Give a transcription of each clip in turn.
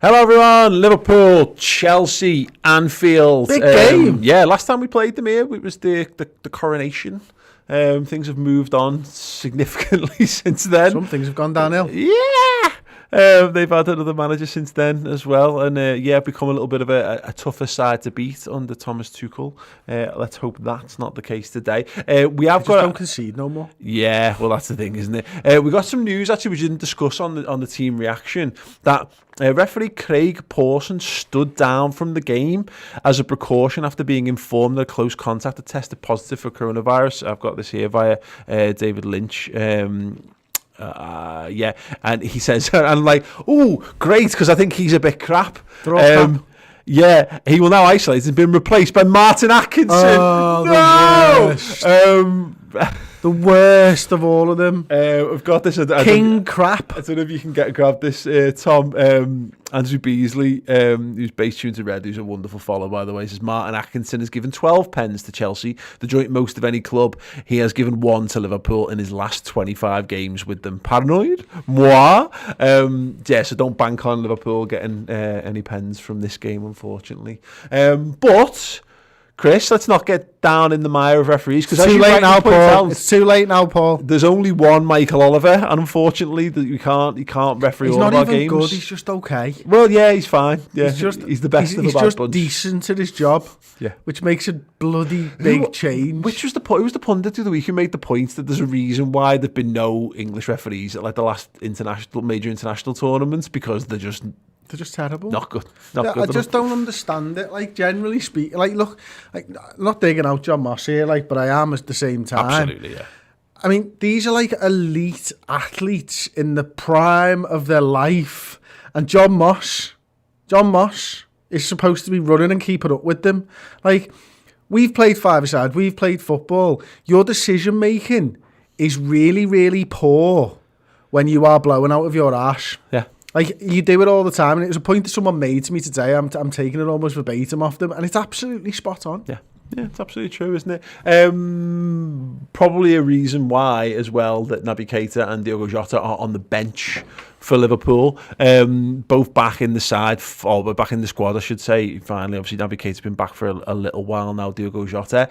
Hello everyone, Liverpool, Chelsea, Anfield. Big game. Yeah, last time we played them here, it was the coronation. Things have moved on significantly since then. Some things have gone downhill. Yeah. They've had another manager since then as well, and become a little bit of a tougher side to beat under Thomas Tuchel. Let's hope that's not the case today. Don't concede no more. Yeah, well that's the thing, isn't it? We got some news actually we didn't discuss on the team reaction that referee Craig Pawson stood down from the game as a precaution after being informed that a close contact had tested positive for coronavirus. I've got this here via David Lynch. And he says, and like, oh, great, because I think he's a bit crap. Yeah, he will now isolate and been replaced by Martin Atkinson. Oh, no! The worst of all of them. We've got this. King crap. I don't know if you can grab this, Tom. Andrew Beasley, who's based tuned to Red, who's a wonderful follow, by the way, says Martin Atkinson has given 12 pens to Chelsea, the joint most of any club. He has given 1 to Liverpool in his last 25 games with them. Paranoid? Moi? So don't bank on Liverpool getting any pens from this game, unfortunately. But Chris, let's not get down in the mire of referees. It's too late now, Paul. It's too late now, Paul. There's only one Michael Oliver, and unfortunately, that you can't referee all of our games. He's not even good. He's just okay. Well, yeah, he's fine. Yeah, he's the best of the bad bunch. He's just decent at his job. Yeah, which makes a bloody big change. Which was who was the pundit of the week who made the point that there's a reason why there've been no English referees at like the last major international tournaments, because they're just terrible. Not good. I just don't understand it. Like, generally speaking, like, look, like, not digging out John Moss here, like, but I am at the same time. Absolutely, yeah. I mean, these are like elite athletes in the prime of their life, and John Moss is supposed to be running and keeping up with them. Like, we've played five-a-side, we've played football. Your decision making is really, really poor when you are blowing out of your arse. Yeah. Like, you do it all the time, and it was a point that someone made to me today. I'm taking it almost verbatim off them, and it's absolutely spot on. Yeah, it's absolutely true, isn't it? Probably a reason why, as well, that Naby Keita and Diogo Jota are on the bench for Liverpool. Both back in the side, or back in the squad, I should say. Finally, obviously, Naby Keita's been back for a little while now. Diogo Jota.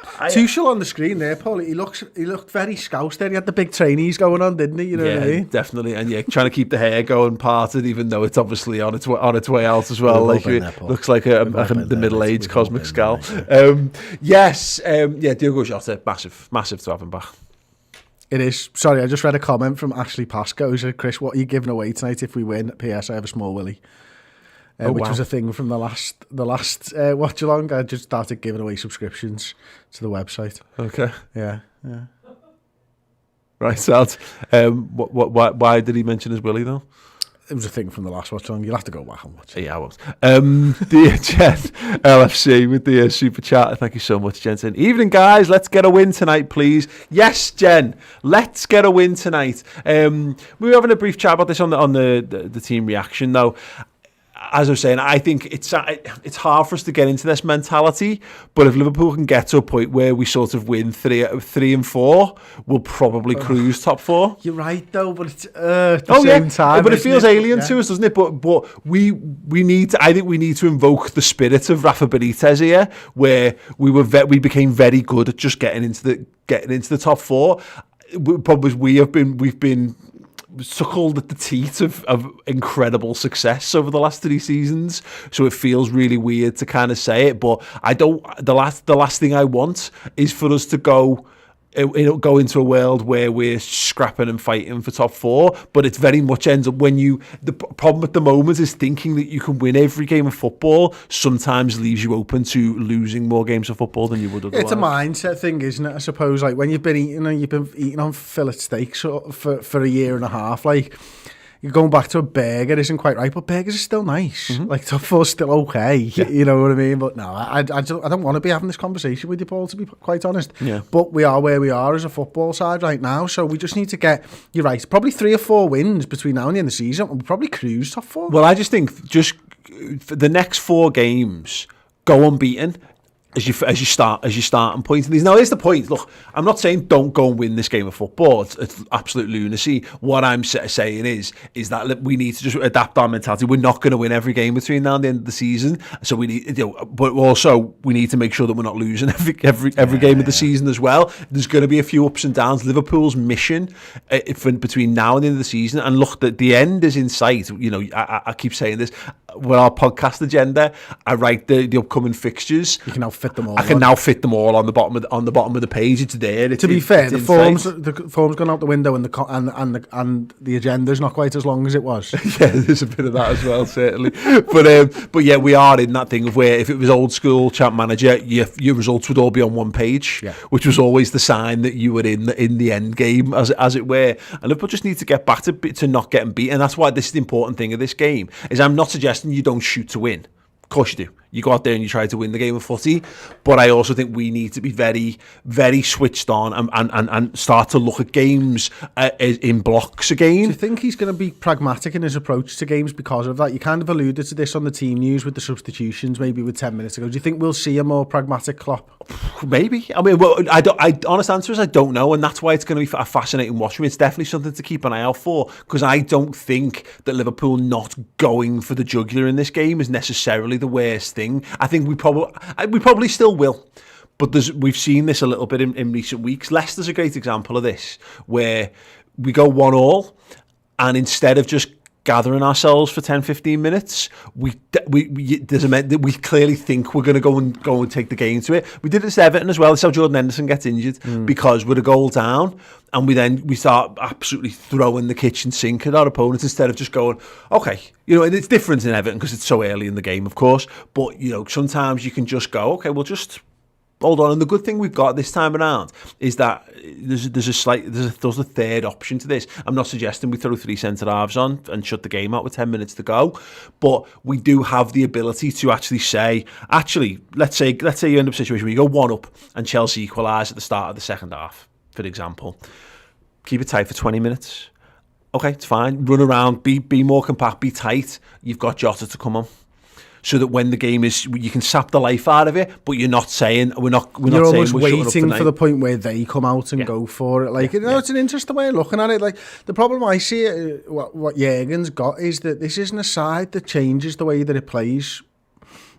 Tuchel on the screen there, Paul. He looked very scoused there. He had the big trainees going on, didn't he? You know what I mean? Definitely. And trying to keep the hair going parted, even though it's obviously on its way out as well. Like it looks like the middle-aged Cosmic Skull. Diogo Jota, massive to have him back. It is. Sorry, I just read a comment from Ashley Pascoe who said, "Chris, what are you giving away tonight if we win? P.S. I have a small willy." Which was a thing from the last Watchalong. I just started giving away subscriptions to the website. Okay. Yeah. Right, so why did he mention his willy though? It was a thing from the last Watchalong. You'll have to go back and watch it. Yeah, I won't. Dear Jen, LFC with the super chat. Thank you so much, Jensen. Evening, guys. Let's get a win tonight, please. Yes, Jen. Let's get a win tonight. We were having a brief chat about this on the team reaction, though. As I was saying, I think it's hard for us to get into this mentality, but if Liverpool can get to a point where we sort of win 3 and 4, we'll probably cruise top 4. You're right, though, but it's at the same time. But it feels alien to us, doesn't it? But we need to. I think we need to invoke the spirit of Rafa Benitez here, where we became very good at just getting into the top 4. We've been suckled at the teat of incredible success over the last 3 seasons, so it feels really weird to kind of say it, but the last thing I want is for us to go into a world where we're scrapping and fighting for top 4, but it very much ends up the problem at the moment is thinking that you can win every game of football sometimes leaves you open to losing more games of football than you would otherwise. It's a mindset thing, isn't it? I suppose, like when you've been eating on fillet steaks for a year and a half, like you're going back to a burger isn't quite right, but burgers are still nice. Mm-hmm. Like top 4's still okay. Yeah. You know what I mean? But no, I don't want to be having this conversation with you, Paul, to be quite honest. Yeah. But we are where we are as a football side right now, so we just need to get, you're right, probably 3 or 4 wins between now and the end of the season. We'll probably cruise top 4. Well, I just think for the next 4 games, go unbeaten. as you starting point. And now here's the point. Look, I'm not saying don't go and win this game of football. It's absolute lunacy. What I'm saying is that we need to just adapt our mentality. We're not going to win every game between now and the end of the season. So we need, but also we need to make sure that we're not losing every game of the season as well. There's going to be a few ups and downs. Liverpool's mission between now and the end of the season, and look, the end is in sight. I keep saying this. With our podcast agenda, I write the upcoming fixtures. You can now fit them all. I can now fit them all on the bottom of the page. It's there. To be fair, the form's gone out the window, and the agenda's not quite as long as it was. Yeah, there's a bit of that as well, certainly. But yeah, we are in that thing of where if it was old school Champ Manager, your results would all be on one page, which was always the sign that you were in the end game, as it were. And Liverpool just need to get back to not getting beaten. That's why this is the important thing of this game. Is I'm not suggesting you don't shoot to win. Of course you do. You go out there and you try to win the game of footy. But I also think we need to be very, very switched on and start to look at games in blocks again. Do you think he's going to be pragmatic in his approach to games because of that? You kind of alluded to this on the team news with the substitutions, maybe with 10 minutes ago. Do you think we'll see a more pragmatic Klopp? Maybe. I mean, honest answer is I don't know, and that's why it's going to be a fascinating watch. It's definitely something to keep an eye out for, because I don't think that Liverpool not going for the jugular in this game is necessarily the worst thing. I think we probably still will, but we've seen this a little bit in recent weeks. Leicester's a great example of this, where we go 1-1, and instead of just gathering ourselves for 10-15 minutes, we clearly think we're going to go and take the game to it. We did this to Everton as well. This is how Jordan Henderson gets injured, because we're a goal down, and we start absolutely throwing the kitchen sink at our opponents instead of just going, okay, and it's different in Everton because it's so early in the game, of course, but sometimes you can just go, okay, we'll just hold on. And the good thing we've got this time around is that there's a third option to this. I'm not suggesting we throw 3 centre halves on and shut the game out with 10 minutes to go, but we do have the ability to actually say, let's say you end up in a situation where you go 1 up and Chelsea equalise at the start of the second half, for example. Keep it tight for 20 minutes. Okay, it's fine. Run around, be more compact, be tight. You've got Jota to come on, so that when the game is, you can sap the life out of it, but you're not saying You're almost waiting for the point where they come out and go for it. It's an interesting way of looking at it. Like, the problem I see, what Jurgen's got, is that this isn't a side that changes the way that it plays.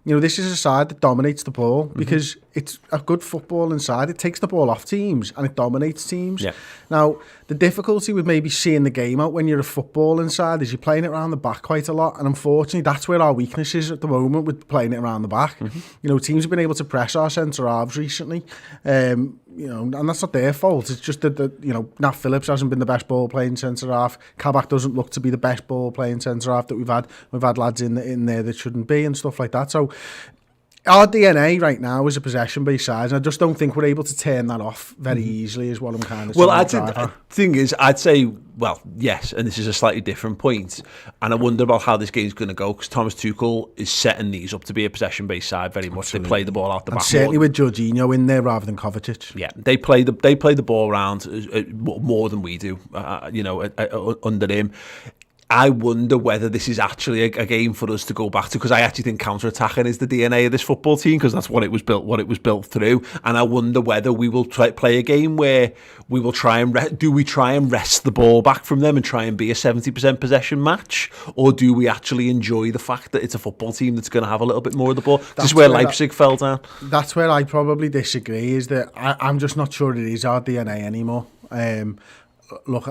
This is a side that dominates the ball, because it's a good footballing side. It takes the ball off teams and it dominates teams. Yeah. Now, the difficulty with maybe seeing the game out when you're a footballing side is you're playing it around the back quite a lot. And unfortunately, that's where our weakness is at the moment, with playing it around the back. Teams have been able to press our centre-halves recently. And that's not their fault. It's just that, Nat Phillips hasn't been the best ball-playing centre-half. Kabak doesn't look to be the best ball-playing centre-half that we've had. We've had lads in there that shouldn't be and stuff like that. So our DNA right now is a possession-based side, and I just don't think we're able to turn that off very easily, is what I'm kind of saying. The thing is, I'd say, yes, and this is a slightly different point, and I wonder about how this game's going to go, because Thomas Tuchel is setting these up to be a possession-based side very much. Absolutely. They play the ball out the back. Certainly with Jorginho in there rather than Kovacic. Yeah, they play the ball around more than we do, under him. I wonder whether this is actually a game for us to go back to, because I actually think counter-attacking is the DNA of this football team, because that's what it was built through. And I wonder whether we will play a game where we will try and wrest the ball back from them and try and be a 70% possession match, or do we actually enjoy the fact that it's a football team that's going to have a little bit more of the ball? This is where Leipzig fell down. That's where I probably disagree, is that I'm just not sure it is our DNA anymore. Look,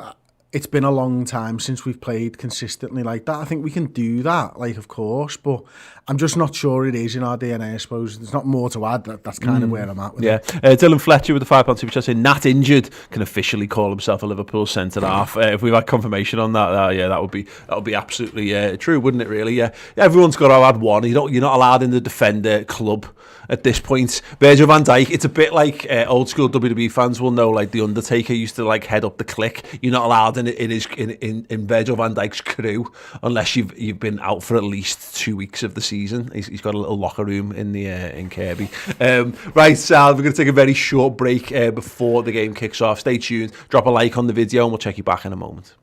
it's been a long time since we've played consistently like that. I think we can do that, of course, but I'm just not sure it is in our DNA, I suppose. There's not more to add. That's kind of where I'm at with it. Dylan Fletcher with the £5 super chat saying Nat injured can officially call himself a Liverpool centre-half. If we've had confirmation on that would be absolutely true, wouldn't it, really? Yeah. Everyone's got to add one. You're not allowed in the defender club at this point. Virgil van Dijk, it's a bit like old school WWE fans will know, like The Undertaker used to head up the clique. You're not allowed in Virgil van Dijk's crew unless you've been out for at least 2 weeks of the season. He's got a little locker room in Kirby. Right, Sal, we're going to take a very short break before the game kicks off. Stay tuned, drop a like on the video, and we'll check you back in a moment.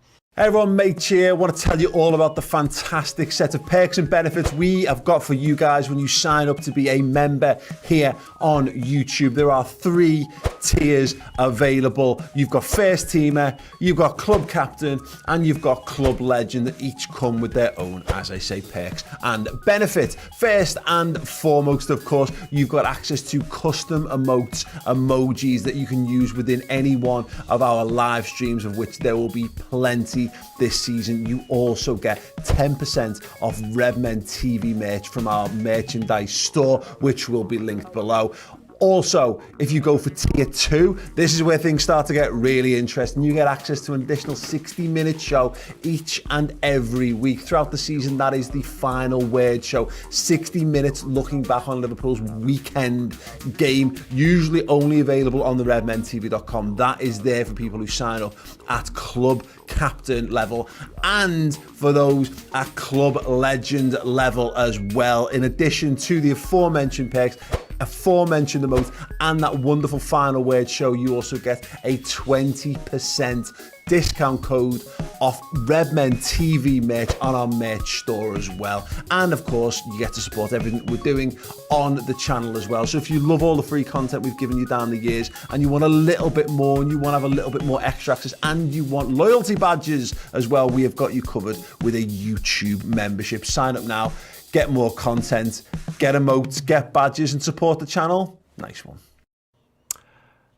Everyone, mate, cheer. I want to tell you all about the fantastic set of perks and benefits we have got for you guys when you sign up to be a member here on YouTube. There are 3 tiers available. You've got first teamer, you've got club captain, and you've got club legend that each come with their own, as I say, perks and benefits. First and foremost, of course, you've got access to custom emotes, emojis that you can use within any one of our live streams, of which there will be plenty this season. You also get 10% off Redmen TV merch from our merchandise store, which will be linked below. Also, if you go for tier 2, this is where things start to get really interesting. You get access to an additional 60-minute show each and every week throughout the season. That is the final word show. 60 minutes looking back on Liverpool's weekend game, usually only available on the redmentv.com. That is there for people who sign up at club captain level and for those at club legend level as well. In addition to the aforementioned perks, aforementioned emote, and that wonderful final word show, you also get a 20% discount code off Redmen TV merch on our merch store as well. And of course, you get to support everything we're doing on the channel as well. So if you love all the free content we've given you down the years and you want a little bit more and you want to have a little bit more extra access and you want loyalty badges as well, we have got you covered with a YouTube membership. Sign up now. Get more content, get emotes, get badges, and support the channel. Nice one.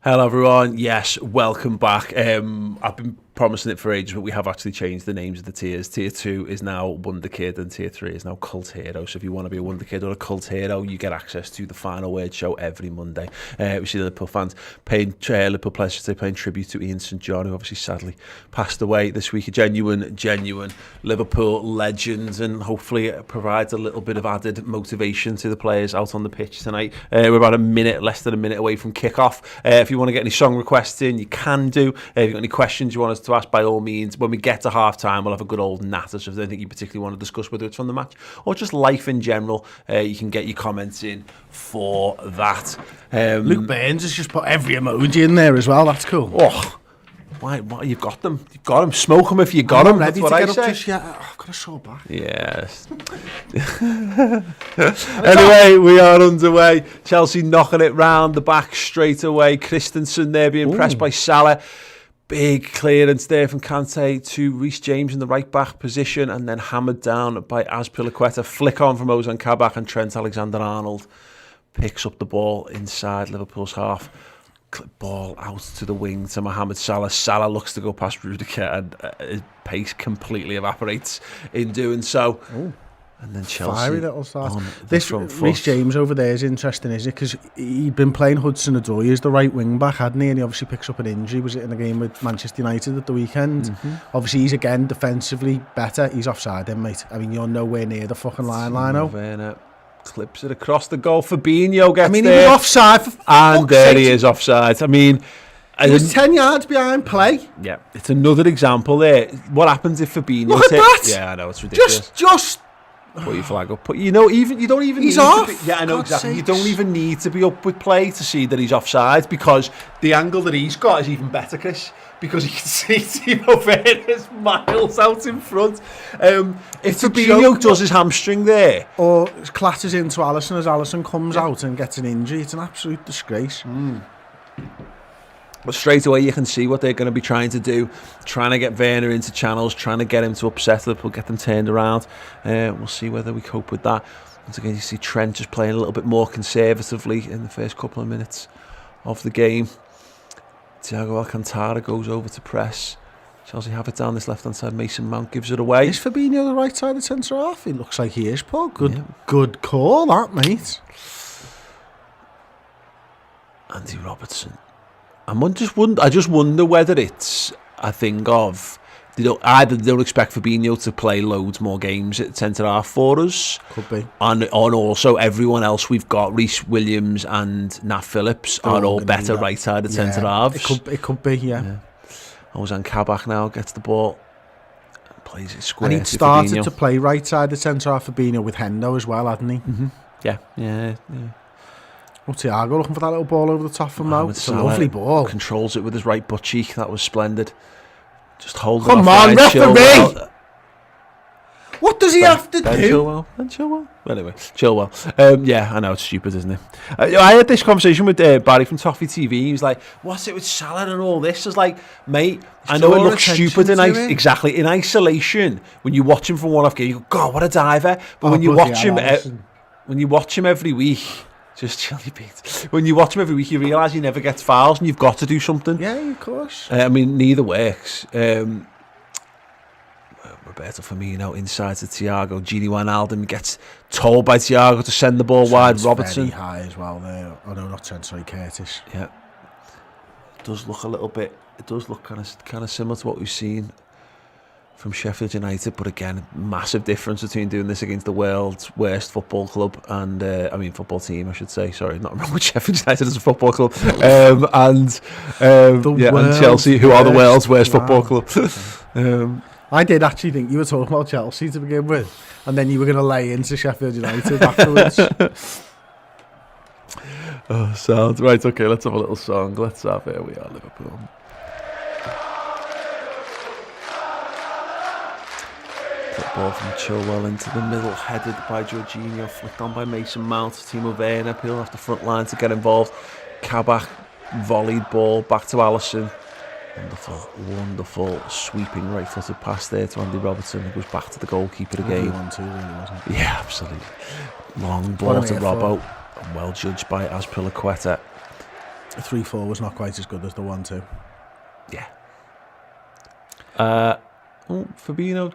Hello, everyone. Yes, welcome back. I've been promising it for ages, but we have actually changed the names of the tiers. Tier 2 is now Wonder Kid, and Tier 3 is now Cult Hero. So if you want to be a Wonder Kid or a Cult Hero, you get access to the final word show every Monday. We see the Liverpool fans paying Liverpool players today, paying tribute to Ian St John, who obviously sadly passed away this week. A genuine Liverpool legend, and hopefully it provides a little bit of added motivation to the players out on the pitch tonight. We're about less than a minute away from kickoff. If you want to get any song requests in, you can do. If you've got any questions you want us to ask, by all means. When we get to half time, we'll have a good old natter. So if there's anything you particularly want to discuss, whether it's from the match or just life in general, you can get your comments in for that. Luke Burns has just put every emoji in there as well. That's cool. Oh, why? You've got them. You've got them. Smoke them if you got them. Ready That's what to I get say. up just yet. I've got a sore back. Yes. Anyway, we are underway. Chelsea knocking it round the back straight away. Christensen there being pressed by Salah. Big clearance there from Kante to Reece James in the right back position, and then hammered down by Azpilicueta. Flick on from Ozan Kabak, and Trent Alexander-Arnold picks up the ball inside Liverpool's half. Ball out to the wing to Mohamed Salah. Salah looks to go past Rudiger, and his pace completely evaporates in doing so. Ooh. And then Chelsea. Fiery little start. This Reece James over there is interesting, is it? Because he'd been playing Hudson-Odoi as the right wing back, hadn't he? And he obviously picks up an injury. Was it in a game with Manchester United at the weekend? Mm-hmm. Obviously, he's again defensively better. He's offside then, mate. I mean, you're nowhere near the fucking line, Lino. Clips it across the goal. Fabinho gets he there. was offside. And there he is offside. I mean, he was 10 yards behind play. Yeah, it's another example there. What happens if Fabinho... Look at that! Yeah, I know, it's ridiculous. Just... Put your flag up. But you don't even he's need off. To be, yeah, I know, exactly. You don't even need to be up with play to see that he's offside, because the angle that he's got is even better, Chris, because he can see Timo Werner's miles out in front. If Fabinho does his hamstring there, or clatters into Alisson as Alisson comes out and gets an injury, it's an absolute disgrace. But straight away you can see what they're going to be trying to do, trying to get Werner into channels, trying to get him to upset Liverpool, get them turned around. We'll see whether we cope with that. Once again, you see Trent just playing a little bit more conservatively in the first couple of minutes of the game. Thiago Alcantara goes over to press. Chelsea have it down this left-hand side. Mason Mount gives it away. Is Fabinho the right side of centre half? He looks like he is, Paul. Good call, that, mate. Andy Robertson. I just wonder whether it's a thing of they don't expect Fabinho to play loads more games at centre half for us. Could be. And also everyone else we've got, Reece Williams and Nat Phillips, are all better right side of centre halves. It could be, yeah. Ozan Kabak now gets the ball, plays it square. And he'd started to play right side of centre half Fabinho with Hendo as well, hadn't he? Mm-hmm. Yeah. Oh, Thiago looking for that little ball over the top from Mo. It's a lovely ball. Controls it with his right butt cheek. That was splendid. Just hold Come it off on, Ryan Chilwell. referee! What does he have to Ben do? Chilwell. Anyway, Chilwell. Yeah, I know, it's stupid, isn't it? I had this conversation with Barry from Toffee TV. He was like, what's it with Salah and all this? I was like, mate, I know it looks stupid exactly in isolation. When you watch him from one-off game, you go, God, what a diver. But when you watch him every week, just chill your beat. When you watch him every week, you realise he never gets fouls and you've got to do something. Yeah, of course. I mean, neither works. Roberto Firmino inside to Thiago. Gini Wijnaldum gets told by Thiago to send the ball wide. Robertson. Very high as well there. Oh no, not Trent, sorry, Curtis. Yeah. It does look a little bit, it does look kind of similar to what we've seen from Sheffield United, but again, massive difference between doing this against the world's worst football club and, football team, I should say. Sorry, not wrong with Sheffield United as a football club. And Chelsea, who are the world's worst football club. I did actually think you were talking about Chelsea to begin with, and then you were going to lay into Sheffield United afterwards. Oh, sounds right. Okay, let's have a little song. Let's have Here We Are Liverpool. Put ball from Chilwell into the middle, headed by Jorginho, flicked on by Mason Mount. Timo Werner peeling off the front line to get involved. Kabak volleyed ball back to Alisson. Wonderful sweeping right-footed pass there to Andy Robertson, who goes back to the goalkeeper again. 1-2, really, wasn't it? Yeah, absolutely. Long ball to Robbo, and well judged by Azpilicueta. The 3-4 was not quite as good as the 1-2. Yeah. Fabinho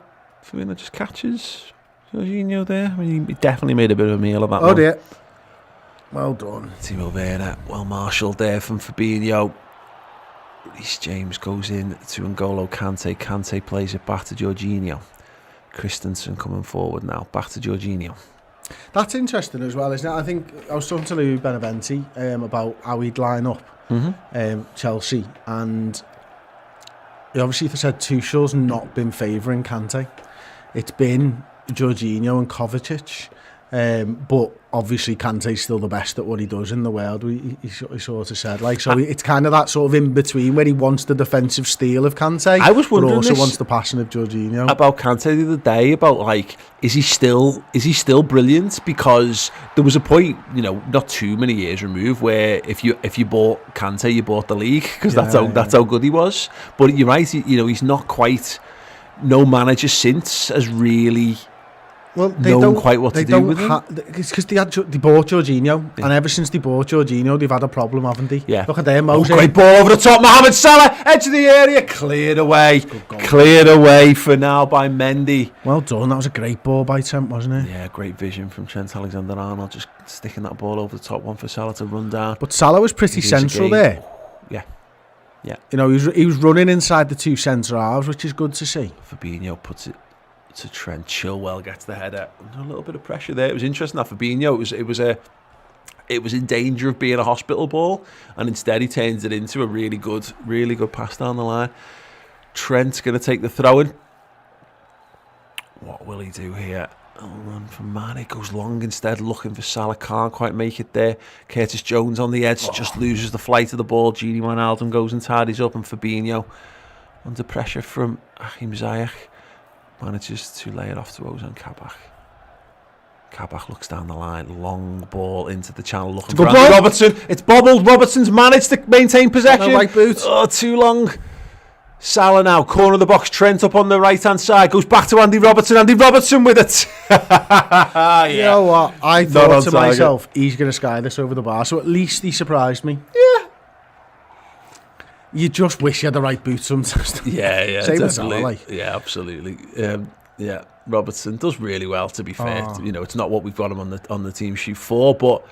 just catches Jorginho there. I mean, he definitely made a bit of a meal of that one. Oh dear. Well done. Timo Werner, well marshalled there from Fabinho. Reece James goes in to N'Golo Kante. Kante plays it back to Jorginho. Christensen coming forward now. Back to Jorginho. That's interesting as well, isn't it? I think I was talking to Louis Beneventi about how he'd line up Chelsea, and he obviously said Tuchel's not been favouring Kante. It's been Jorginho and Kovacic. But obviously Kante's still the best at what he does in the world, he sort of said. It's kind of that sort of in between where he wants the defensive steel of Kante, I was wondering but also wants the passion of Jorginho. About Kante the other day, about is he still brilliant? Because there was a point, not too many years removed, where if you bought Kante, you bought the league, because that's how good he was. But you're right, he's not quite. No manager since has really. Well, they known quite what to do with him. It's because they bought Jorginho, and ever since they bought Jorginho, they've had a problem, haven't they? Yeah. Look at them, Moses. Great ball over the top, Mohamed Salah, edge of the area, cleared away for now by Mendy. Well done, that was a great ball by Trent, wasn't it? Yeah, great vision from Trent Alexander-Arnold, just sticking that ball over the top, one for Salah to run down. But Salah was pretty central there. Yeah. He was running inside the two centre halves, which is good to see. Fabinho puts it to Trent. Chilwell gets the header. A little bit of pressure there. It was interesting that Fabinho, it was in danger of being a hospital ball, and instead he turns it into a really good pass down the line. Trent's going to take the throw in. What will he do here? Run from Mane, goes long instead, looking for Salah, can't quite make it there. Curtis Jones on the edge, just loses the flight of the ball. Gini Wijnaldum goes and tidies up, and Fabinho, under pressure from Hakim Ziyech, manages to lay it off to Ozan Kabak. Kabak looks down the line, long ball into the channel, looking for Andy Robertson. It's bobbled. Robertson's managed to maintain possession. Right boot. Oh, too long. Salah now, corner of the box. Trent up on the right hand side, goes back to Andy Robertson. Andy Robertson with it. Yeah. You know what? I thought to myself, he's going to sky this over the bar. So at least he surprised me. Yeah. You just wish you had the right boot sometimes. Yeah, Same definitely. with Salah, Yeah, absolutely. Yeah, Robertson does really well, to be fair. It's not what we've got him on the team sheet for, but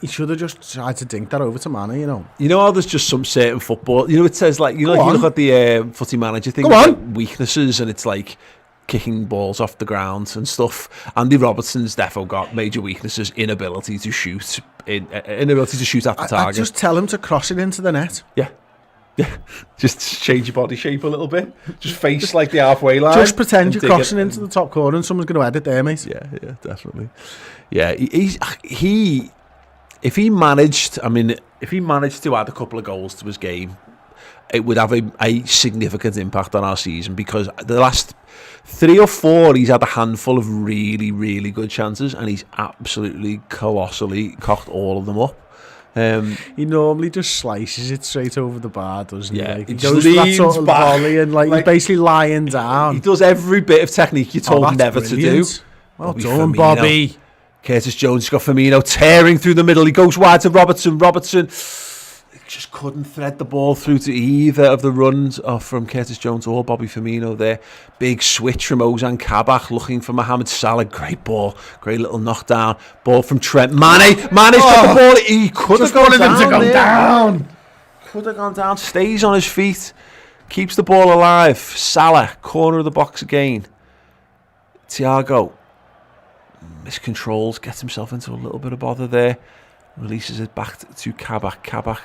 he should have just tried to dink that over to Mane, You know how there's just some certain football, it says you look at the footy manager thing, weaknesses, and it's like kicking balls off the ground and stuff. Andy Robertson's defo got major weaknesses, inability to shoot at the target. Just tell him to cross it into the net. Yeah, just change your body shape a little bit. Just face like the halfway line. Just pretend you're crossing into the top corner and someone's going to edit there, mate. Yeah, definitely. Yeah, if he managed to add a couple of goals to his game, it would have a significant impact on our season, because the last 3 or 4 he's had a handful of really, really good chances, and he's absolutely colossally cocked all of them up. He normally just slices it straight over the bar, doesn't he? Like, he goes just for that leans sort of back, volley and he's basically lying down. He does every bit of technique you're told never brilliant. to do. Well done, Bobby. Curtis Jones has got Firmino tearing through the middle. He goes wide to Robertson. Robertson just couldn't thread the ball through to either of the runs from Curtis Jones or Bobby Firmino there. Big switch from Ozan Kabak looking for Mohamed Salah. Great ball. Great little knockdown. Ball from Trent. Mane's got the ball. He could have gone down. Could have gone down. Stays on his feet. Keeps the ball alive. Salah, corner of the box again. Thiago miscontrols, gets himself into a little bit of bother there. Releases it back to Kabak. Kabak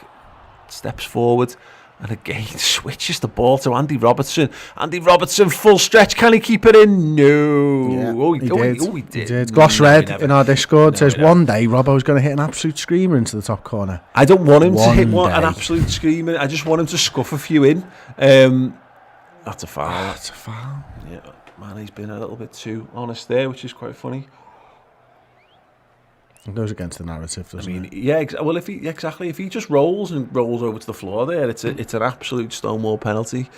steps forward and again switches the ball to Andy Robertson. Andy Robertson, full stretch. Can he keep it in? No. Yeah, he did. Gloss Red in our Discord says one day Robbo's going to hit an absolute screamer into the top corner. I don't want him to hit an absolute screamer. I just want him to scuff a few in. That's a foul. That's a foul. Yeah, man, he's been a little bit too honest there, which is quite funny. It goes against the narrative, doesn't it? Yeah, well, if he just rolls over to the floor there, it's an absolute stonewall penalty.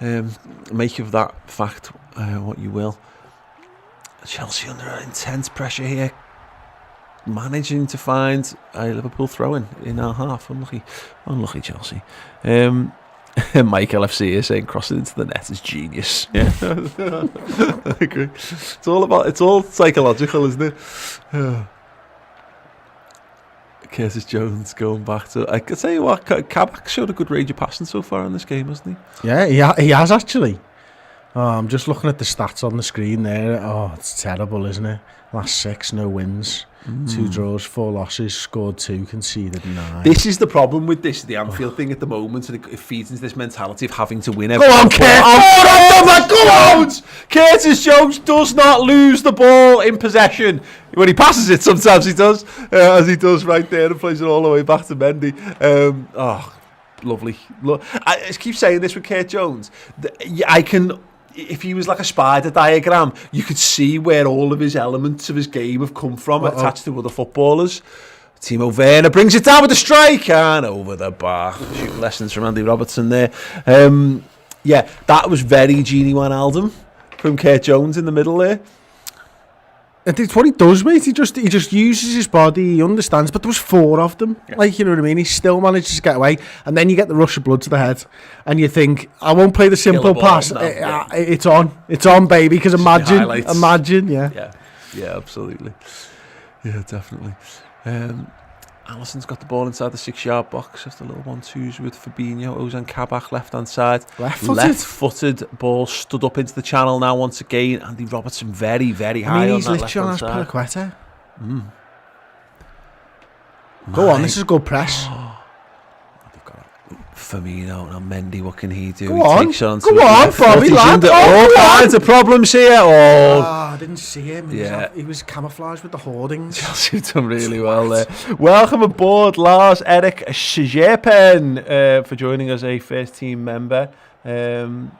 Make of that fact what you will. Chelsea under intense pressure here, managing to find a Liverpool throw-in in our half. Unlucky Chelsea. Michael FC is saying crossing into the net is genius. Yeah, I agree. It's all psychological, isn't it? Curtis Jones going back to... I could say what, Kabak showed a good range of passing so far in this game, hasn't he? Yeah, he has actually. I'm just looking at the stats on the screen there. Oh, it's terrible, isn't it? Last 6, no wins. 2 draws, 4 losses, scored 2, conceded 9. This is the problem with the Anfield thing at the moment, and it feeds into this mentality of having to win. Go on, Curtis! Go on! Curtis Jones does not lose the ball in possession. When he passes it, sometimes he does, as he does right there, and plays it all the way back to Mendy. Lovely. Look, I keep saying this with Curtis Jones. I can... If he was like a spider diagram, you could see where all of his elements of his game have come from, attached to other footballers. Timo Werner brings it down with a strike and over the bar. Shooting lessons from Andy Robertson there. Yeah, that was very Genie Wijnaldum from Kurt Jones in the middle there. It's what he does, mate. He just uses his body. He understands. But there was 4 of them. Yeah. Like, you know what I mean? He still manages to get away. And then you get the rush of blood to the head. And you think, I won't play the simple pass. It's on. It's on, baby. Because imagine. Yeah, absolutely. Yeah, definitely. Alisson's got the ball inside the 6-yard box. Just a little 1-2s with Fabinho. Ozan Kabak, left-hand side. Left-footed ball stood up into the channel now once again. Andy Robertson very, very high on that left-hand side. Piliqueta. Go on, this is a good press. Firmino and Mendy, what can he do? Go on, Bobby, lad. All kinds of problems here. I didn't see him. He was camouflaged with the hoardings. Chelsea done really well there. Welcome aboard, Lars Erik Sjepen, for joining us, a first-team member. We can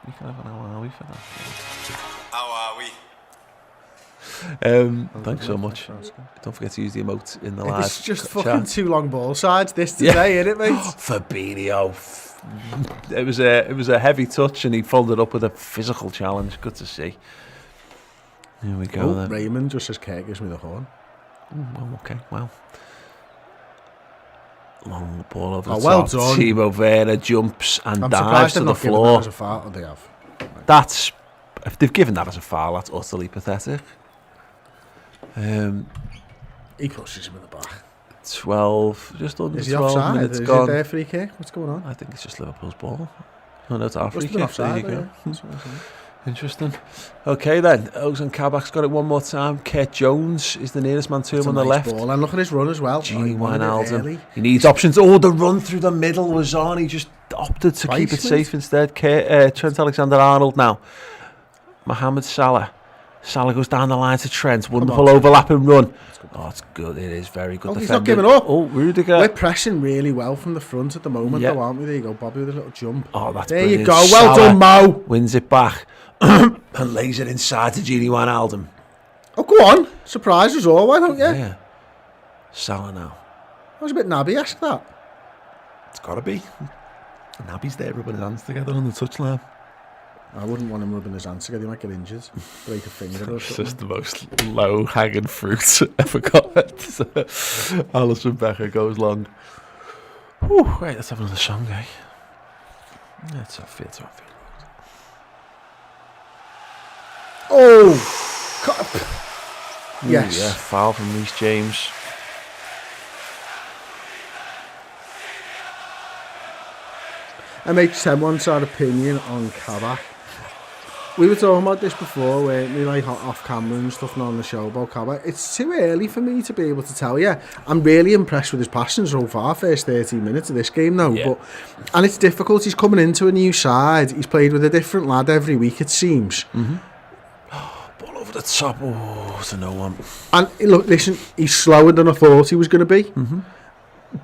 have an how are we for that? How are we? Thanks so much. Don't forget to use the emote in the live. It's just fucking 2 long ball sides this today, isn't it, mate? Fabinho. It was a heavy touch, and he followed up with a physical challenge. Good to see. Here we go. Then. Raymond just says, "Kate gives me the horn." Okay, well. Long ball over the well top. Done. Timo Werner jumps and I'm dives to the floor. As a foul, they have. That's if they've given that as a foul, that's utterly pathetic. He pushes him in the back. 12, just under 12 offside? minutes Is gone. it their free kick? What's going on? I think it's just Liverpool's ball. Oh no, it's our free kick. Offside, there you go. Interesting. Okay then, Ozan Kabak's got it one more time. Kurt Jones is the nearest man to him on the left. Ball. And look at his run as well. Genie Wijnaldum. He needs options. Oh, the run through the middle was on. He just opted to keep it safe instead. Trent Alexander-Arnold now. Mohamed Salah. Salah goes down the line to Trent. Wonderful overlapping run. Oh, it's good. It is very good. He's not giving up. Oh, Rudiger. We're pressing really well from the front at the moment, Yep. though, aren't we? There you go, Bobby, with a little jump. Oh, that's there brilliant. you go. Well done, Mo. Wins it back and lays it inside to Gini Wijnaldum. Oh, go on. Surprise us all, why don't you? Yeah. Salah now. I was a bit nabby-esque, that. It's got to be. Naby's there rubbing his hands together on the touchline. I wouldn't want him rubbing his hands together. He might get injured. Break a finger or It's something. just the most low-hanging fruit ever got. Alisson Becker goes long. Whew, right, let's have another song, eh? That's a Beers of Anfield Road. Oh! Yes. Ooh, yeah, foul from Reece James. MH10 wants our opinion on Kabak. We were talking about this before, weren't we, like off camera and stuff, not on the show about Kabak. It's too early for me to be able to tell you. I'm really impressed with his passing so far, first 13 minutes of this game now. Yeah. And it's difficult, he's coming into a new side, he's played with a different lad every week, it seems. Ball over the top. Oh, it's a no one. And look, listen, he's slower than I thought he was going to be.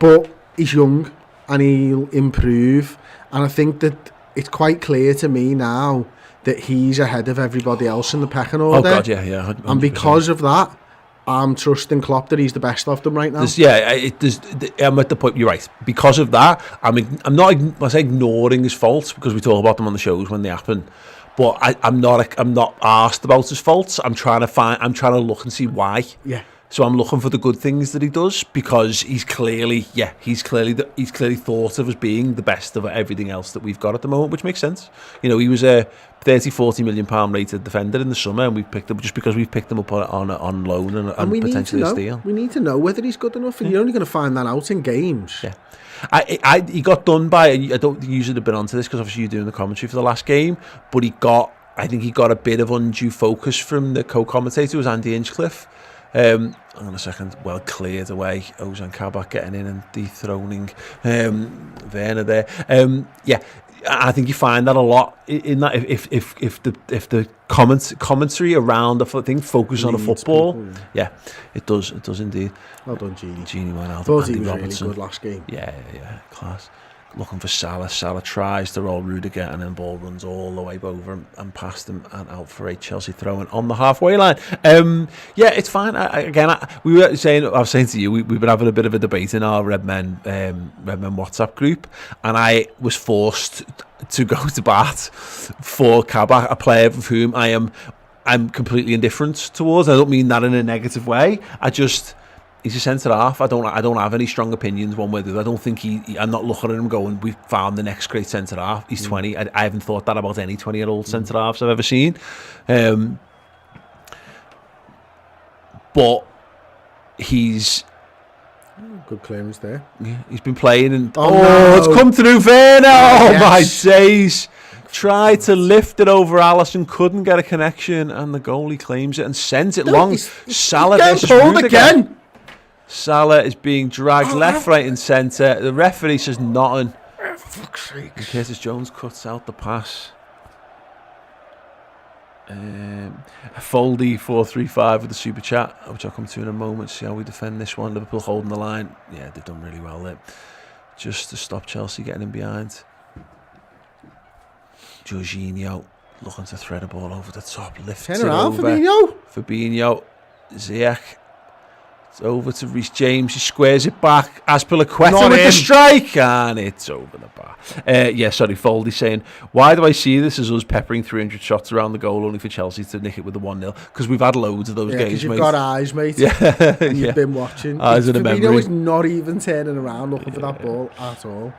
But he's young and he'll improve. And I think that it's quite clear to me now that he's ahead of everybody else in the pecking order. Oh, God, yeah. 100%. And because of that, I'm trusting Klopp that he's the best of them right now. I'm at the point, you're right. Because of that, I'm not ignoring his faults, because we talk about them on the shows when they happen. But I'm not asked about his faults. I'm trying to look and see why. Yeah. So I'm looking for the good things that he does, because he's clearly thought of as being the best of everything else that we've got at the moment, which makes sense. You know, he was a 30-40 million pound rated defender in the summer, and we picked him just because we've picked him up on loan and we potentially need to a steal. We need to know whether he's good enough, and you're only going to find that out in games. Yeah. He got done by, I don't think you should have been onto this because obviously you're doing the commentary for the last game, but I think he got a bit of undue focus from the co-commentator, who was Andy Hinchcliffe. Hang on a second. Well cleared away. Ozan Kabak getting in and dethroning Werner there. Yeah, I think you find that a lot in that if the commentary around the thing focus on the football. People, yeah, it does indeed. Well done, Gini. Gini Wijnaldum, Thought Andy he was Robertson. really good last game. Yeah, class. Looking for Salah. Salah tries to roll Rudiger, and then ball runs all the way over and past him and out for a Chelsea throw-in on the halfway line. Yeah, it's fine. I was saying to you, we've been having a bit of a debate in our Redmen WhatsApp group, and I was forced to go to bat for Kabak, a player of whom I'm completely indifferent towards. I don't mean that in a negative way. He's a centre half. I don't have any strong opinions one way or the other. I don't think I'm not looking at him going, we've found the next great centre half. He's 20. I haven't thought that about any 20-year-old centre halves I've ever seen. But he's Good clearance there. Yeah, he's been playing and no. It's come through Werner. Oh Yes. my days! Tried to lift it over Alisson, couldn't get a connection, and the goalie claims it and sends it long. Salah Getting versus pulled Rudiger. again. Salah is being dragged left, right, and centre. The referee says nothing. Fuck's sake. And Curtis Jones cuts out the pass. Foldy 435 with the super chat, which I'll come to in a moment. See how we defend this one. Liverpool holding the line. Yeah, they've done really well there, just to stop Chelsea getting in behind. Jorginho looking to thread a ball over the top, lifts Turn it around, over. Fabinho, Ziyech. It's over to Reece James. He squares it back. Azpilicueta Not with in. the strike, and it's over the bar. Foldy saying, why do I see this as us peppering 300 shots around the goal only for Chelsea to nick it with the 1-0? Because we've had loads of those Yeah, games, because you've mate. got eyes, mate. Yeah, And you've yeah. been watching. Eyes and a Firmino memory. is not even turning around looking for that ball at all.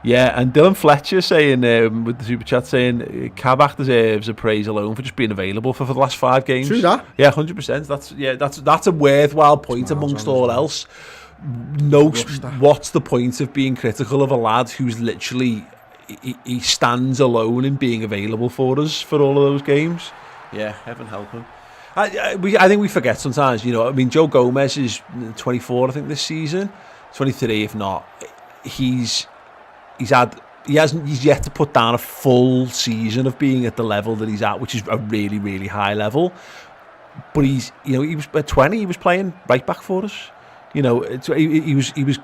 Yeah, and Dylan Fletcher saying with the super chat saying Kabak deserves a praise alone for just being available for the last 5 games. True that. Yeah, 100%. That's a worthwhile point amongst all else. What's the point of being critical of a lad who's literally he stands alone in being available for us for all of those games? Yeah, heaven help him. I think we forget sometimes. You know, I mean, Joe Gomez is 24, I think, this season, 23 if not. He's had he hasn't. He's yet to put down a full season of being at the level that he's at, which is a really, really high level. But he was at 20. He was playing right back for us. He was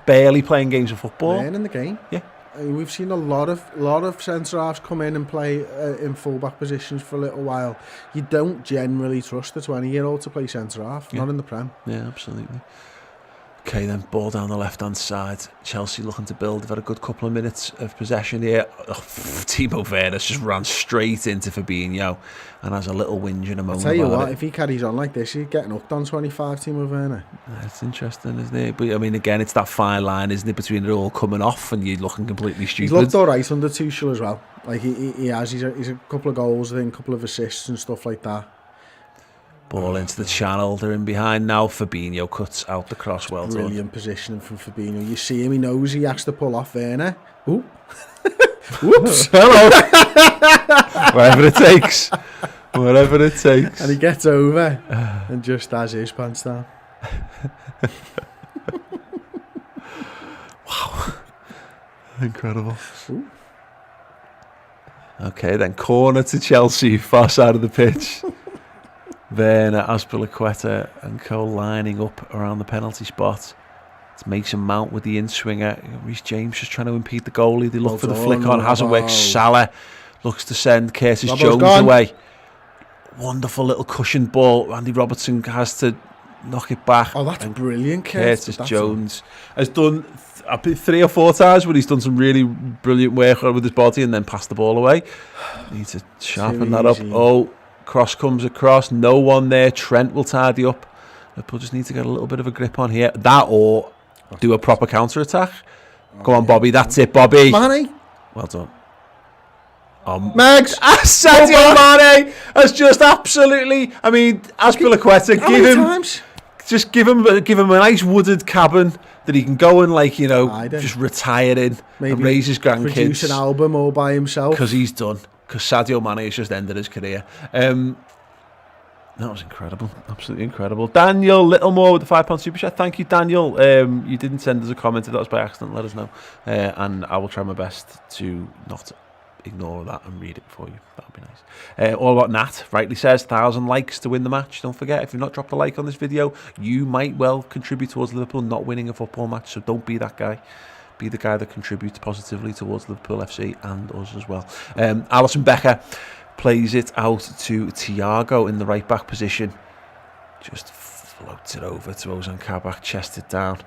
barely playing games of football. Learning the game. Yeah. We've seen a lot of centre halves come in and play in full-back positions for a little while. You don't generally trust the 20-year-old to play centre half, not in the Prem. Yeah, absolutely. Okay, then ball down the left-hand side. Chelsea looking to build. They've had a good couple of minutes of possession here. Timo Werner just ran straight into Fabinho and has a little whinge in a moment. I'll tell you what, if he carries on like this, he's getting hooked on 25, Timo Werner. That's interesting, isn't it? But I mean, again, it's that fine line, isn't it, between it all coming off and you looking completely stupid. He's looked all right under Tuchel as well. Like he has. He's a couple of goals, I think, a couple of assists and stuff like that. Ball into the channel. They're in behind now. Fabinho cuts out the cross. Well done. Brilliant positioning from Fabinho. You see him, he knows he has to pull off Werner. Ooh. Whoops. Hello. Whatever it takes. Whatever it takes. And he gets over and just has his pants down. Wow. Incredible. Ooh. Okay, then corner to Chelsea, far side of the pitch. Werner, Azpilicueta and co lining up around the penalty spot. It's Mason Mount with the in-swinger. Reece James just trying to impede the goalie. They look for the flick on. Hasn't worked. Salah looks to send Curtis Jones away. Wonderful little cushioned ball. Andy Robertson has to knock it back. Oh, that's brilliant, Curtis Jones has done 3 or 4 times where he's done some really brilliant work with his body and then passed the ball away. Need to sharpen that up. Oh, cross comes across. No one there. Trent will tidy up. Liverpool just need to get a little bit of a grip on here. That or do a proper counter-attack. Go on, Bobby. That's it, Bobby. Mane. Well done. Mags. Sadio Mane has just absolutely... I mean, Azpilicueta, give him a nice wooded cabin that he can go and, just retire in. Maybe and raise his grandkids. Produce an album all by himself. Because he's done. Because Sadio Mane has just ended his career. That was incredible. Absolutely incredible. Daniel Littlemore with the £5 super chat. Thank you, Daniel. You didn't send us a comment if that was by accident. Let us know. And I will try my best to not ignore that and read it for you. That would be nice. All About Nat rightly says 1,000 likes to win the match. Don't forget, if you've not dropped a like on this video, you might well contribute towards Liverpool not winning a football match. So don't be that guy. Be the guy that contributes positively towards Liverpool FC and us as well. Alisson Becker plays it out to Thiago in the right back position. Just floats it over to Ozan Kabak, chests it down.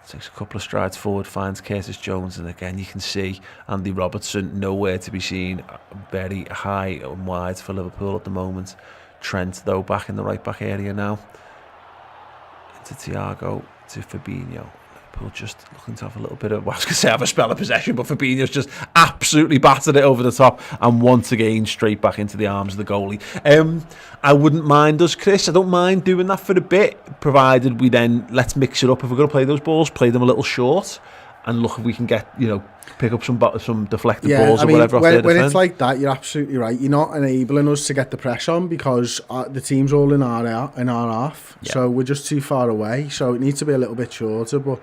Takes a couple of strides forward, finds Curtis Jones, and again you can see Andy Robertson nowhere to be seen. Very high and wide for Liverpool at the moment. Trent though back in the right back area now. Into Thiago, to Fabinho. Liverpool just looking to have a little bit of, I was going to say have a spell of possession, but Fabinho's just absolutely battered it over the top and once again straight back into the arms of the goalie. I wouldn't mind us, Chris. I don't mind doing that for a bit, provided we then, let's mix it up. If we're going to play those balls, play them a little short and look if we can get, pick up some deflected balls or whatever. When it's like that, you're absolutely right. You're not enabling us to get the press on because the team's all in our half, so we're just too far away. So it needs to be a little bit shorter, but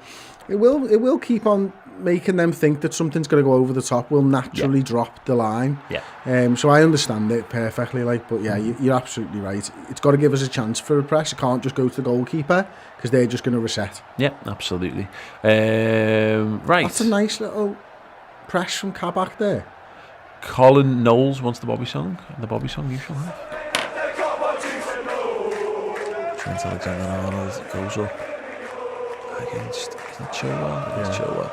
it will keep on making them think that something's going to go over the top. We'll naturally drop the line. So I understand it perfectly, but you're absolutely right. It's got to give us a chance for a press. It can't just go to the goalkeeper because they're just going to reset. Yeah, absolutely. Right. That's a nice little press from Kabak there. Colin Knowles wants the Bobby song. The Bobby song you shall have. Trent Alexander-Arnold goes up against Chilwell.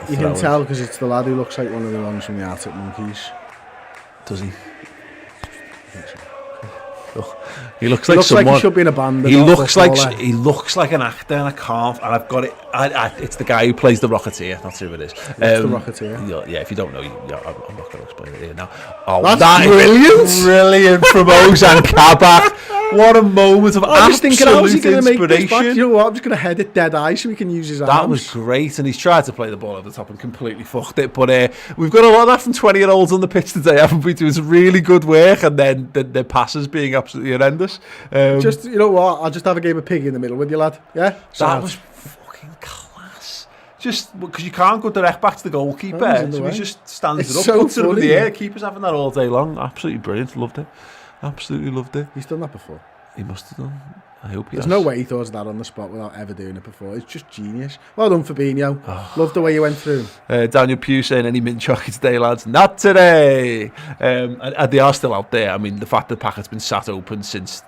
You can tell because it's the lad who looks like one of the ones from the Arctic Monkeys. Does he? He looks like someone. Like he should be in a band. He looks like an actor, and I can't. And I've got it. It's the guy who plays the Rocketeer. That's who it is. The Rocketeer. Yeah. If you don't know, I'm not going to explain it here now. Oh, that's brilliant! Brilliant from Ozan Kabak. What a moment of absolute inspiration. You know what? I'm just going to head it dead eye so we can use his arms. That was great, and he's tried to play the ball over the top and completely fucked it. But we've got a lot of that from 20-year-olds on the pitch today, haven't we? Doing some really good work, and then the passes being absolutely horrendous. You know what? I'll just have a game of pig in the middle with you, lad. Yeah? That was fucking class. Just because you can't go direct back to the goalkeeper, Oh, he's in the so way. he just stands It's it up, so puts it up in funny. the air. The keeper's having that all day long. Absolutely brilliant. Loved it. Absolutely loved it. He's done that before. He must have done. I hope he There's has. no way he thought of that on the spot without ever doing it before. It's just genius. Well done, Fabinho. Love the way you went through. Daniel Pugh saying, any mint chocolate today, lads? Not today. And they are still out there. I mean, the fact that the packet's been sat open since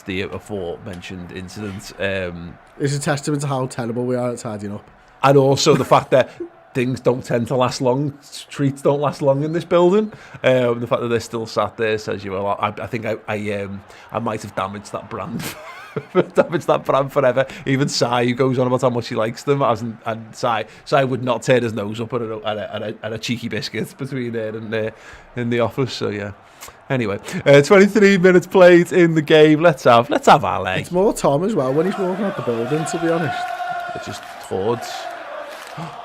the aforementioned incident. It's a testament to how terrible we are at tidying up. And also the fact that things don't tend to last long. Treats don't last long in this building. The fact that they're still sat there says you a lot. I think I might have damaged that brand. Damaged that brand forever. Even Sai, who goes on about how much he likes them, and Sai would not turn his nose up at a cheeky biscuit between there and in the office. So yeah. Anyway, 23 minutes played in the game. Let's have Ale. It's more Tom as well when he's walking out the building, to be honest. It's just towards.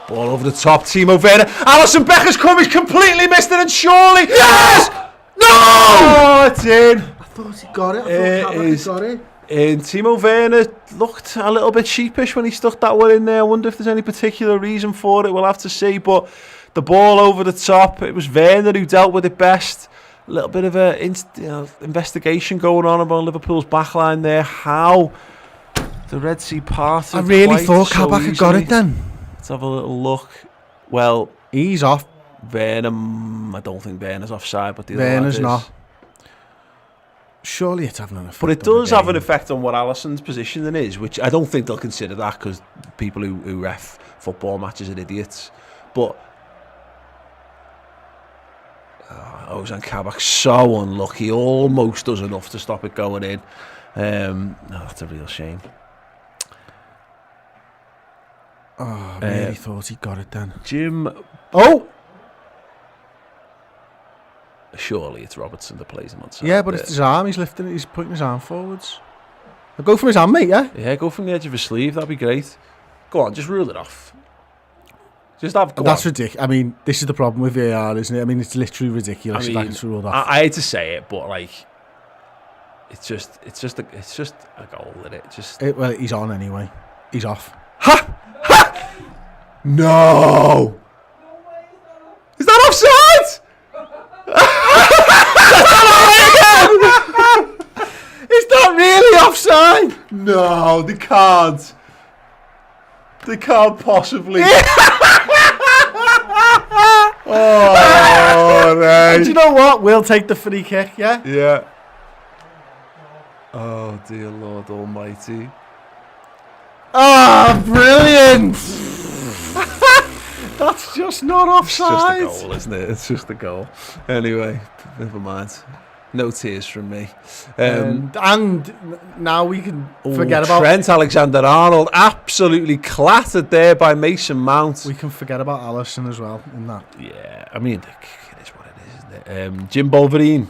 Ball over the top, Timo Werner. Alisson Becker's come, he's completely missed it, and surely. Yes! No! Oh, it's in. I thought he got it. I thought Kabak had got it. And Timo Werner looked a little bit sheepish when he stuck that one in there. I wonder if there's any particular reason for it. We'll have to see. But the ball over the top, it was Werner who dealt with it best. A little bit of a investigation going on about Liverpool's backline there. How the Red Sea parted. I really thought so Kabak had got it then. Let's have a little look. Well, he's off. Werner, I don't think Werner's offside, but the other Werner's lad not. is. Surely it's having an effect. But it on the does have an game. effect on what Alisson's positioning is, which I don't think they'll consider that because people who ref football matches are idiots. But Ozan Kabak so unlucky, almost does enough to stop it going in. No, that's a real shame. Oh, I really thought he got it then. Jim, Oh! surely it's Robertson that plays him on side. Yeah, but it's his arm. He's lifting it. He's putting his arm forwards. I'll go from his hand, mate, yeah? Yeah, go from the edge of his sleeve. That'd be great. Go on, just rule it off. Just have. That's ridiculous. I mean, this is the problem with VAR, isn't it? I mean, it's literally ridiculous. I mean, it's ruled off. I hate to say it, but like, it's just a goal, isn't it? Well, he's on anyway. He's off. Ha! Ha! No! Is that offside? Is that really offside? No, they can't. They can't possibly. Oh, right. Do you know what? We'll take the free kick, yeah? Yeah. Oh, dear Lord Almighty. Ah, brilliant! That's just not offside. It's just a goal, isn't it? It's just a goal. Anyway, never mind. No tears from me. And now we can forget about Trent Alexander-Arnold absolutely clattered there by Mason Mount. we can forget about Alisson as well in that. Yeah, I mean, it is what it is, isn't it? Jim Bolverine,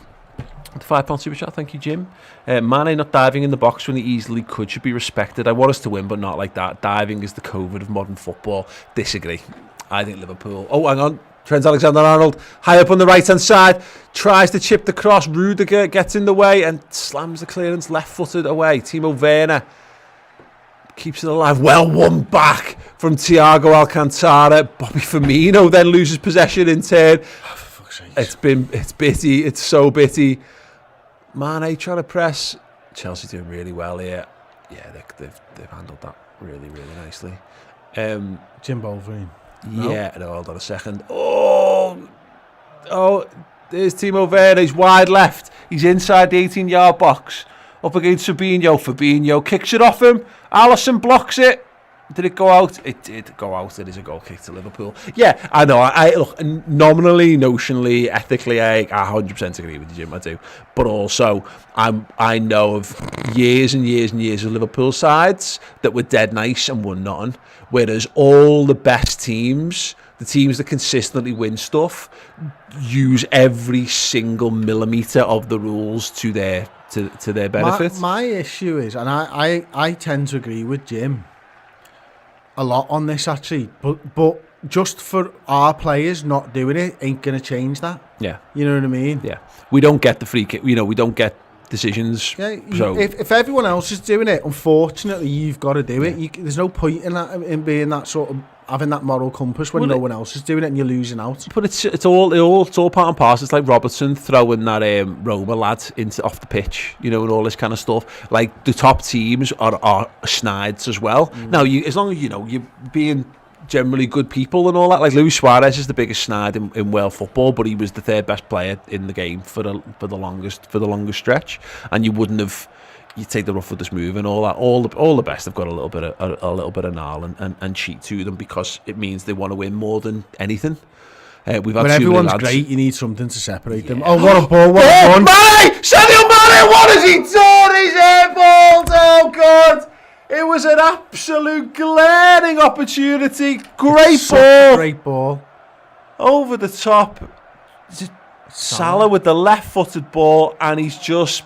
the £5 super chat. Thank you, Jim. Mane not diving in the box when he easily could should be respected. I want us to win, but not like that. Diving is the COVID of modern football. Disagree. I think Liverpool. Oh, hang on. Trent Alexander-Arnold, high up on the right-hand side, tries to chip the cross. Rudiger gets in the way and slams the clearance left-footed away. Timo Werner keeps it alive. Well won back from Thiago Alcantara. Bobby Firmino then loses possession in turn. Oh, for fuck's sake. It's bitty. It's so bitty. Mane trying to press. Chelsea doing really well here. Yeah, they've handled that really, really nicely. Jim Bolverine. Yeah, no, hold on a second. Oh, there's Timo Werner. He's wide left. He's inside the 18-yard box. Up against Fabinho. Fabinho kicks it off him. Alisson blocks it. Did it go out? It did go out. It is a goal kick to Liverpool. Yeah, I know. I look, nominally, notionally, ethically, I 100% agree with you, Jim. I do. But also, I know of years and years and years of Liverpool sides that were dead nice and won nothing. Whereas all the best teams, the teams that consistently win stuff, use every single millimetre of the rules to their benefit. My issue is, and I tend to agree with Jim a lot on this actually, but just for our players not doing it ain't going to change that. Yeah. You know what I mean? Yeah. We don't get the free kick. You know, we don't get decisions. Yeah, So if everyone else is doing it, unfortunately, you've got to do it. There's no point in that, in being that sort of having that moral compass when no one else is doing it and you're losing out. But it's all part and parcel. It's like Robertson throwing that Roma lad off the pitch, and all this kind of stuff. Like the top teams are schnides as well. Now, as long as you're being generally good people and all that. Like Luis Suarez is the biggest snide in world football, but he was the third best player in the game for the longest stretch. And you take the rough with this move and all that. All the best have got a little bit of gnarl and cheat to them because it means they want to win more than anything. We've had when everyone's lads. great, you need something to separate them. Oh, what a ball! What a run! Mane! Sadio Mane! What has he done? He's airballed! Oh God! It was an absolute glaring opportunity. Great ball. Over the top. Salah with the left-footed ball, and he's just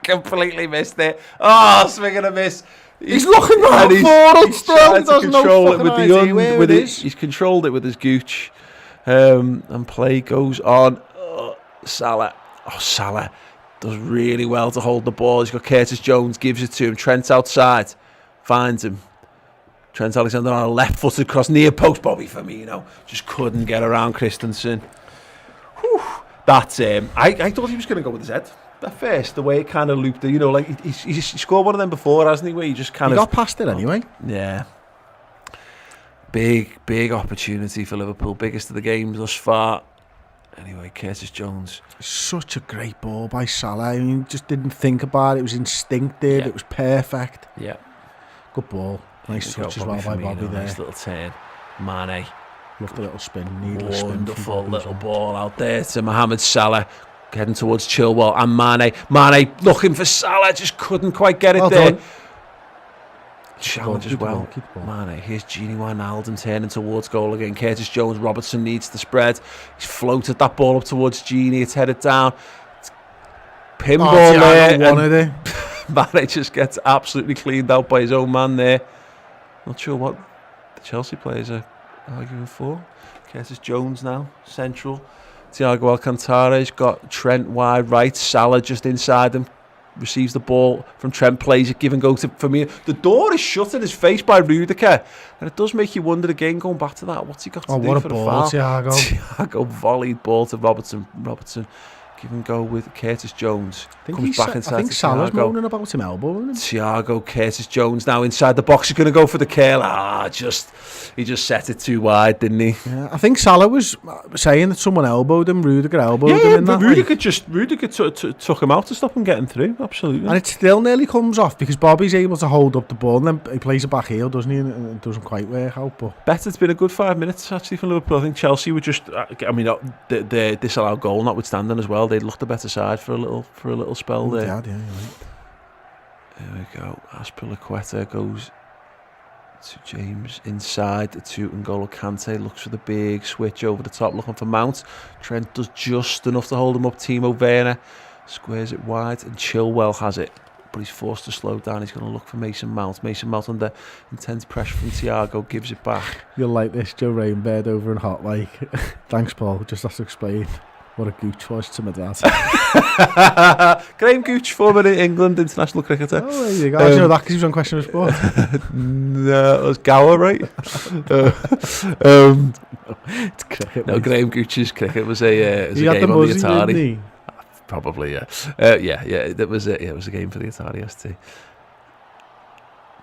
completely missed it. Oh, swing and a miss. He's looking right forward still. He doesn't know He's controlled it with his gooch. And play goes on. Salah does really well to hold the ball. He's got Curtis Jones, gives it to him. Trent outside, finds him. Trent Alexander on a left-footed cross near post. Bobby Firmino just couldn't get around Christensen. Whew. That's I thought he was going to go with his head. At first, the way it kind of looped, like he scored one of them before, hasn't he? Where he just kind of got past it anyway. Yeah. Big opportunity for Liverpool, biggest of the games thus far. Anyway, Curtis Jones. Such a great ball by Salah. I mean, just didn't think about it. It was instinctive. Yeah. It was perfect. Yeah. Good ball. Nice touch as well by Bobby there. Nice little turn. Mane. Loved the little spin. Wonderful little ball out there to Mohamed Salah. Heading towards Chilwell and Mane. Mane looking for Salah. Just couldn't quite get it there. Challenge as well. Mane. Here's Gini Wijnaldum turning towards goal again. Curtis Jones. Robertson needs the spread. He's floated that ball up towards Gini. It's headed down. It's pinball there. Mane just gets absolutely cleaned out by his own man there. Not sure what the Chelsea players are arguing for. Curtis Jones now. Central. Thiago Alcantara's got Trent wide right. Salah just inside him. Receives the ball from Trent, plays it, give and go to Firmino. The door is shut in his face by Rudiger, and it does make you wonder again, going back to that, what's he got to do for the foul? Thiago volleyed ball to Robertson. Give and go with Curtis Jones. Comes back inside. I think Salah's moaning about him elbowing him. Thiago, Curtis Jones now inside the box. He's going to go for the curl. He just set it too wide, didn't he? Yeah, I think Salah was saying that someone elbowed him. Rudiger elbowed him in that Rudiger took him out to stop him getting through. Absolutely. And it still nearly comes off because Bobby's able to hold up the ball and then he plays a back heel, doesn't he? And it doesn't quite work out. But it's been a good 5 minutes actually for Liverpool. I think Chelsea were just, the disallowed goal notwithstanding as well. They'd looked the better side for a little spell there. Yeah, right. There we go. Aspilicueta goes to James inside to N'Golo Kante. Looks for the big switch over the top, looking for Mount. Trent does just enough to hold him up. Timo Werner squares it wide, and Chilwell has it, but he's forced to slow down. He's going to look for Mason Mount. Mason Mount under intense pressure from Thiago, gives it back. You'll like this, Joe Rainbird over in Hot Like. Thanks, Paul. Just have to explain what a gooch was to my dad. Graham Gooch, former England international cricketer. Oh, there you go. You know that because he was on Question of Sport. No, it was Gower, right? It's cricket. No, Graham Gooch's cricket was a game on the Atari. Didn't he? Probably, yeah. It was a game for the Atari ST.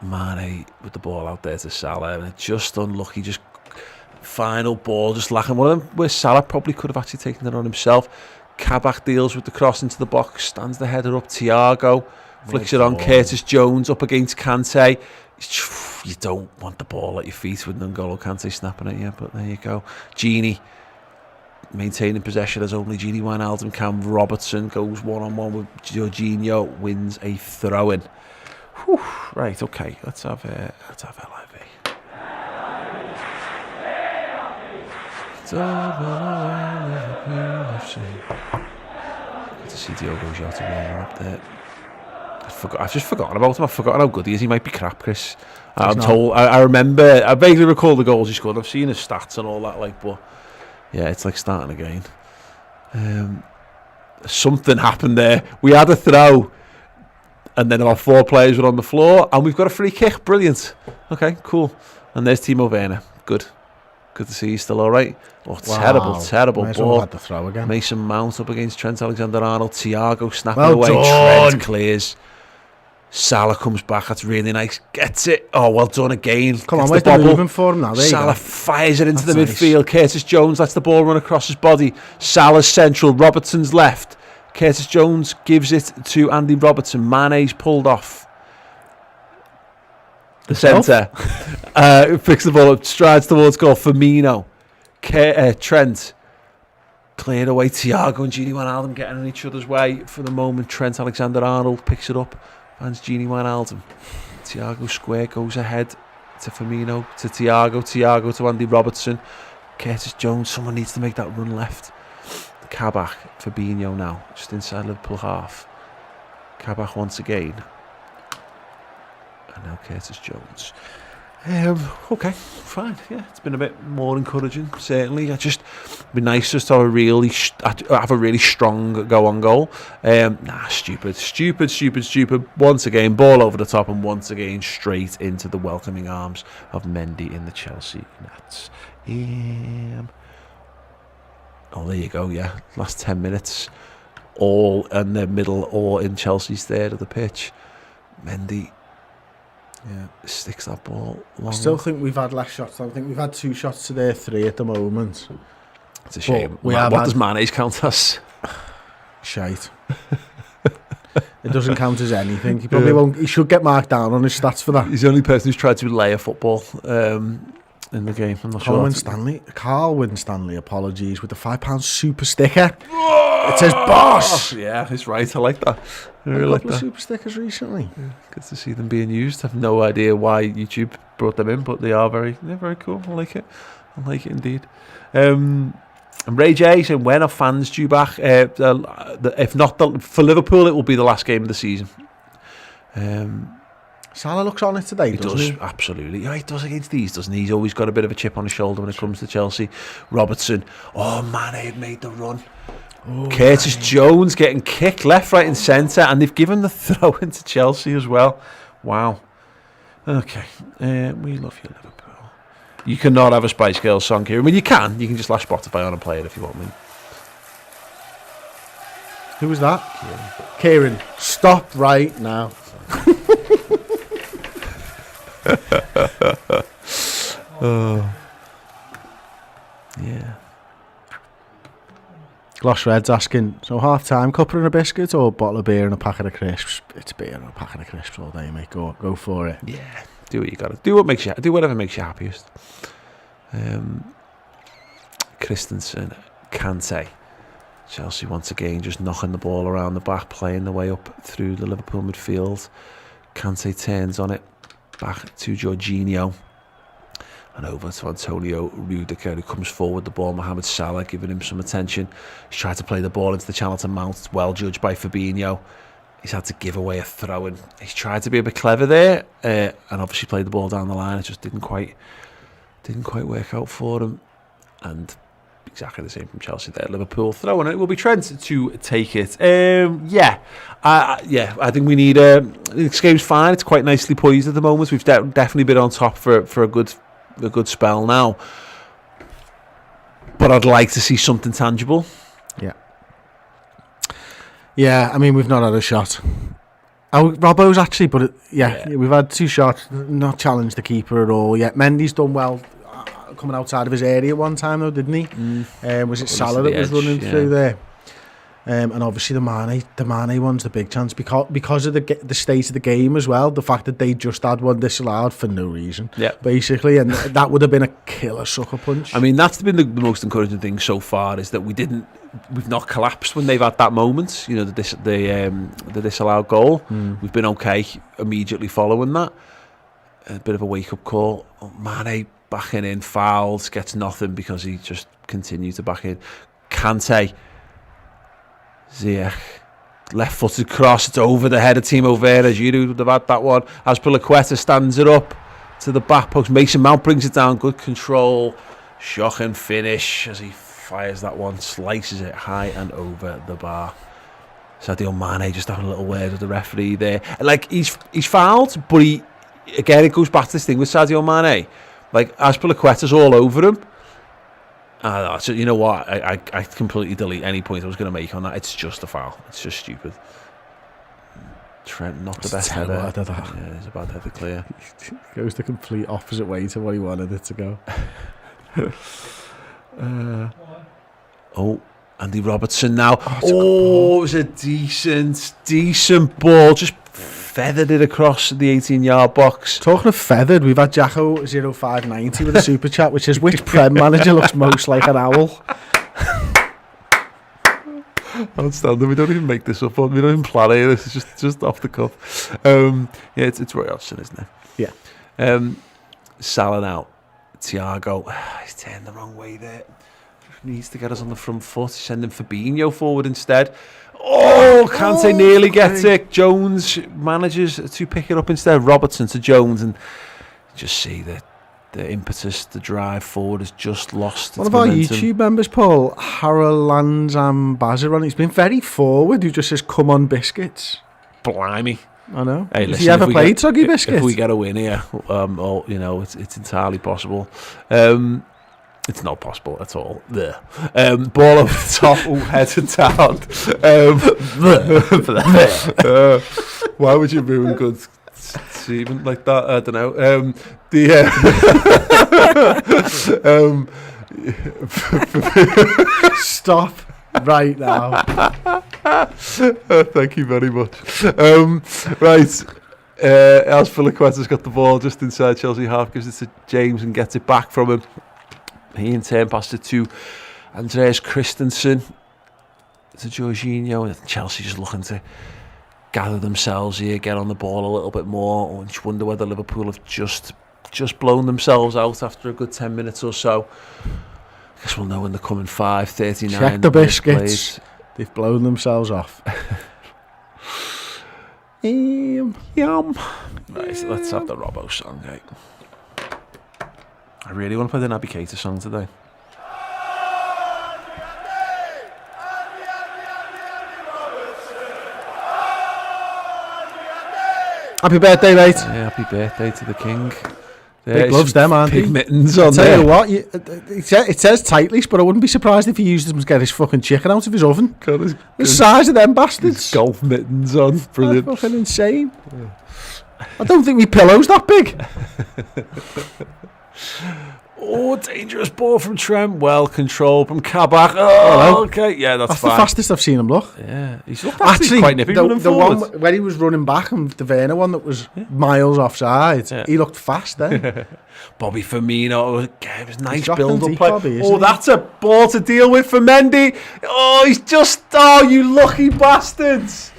Mane with the ball out there to Salah, and it's just unlucky, just final ball, just lacking one of them where Salah probably could have actually taken it on himself. Kabak deals with the cross into the box, stands the header up. Thiago flicks it on. Curtis Jones up against Kante. You don't want the ball at your feet with N'Golo Kante snapping at you, but there you go. Gini maintaining possession as only Gini Wijnaldum can. Robertson goes one-on-one with Jorginho, wins a throw-in. Right, okay, let's have LIV. Good to see Diogo Jota warming up there. I've just forgotten about him. I've forgotten how good he is. He might be crap, Chris. I remember, I vaguely recall the goals he scored. I've seen his stats and all that, but yeah, it's like starting again. something happened there. We had a throw, and then about 4 players were on the floor, and we've got a free kick. Brilliant. Okay, cool. And there's Timo Werner. Good to see you still all right. Oh, terrible ball. Had the throw again. Mason Mount up against Trent Alexander-Arnold. Thiago snapping Well away. done. Trent clears. Salah comes back. That's really nice. Gets it. Oh, well done again. Come on, Gets where's the movement for him now? There Salah you go. fires it into That's the nice. midfield. Curtis Jones lets the ball run across his body. Salah's central. Robertson's left. Curtis Jones gives it to Andy Robertson. Mane's pulled off the centre. Picks the ball up. Strides towards goal. Firmino. Trent. Cleared away. Thiago and Gini Wijnaldum getting in each other's way for the moment. Trent Alexander-Arnold picks it up. Finds Gini Wijnaldum. Thiago square goes ahead to Firmino, to Thiago to Andy Robertson. Curtis Jones, someone needs to make that run left. Kabak, Fabinho now, just inside Liverpool half. Kabak once again. And now Curtis Jones. Okay, fine. Yeah, it's been a bit more encouraging, certainly. It'd be nice just to have a really strong go on goal. Stupid. Once again, ball over the top, and once again straight into the welcoming arms of Mendy in the Chelsea nets. Oh, there you go. Yeah, last 10 minutes, all in the middle or in Chelsea's third of the pitch. Mendy. Yeah, sticks that ball long. I still think we've had less shots. I think we've had 2 shots to their 3 at the moment. It's a shame. What does Mane's count us? Shite. It doesn't count as anything. He probably won't. He should get marked down on his stats for that. He's the only person who's tried to lay a football in the game. I'm not sure. Carl Winstanley, apologies, with the £5 super sticker. It says boss. Yeah, it's right. I like that. I really A like couple of that. super stickers recently. Yeah, good to see them being used. I've no idea why YouTube brought them in, but they're very cool. I like it indeed. And Ray J saying, when are fans due back? If not for Liverpool, it will be the last game of the season. Salah looks on it today, He doesn't does, he? absolutely. Yeah, he does against these, doesn't he? He's always got a bit of a chip on his shoulder when it comes to Chelsea. Robertson. Oh, man, he had made the run. Curtis Jones getting kicked left, right and centre, and they've given the throw into Chelsea as well. Wow. Okay. We love you, Liverpool. You cannot have a Spice Girls song here. I mean, you can just lash Spotify on and play it if you want me. Who was that? Kieran. Stop right now. Yeah. Gloss Red's asking, so half time, cuppa and a biscuit or a bottle of beer and a packet of crisps? It's beer and a packet of crisps all day, mate. Go for it. Yeah. Do what you got to do. Do whatever makes you happiest. Christensen, Kante. Chelsea once again just knocking the ball around the back, playing the way up through the Liverpool midfield. Kante turns on it, back to Jorginho. And over to Antonio Rudiger, who comes forward the ball. Mohamed Salah giving him some attention. He's tried to play the ball into the channel to Mount. It's well judged by Fabinho. He's had to give away a throw, and he's tried to be a bit clever there, and obviously played the ball down the line. It just didn't quite work out for him. And exactly the same from Chelsea there. Liverpool throwing it. It will be Trent to take it. I think we need this game's fine. It's quite nicely poised at the moment. We've definitely been on top for a good spell now, but I'd like to see something tangible. Yeah, I mean, we've not had a shot. Robbo's actually, but we've had 2 shots, not challenged the keeper at all yet. Mendy's done well coming outside of his area one time though, didn't he? Was it Salah that was running through there? And obviously the Mane one's the big chance because of the state of the game as well. The fact that they just had one disallowed for no reason, basically, and that would have been a killer sucker punch. I mean, that's been the most encouraging thing so far, is that we've not collapsed when they've had that moment. You know, the disallowed goal. We've been okay immediately following that. A bit of a wake up call. Mane backing in, fouls, gets nothing because he just continued to back in. Kante. Ziyech, left-footed cross, it's over the head of Timo Werner. Giroud would have had that one. Azpilicueta stands it up to the back post. Mason Mount brings it down, good control. Shocking finish as he fires that one, slices it high and over the bar. Sadio Mane just having a little word with the referee there. Like, he's fouled, but again, it goes back to this thing with Sadio Mane. Like, Azpilicueta's all over him. So you know what? I completely delete any point I was going to make on that. It's just a foul. It's just stupid. Trent, not the best header. Yeah, it's a bad header clear. Goes the complete opposite way to what he wanted it to go. Andy Robertson now. It was a decent ball. Just feathered it across the 18-yard box. Talking of feathered, we've had Jacko 0590 with a super chat, which is which Prem manager looks most like an owl? Outstanding. We don't even make this up. We don't even plan it. This is just off the cuff. It's Roy Hodgson, isn't it? Yeah. Salah now. Thiago. He's turned the wrong way there. Needs to get us on the front foot. Sending Fabinho forward instead. Kante nearly gets it. Jones manages to pick it up instead. Robertson to Jones, and just see that the impetus, the drive forward has just lost. One of our YouTube members, Paul, Haralanzam Bazaron, he's been very forward. He just says, "Come on, biscuits." Blimey. I know. Hey, Have you ever played Soggy Biscuits? If we get a win here, it's entirely possible. It's not possible at all. There. Ball over the top, headed down. Why would you ruin good semen like that? I don't know. Stop right now. Thank you very much. Right. Azpilicueta's got the ball just inside Chelsea half, gives it to James and gets it back from him. He in turn passed it to Andreas Christensen, to Jorginho, and Chelsea just looking to gather themselves here, get on the ball a little bit more. I just wonder whether Liverpool have just blown themselves out after a good 10 minutes or so. I guess we'll know in the coming 5:39. Check the biscuits. They've blown themselves off. Yum. Right, so let's have the Robbo song, right? I really want to play the Naby Keita song today. Happy birthday, mate. Yeah, happy birthday to the king. Big gloves, them, aren't big mittens on there. Tell you what, it says tight leash, but I wouldn't be surprised if he used them to get his fucking chicken out of his oven. The size of them bastards. Golf mittens on. Brilliant. That's fucking insane. Yeah. I don't think my pillow's that big. Dangerous ball from Trent. Well controlled from Kabak. Okay. Yeah, that's fine. The fastest I've seen him look. Yeah. He's looked actually quite nippy running forward. One when he was running back, and the Werner one that was miles offside, he looked fast then. Bobby Firmino. It was nice build-up play. Bobby, that's a ball to deal with for Mendy. He's just... you lucky bastards.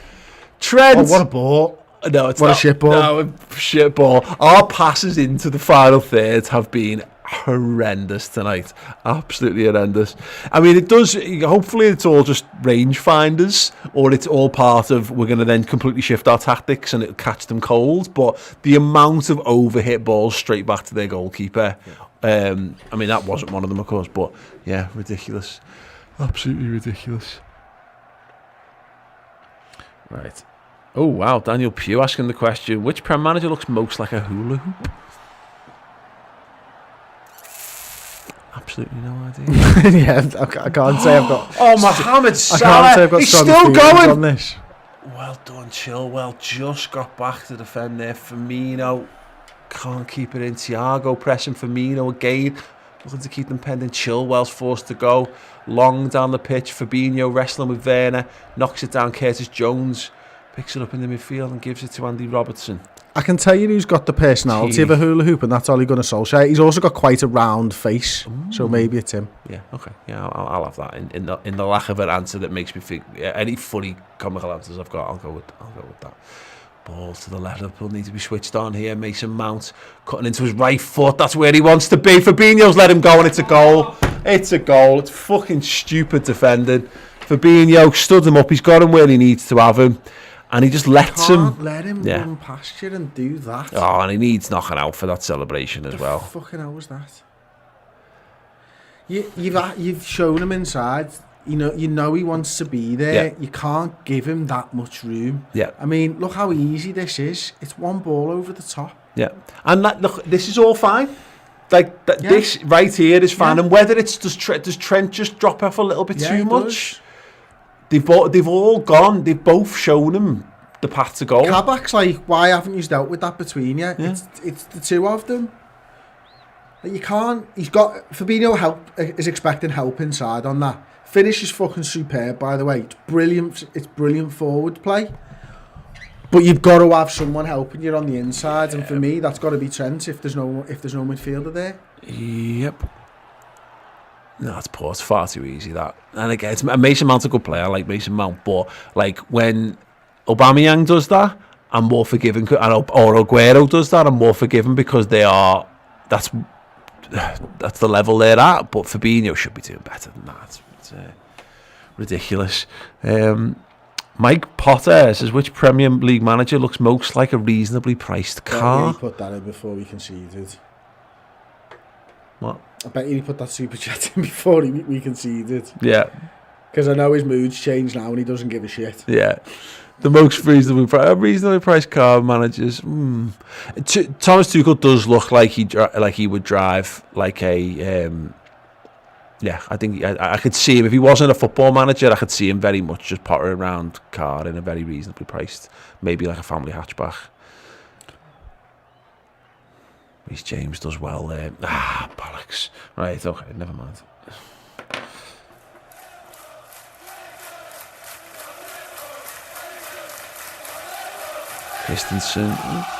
Trent. What a ball. No, it's what not. A shit ball. No, a shit ball. Our passes into the final third have been horrendous tonight. Absolutely horrendous. I mean, it does... Hopefully it's all just range finders, or it's all part of... We're going to then completely shift our tactics and it'll catch them cold. But the amount of overhit balls straight back to their goalkeeper... I mean, that wasn't one of them, of course, but yeah, ridiculous. Absolutely ridiculous. Right. Oh, wow. Daniel Pugh asking the question, which Prem manager looks most like a hula hoop? Absolutely no idea. Yeah, I can't say I've got... Mohamed Salah. I can't say I've got He's still going. On this. Well done, Chilwell. Just got back to defend there. Firmino can't keep it in. Thiago pressing Firmino again. Looking to keep them pending. Chilwell's forced to go. Long down the pitch. Fabinho wrestling with Werner. Knocks it down. Curtis Jones picks it up in the midfield and gives it to Andy Robertson. I can tell you who's got the personality of a hula hoop, and that's Ole Gunnar Solskjaer. He's also got quite a round face, so maybe it's him. Yeah, okay. Yeah, I'll have that. In the lack of an answer that makes me think, any funny comical answers I've got, I'll go with that. Ball to the left. Liverpool need to be switched on here. Mason Mount cutting into his right foot. That's where he wants to be. Fabinho's let him go, and it's a goal. It's a goal. It's fucking stupid defending. Fabinho stood him up. He's got him where he needs to have him. And he just lets him. Let him run past you and do that. Oh, and he needs knocking out for that celebration as well. Fucking hell was that? You've shown him inside. You know he wants to be there. Yeah. You can't give him that much room. Yeah. I mean, look how easy this is. It's one ball over the top. Yeah. And look, this is all fine. Like, Yeah. this right here is fine. Yeah. And whether it's, does Trent just drop off a little bit Yeah, too he much? They've all gone. They've both shown him the path to goal. Kabak's like, why haven't you dealt with that between you? Yeah. It's the two of them. Like, you can't. He's got Fabinho is expecting help inside on that. Finish is fucking superb, by the way. It's brilliant. It's brilliant forward play. But you've got to have someone helping you on the inside, and for me, that's got to be Trent if there's no midfielder there. Yep. No, it's poor. It's far too easy, that. And again, Mason Mount's a good player. I like Mason Mount, but like when Aubameyang does that, I'm more forgiving, or Aguero does that, I'm more forgiving because that's the level they're at. But Fabinho should be doing better than that. It's ridiculous. Mike Potter says, which Premier League manager looks most like a reasonably priced car? He put that in before we conceded. What? I bet you he put that super chat in before we conceded. Yeah. Because I know his mood's changed now and he doesn't give a shit. Yeah. The most reasonably priced car managers. Thomas Tuchel does look like he would drive like a... yeah, I think I could see him. If he wasn't a football manager, I could see him very much just pottering around car in a very reasonably priced, maybe like a family hatchback. Reece James does well there. Bollocks. Right, okay, never mind. Christensen,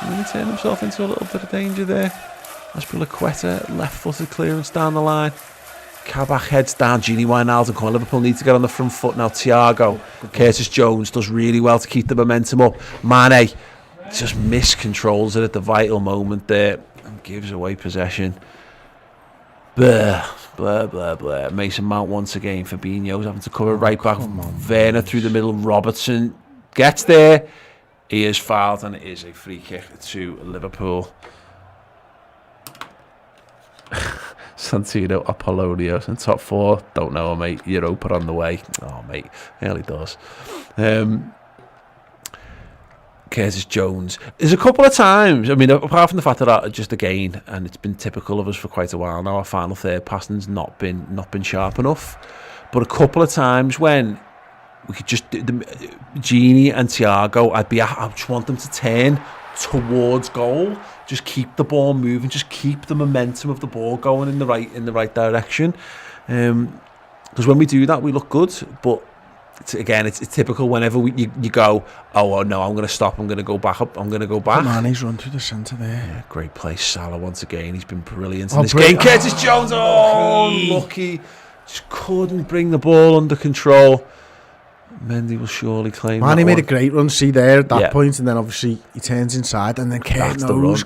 really turn himself into a little bit of danger there. Aspilicueta, left-footed clearance down the line. Kabak heads down. Gini Wijnaldum come on. Liverpool need to get on the front foot now. Thiago, Curtis Jones does really well to keep the momentum up. Mane just miscontrols it at the vital moment there and gives away possession. Blah, blah, blah, blah. Mason Mount once again. Fabinho's having to cover right back. Werner through the middle. Robertson gets there. He is fouled and it is a free kick to Liverpool. Santino Apollonios in top four. Don't know, mate. Europa on the way. Oh, mate. He really does. Curtis Jones. There's a couple of times, I mean, apart from the fact that just again, and it's been typical of us for quite a while now, our final third passing's not been sharp enough. But a couple of times when we could just do Gini and Thiago, I just want them to turn towards goal. Just keep the ball moving. Just keep the momentum of the ball going in the right direction. Because when we do that, we look good. But it's typical. Whenever you go, oh no, I'm going to stop. I'm going to go back up. I'm going to go back. Mane's run through the centre there. Yeah, great play, Salah once again. He's been brilliant in this game. Curtis Jones, lucky. Just couldn't bring the ball under control. Mendy will surely claim that Mane made one. a great run, see there at that point, and then obviously he turns inside, and then Kane knows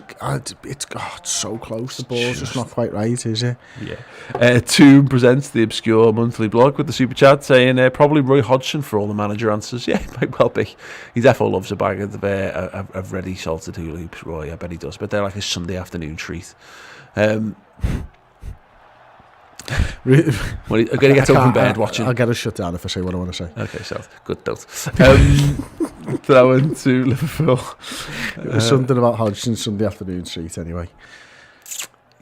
it's so close. The ball's just not quite right, is it? Yeah. Toon presents the obscure monthly blog with the super chat saying probably Roy Hodgson for all the manager answers. Yeah, it might well be. He definitely loves a bag of ready salted hula hoops, Roy. I bet he does. But they're like a Sunday afternoon treat. Well, I'm going to get up in bed watching. I'll get us shut down if I say what I want to say. Okay, so good note. Throw into Liverpool. It was something about Hodgson's Sunday afternoon treat anyway.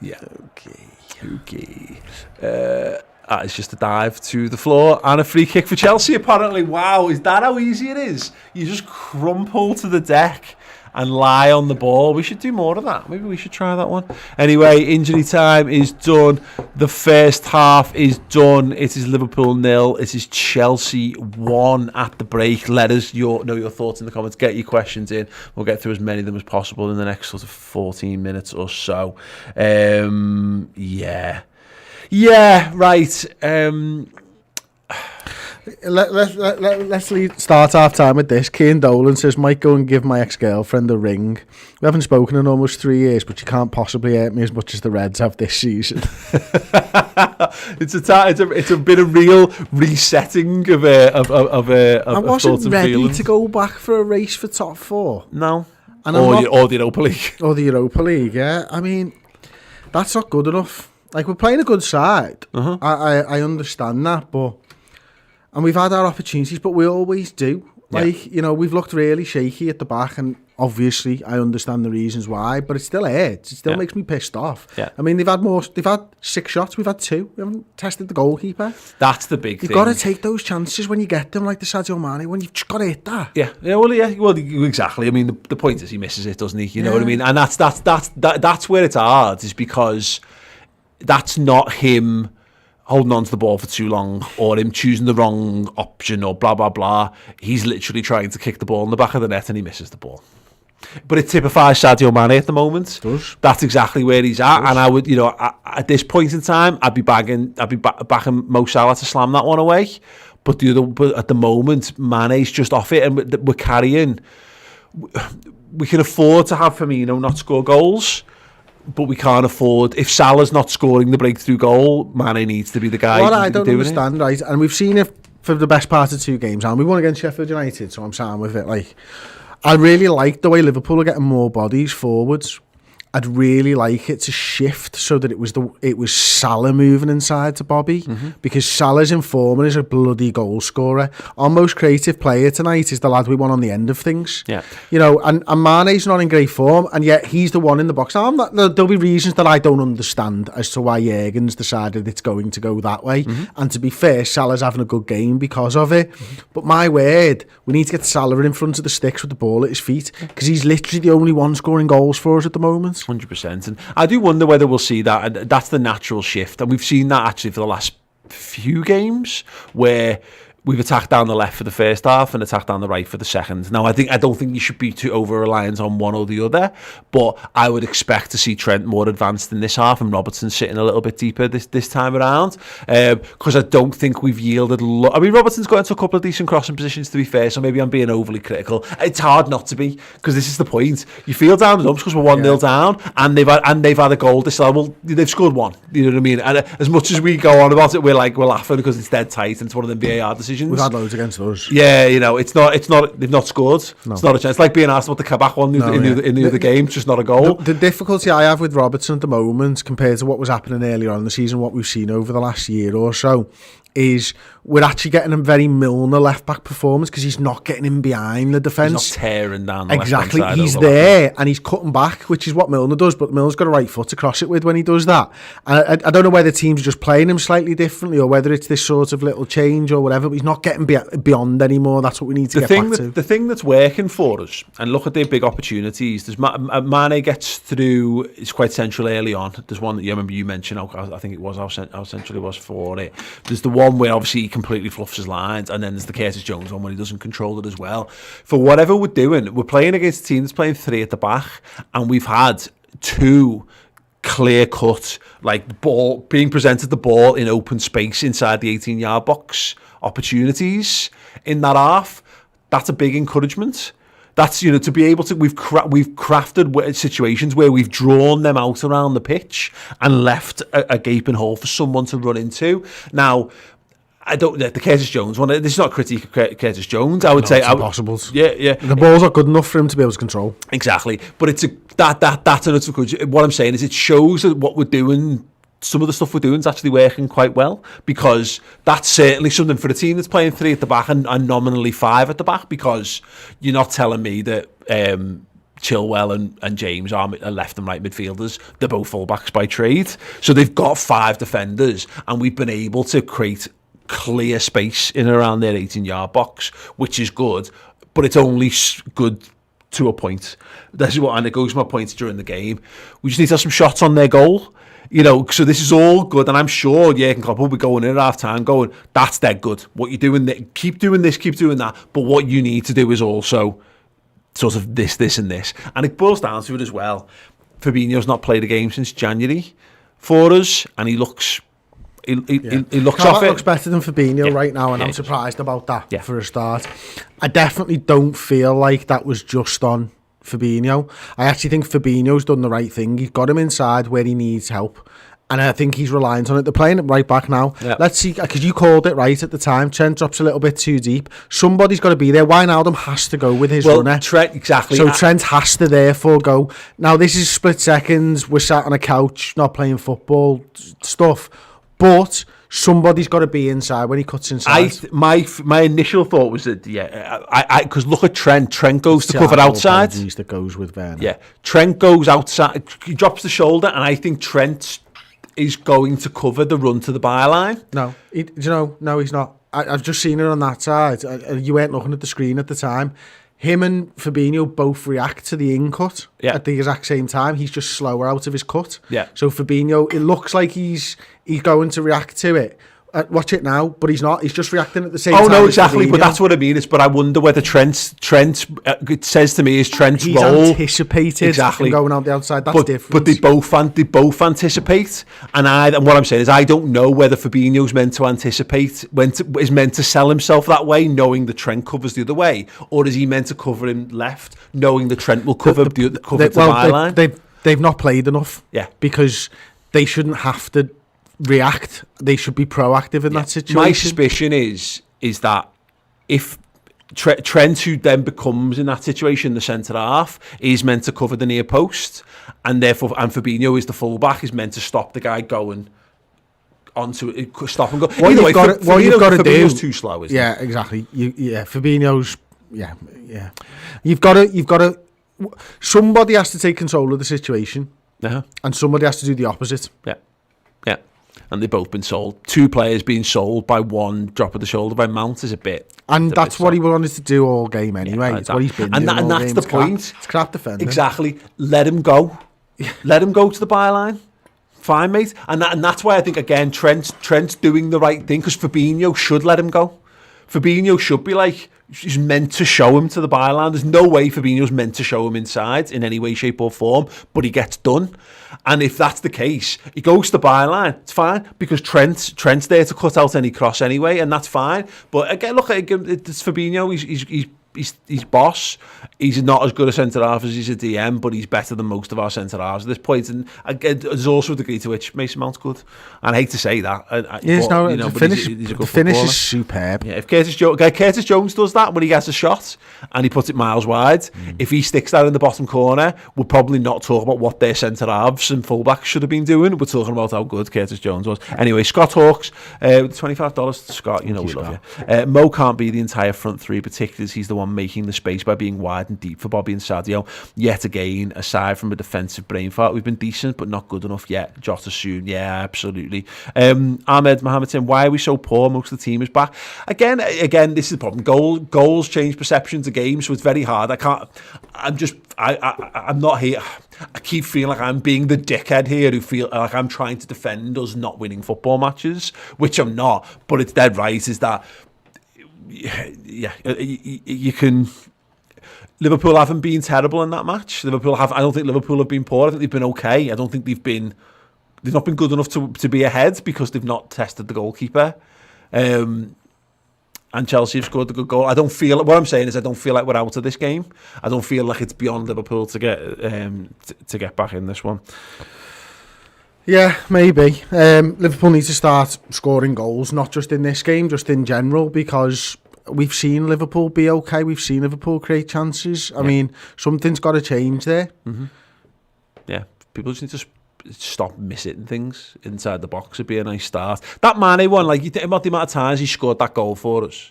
Yeah. Okay. It's just a dive to the floor and a free kick for Chelsea, apparently. Wow, is that how easy it is? You just crumple to the deck and lie on the ball. We should do more of that. Maybe we should try that one. Anyway, injury time is done. The first half is done. It is Liverpool 0. It is Chelsea 1 at the break. Let us know your thoughts in the comments. Get your questions in. We'll get through as many of them as possible in the next sort of 14 minutes or so. Yeah, right. Let's start half time with this. Kane Dolan says, might go and give my ex-girlfriend a ring. We haven't spoken in almost 3 years, but you can't possibly hurt me as much as the Reds have this season. It's been a real resetting of I wasn't ready feelings. to go back for a race for top four. No. And or the Europa League. Or the Europa League, yeah. I mean, that's not good enough. Like, we're playing a good side. I understand that, but And we've had our opportunities, but we always do. Like, you know, we've looked really shaky at the back, and obviously I understand the reasons why, but it still hurts. It still makes me pissed off. Yeah. I mean, they've had 6 shots, we've had 2. We haven't tested the goalkeeper. That's the big thing. You've got to take those chances when you get them, like the Sadio Mane, when you've just got to hit that. Well, exactly. I mean, the point is he misses it, doesn't he? You know what I mean? And that's where it's hard, is because that's not him holding on to the ball for too long, or him choosing the wrong option, or blah, blah, blah. He's literally trying to kick the ball in the back of the net and he misses the ball. But it typifies Sadio Mane at the moment. It does. That's exactly where he's at. And I would, you know, at this point in time, I'd be backing Mo Salah to slam that one away. But at the moment, Mane's just off it, and we're carrying. We can afford to have Firmino not score goals, but we can't afford, if Salah's not scoring the breakthrough goal, Mane needs to be the guy. What I don't understand, it. right, and we've seen it for the best part of 2 games, and we won against Sheffield United, so I'm saying with it, like, I really like the way Liverpool are getting more bodies forwards. I'd really like it to shift so that it was Salah moving inside to Bobby, because Salah's in form and is a bloody goal scorer. Our most creative player tonight is the lad we want on the end of things. Yeah, you know, and Mane's not in great form, and yet he's the one in the box. Now, there'll be reasons that I don't understand as to why Jurgen's decided it's going to go that way. And to be fair, Salah's having a good game because of it. But my word, we need to get Salah in front of the sticks with the ball at his feet, because he's literally the only one scoring goals for us at the moment. 100%. And I do wonder whether we'll see that. And that's the natural shift. And we've seen that actually for the last few games, where we've attacked down the left for the first half and attacked down the right for the second. Now, I don't think you should be too over-reliant on one or the other, but I would expect to see Trent more advanced in this half and Robertson sitting a little bit deeper this time around, because I don't think we've yielded I mean, Robertson's got into a couple of decent crossing positions, to be fair, so maybe I'm being overly critical. It's hard not to be, because this is the point. You feel down the dumps because we're 1-0 down, and they've had a goal this time. Well, they've scored one, you know what I mean? And as much as we go on about it, we're laughing because it's dead tight and it's one of them VAR decisions. We've had loads against those. Yeah, you know, it's not. They've not scored. No. It's not a chance. It's like being asked about the Kabak one in the other game. It's just not a goal. The difficulty I have with Robertson at the moment, compared to what was happening earlier on in the season, what we've seen over the last year or so, is we're actually getting a very Milner left-back performance, because he's not getting in behind the defence. He's not tearing down the exactly. left-hand side. He's there, and he's cutting back, which is what Milner does, but Milner's got a right foot to cross it with when he does that. And I don't know whether teams are just playing him slightly differently, or whether it's this sort of little change or whatever, but he's not getting beyond anymore. That's what we need to get back to. The thing that's working for us, and look at their big opportunities, there's Mane gets through, it's quite central early on. There's one that you remember you mentioned, I think it was how central it was for it. There's the one where obviously he completely fluffs his lines, and then there's the Curtis Jones one when he doesn't control it as well. For whatever we're doing, we're playing against a team that's playing 3 at the back, and we've had 2 clear-cut, like, ball being presented the ball in open space inside the 18-yard box opportunities in that half. That's a big encouragement. That's, you know, to be able to, we've crafted situations where we've drawn them out around the pitch and left a gaping hole for someone to run into. Now, I don't. The Curtis Jones one. This is not a critique of Curtis Jones. I would say it's impossibles. Yeah. The ball's not good enough for him to be able to control. Exactly, but it's that's enough. What I'm saying is, it shows that what we're doing, some of the stuff we're doing, is actually working quite well, because that's certainly something for a team that's playing 3 at the back and nominally 5 at the back. Because you're not telling me that Chilwell and James are left and right midfielders. They're both fullbacks by trade, so they've got 5 defenders, and we've been able to create clear space in and around their 18-yard box, which is good, but it's only good to a point. That's what, and it goes to my point during the game. We just need to have some shots on their goal, you know. So this is all good, and I'm sure Jurgen Klopp will be going in at half time going, that's dead good. What you're doing, keep doing this, keep doing that. But what you need to do is also sort of this, and this. And it boils down to it as well. Fabinho's not played a game since January for us, and he looks. He looks off it. Looks better than Fabinho right now, and I'm surprised about that for a start. I definitely don't feel like that was just on Fabinho. I actually think Fabinho's done the right thing. He's got him inside where he needs help, and I think he's reliant on it. They're playing it right back now. Yeah. Let's see, because you called it right at the time. Trent drops a little bit too deep. Somebody's got to be there. Wijnaldum has to go with his runner. Trent, exactly. So Trent has to therefore go. Now, this is split seconds. We're sat on a couch, not playing football stuff. But somebody's got to be inside when he cuts inside. My initial thought was that because look at Trent. Trent goes to cover outside. That goes with Werner. Yeah, Trent goes outside. He drops the shoulder, and I think Trent is going to cover the run to the byline. No, no, he's not. I've just seen it on that side. You weren't looking at the screen at the time. Him and Fabinho both react to the in cut at the exact same time. He's just slower out of his cut. Yeah. So Fabinho, it looks like he's going to react to it. Watch it now, but he's not. He's just reacting at the same time. Oh no, exactly. But that's what I mean. But I wonder whether Trent. It says to me is Trent's he's role anticipated exactly going out the outside. That's different. But they both anticipate. And what I'm saying is I don't know whether Fabinho's meant to anticipate is meant to sell himself that way, knowing the Trent covers the other way, or is he meant to cover him left, knowing the Trent will cover the byline? They've not played enough. Yeah, because they shouldn't have to react. They should be proactive in that situation. My suspicion is that if Trent, who then becomes in that situation the centre half, is meant to cover the near post, and therefore Fabinho is the fullback, is meant to stop the guy going onto it, stop and go. What you've got to do, too slow, isn't it? Exactly. Fabinho's yeah. You've got to. Somebody has to take control of the situation, and somebody has to do the opposite. Yeah. And they've both been sold. Two players being sold by one drop of the shoulder by Mount is a bit. And that's what he wanted to do all game anyway. It's what he's been doing all that's game. the point. It's crap defending. Exactly. Let him go. Let him go to the byline. Fine, mate. And that's why I think, again, Trent's doing the right thing, because Fabinho should let him go. Fabinho should be like, he's meant to show him to the byline. There's no way Fabinho's meant to show him inside in any way, shape or form, but he gets done. And if that's the case, he goes to the byline. It's fine, because Trent's there to cut out any cross anyway, and that's fine. But again, look, it's Fabinho. He's boss. He's not as good a centre half as he's a DM, but he's better than most of our centre halves at this point. And again, there's also a degree to which Mason Mount's good. And I hate to say that. The finish is superb. Yeah, if Curtis Jones does that when he gets a shot and he puts it miles wide, if he sticks that in the bottom corner, we'll probably not talk about what their centre halves and fullbacks should have been doing. We're talking about how good Curtis Jones was. Anyway, Scott Hawks, $25 to Scott. You know we love you. Mo can't be the entire front three, particularly as he's the one making the space by being wide and deep for Bobby and Sadio. Yet again, aside from a defensive brain fart, we've been decent but not good enough yet. Jota soon, yeah, absolutely. Ahmed Mohammed saying, why are we so poor? Most of the team is back. Again, this is the problem. Goals change perceptions of games, so it's very hard. I'm not here. I keep feeling like I'm being the dickhead here who feel like I'm trying to defend us not winning football matches, which I'm not. But it's dead right, is that you can. Liverpool haven't been terrible in that match. I don't think Liverpool have been poor. I think they've been okay. I don't think they've not been good enough to be ahead, because they've not tested the goalkeeper. And Chelsea have scored a good goal. I don't feel like we're out of this game. I don't feel like it's beyond Liverpool to get back in this one. Yeah, maybe. Liverpool need to start scoring goals, not just in this game, just in general, because we've seen Liverpool be okay. We've seen Liverpool create chances. I mean, something's got to change there. Mm-hmm. Yeah, people just need to stop missing things inside the box. Would be a nice start. That Mane one, like, you think about the amount of times he scored that goal for us,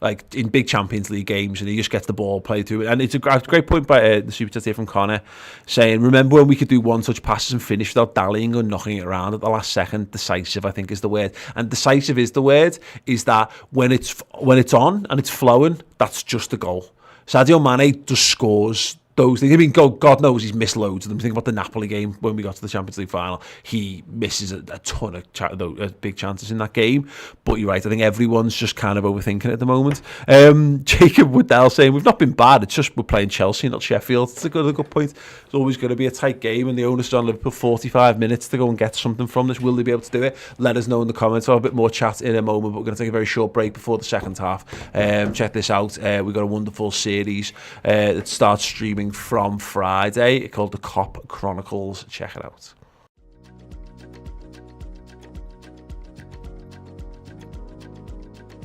like in big Champions League games, and he just gets the ball played to it. And it's a great point by the super chat here from Connor, saying, remember when we could do one-touch passes and finish without dallying or knocking it around at the last second? Decisive, I think, is the word. And decisive is the word, is that when it's on and it's flowing, that's just a goal. Sadio Mane just scores those things. I mean, God knows he's missed loads of them. Think about the Napoli game when we got to the Champions League final. He misses a ton of big chances in that game. But you're right, I think everyone's just kind of overthinking it at the moment. Jacob Woodell saying, we've not been bad, it's just we're playing Chelsea, not Sheffield. It's a good point. It's always going to be a tight game, and the onus is on Liverpool 45 minutes to go and get something from this. Will they be able to do it? Let us know in the comments. I'll have a bit more chat in a moment, but we're going to take a very short break before the second half. Check this out. We've got a wonderful series that starts streaming from Friday called The Cop Chronicles. Check it out.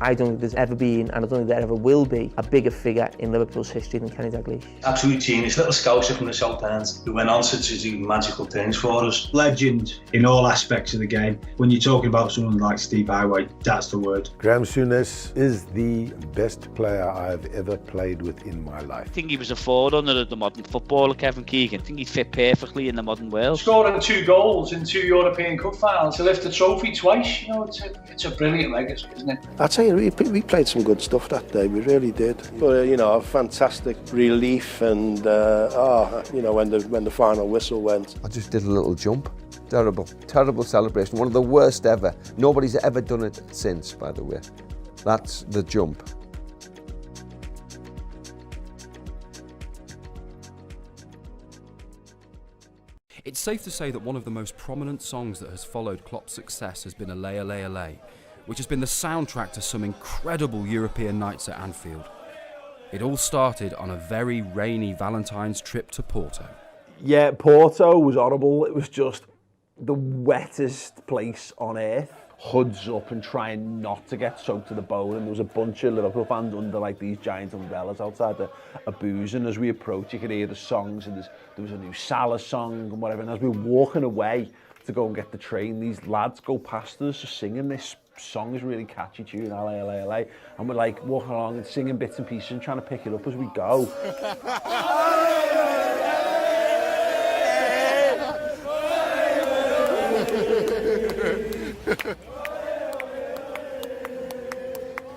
I don't think there's ever been, and I don't think there ever will be, a bigger figure in Liverpool's history than Kenny Dalglish. Absolute genius, little scouser from the South End who went on to do magical things for us. Legend in all aspects of the game. When you're talking about someone like Steve Highway, that's the word. Graham Souness is the best player I've ever played with in my life. I think he was a forerunner of the modern footballer, Kevin Keegan. I think he'd fit perfectly in the modern world. Scoring 2 goals in 2 European Cup finals to lift the trophy twice, you know, it's a brilliant legacy, isn't it? I tell you, we played some good stuff that day. We really did. But you know, a fantastic relief, and you know, when the final whistle went. I just did a little jump. Terrible celebration. One of the worst ever. Nobody's ever done it since, by the way. That's the jump. It's safe to say that one of the most prominent songs that has followed Klopp's success has been Allez, Allez, Allez, which has been the soundtrack to some incredible European nights at Anfield. It all started on a very rainy Valentine's trip to Porto. Yeah, Porto was horrible. It was just the wettest place on earth. Hoods up and trying not to get soaked to the bone, and there was a bunch of Liverpool fans under like these giant umbrellas outside a booze, and as we approached you could hear the songs, and there was a new Salah song and whatever, and as we were walking away to go and get the train, these lads go past us just singing this song, is really catchy tune, Allez, Allez, Allez, and we're like walking along and singing bits and pieces and trying to pick it up as we go.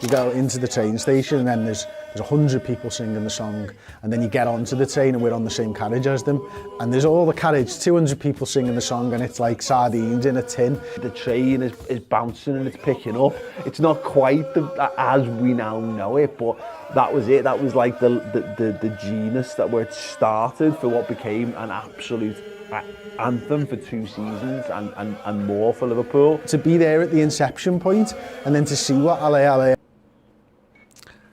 You go into the train station and then there's 100 people singing the song, and then you get onto the train and we're on the same carriage as them, and there's all the carriage, 200 people singing the song, and it's like sardines in a tin. The train is bouncing and it's picking up. It's not quite as we now know it, but that was it. That was like the genius that where it started for what became an absolute anthem for 2 seasons and more for Liverpool. To be there at the inception point and then to see what Allez, Allez.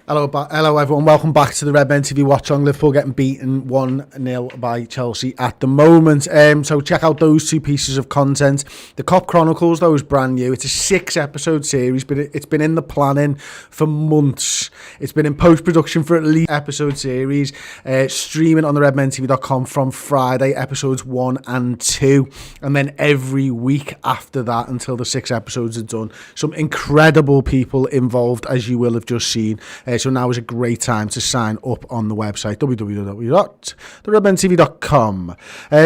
Hello everyone, welcome back to the Redmen TV Watchalong. Liverpool getting beaten 1-0 by Chelsea at the moment. So check out those 2 pieces of content. The Cop Chronicles though is brand new. It's a 6-episode series, but it's been in the planning for months. It's been in post-production for at least episode series. Streaming on the redmentv.com from Friday, episodes 1 and 2. And then every week after that until the 6 episodes are done. Some incredible people involved, as you will have just seen. So now is a great time to sign up on the website, www.theredmentv.com.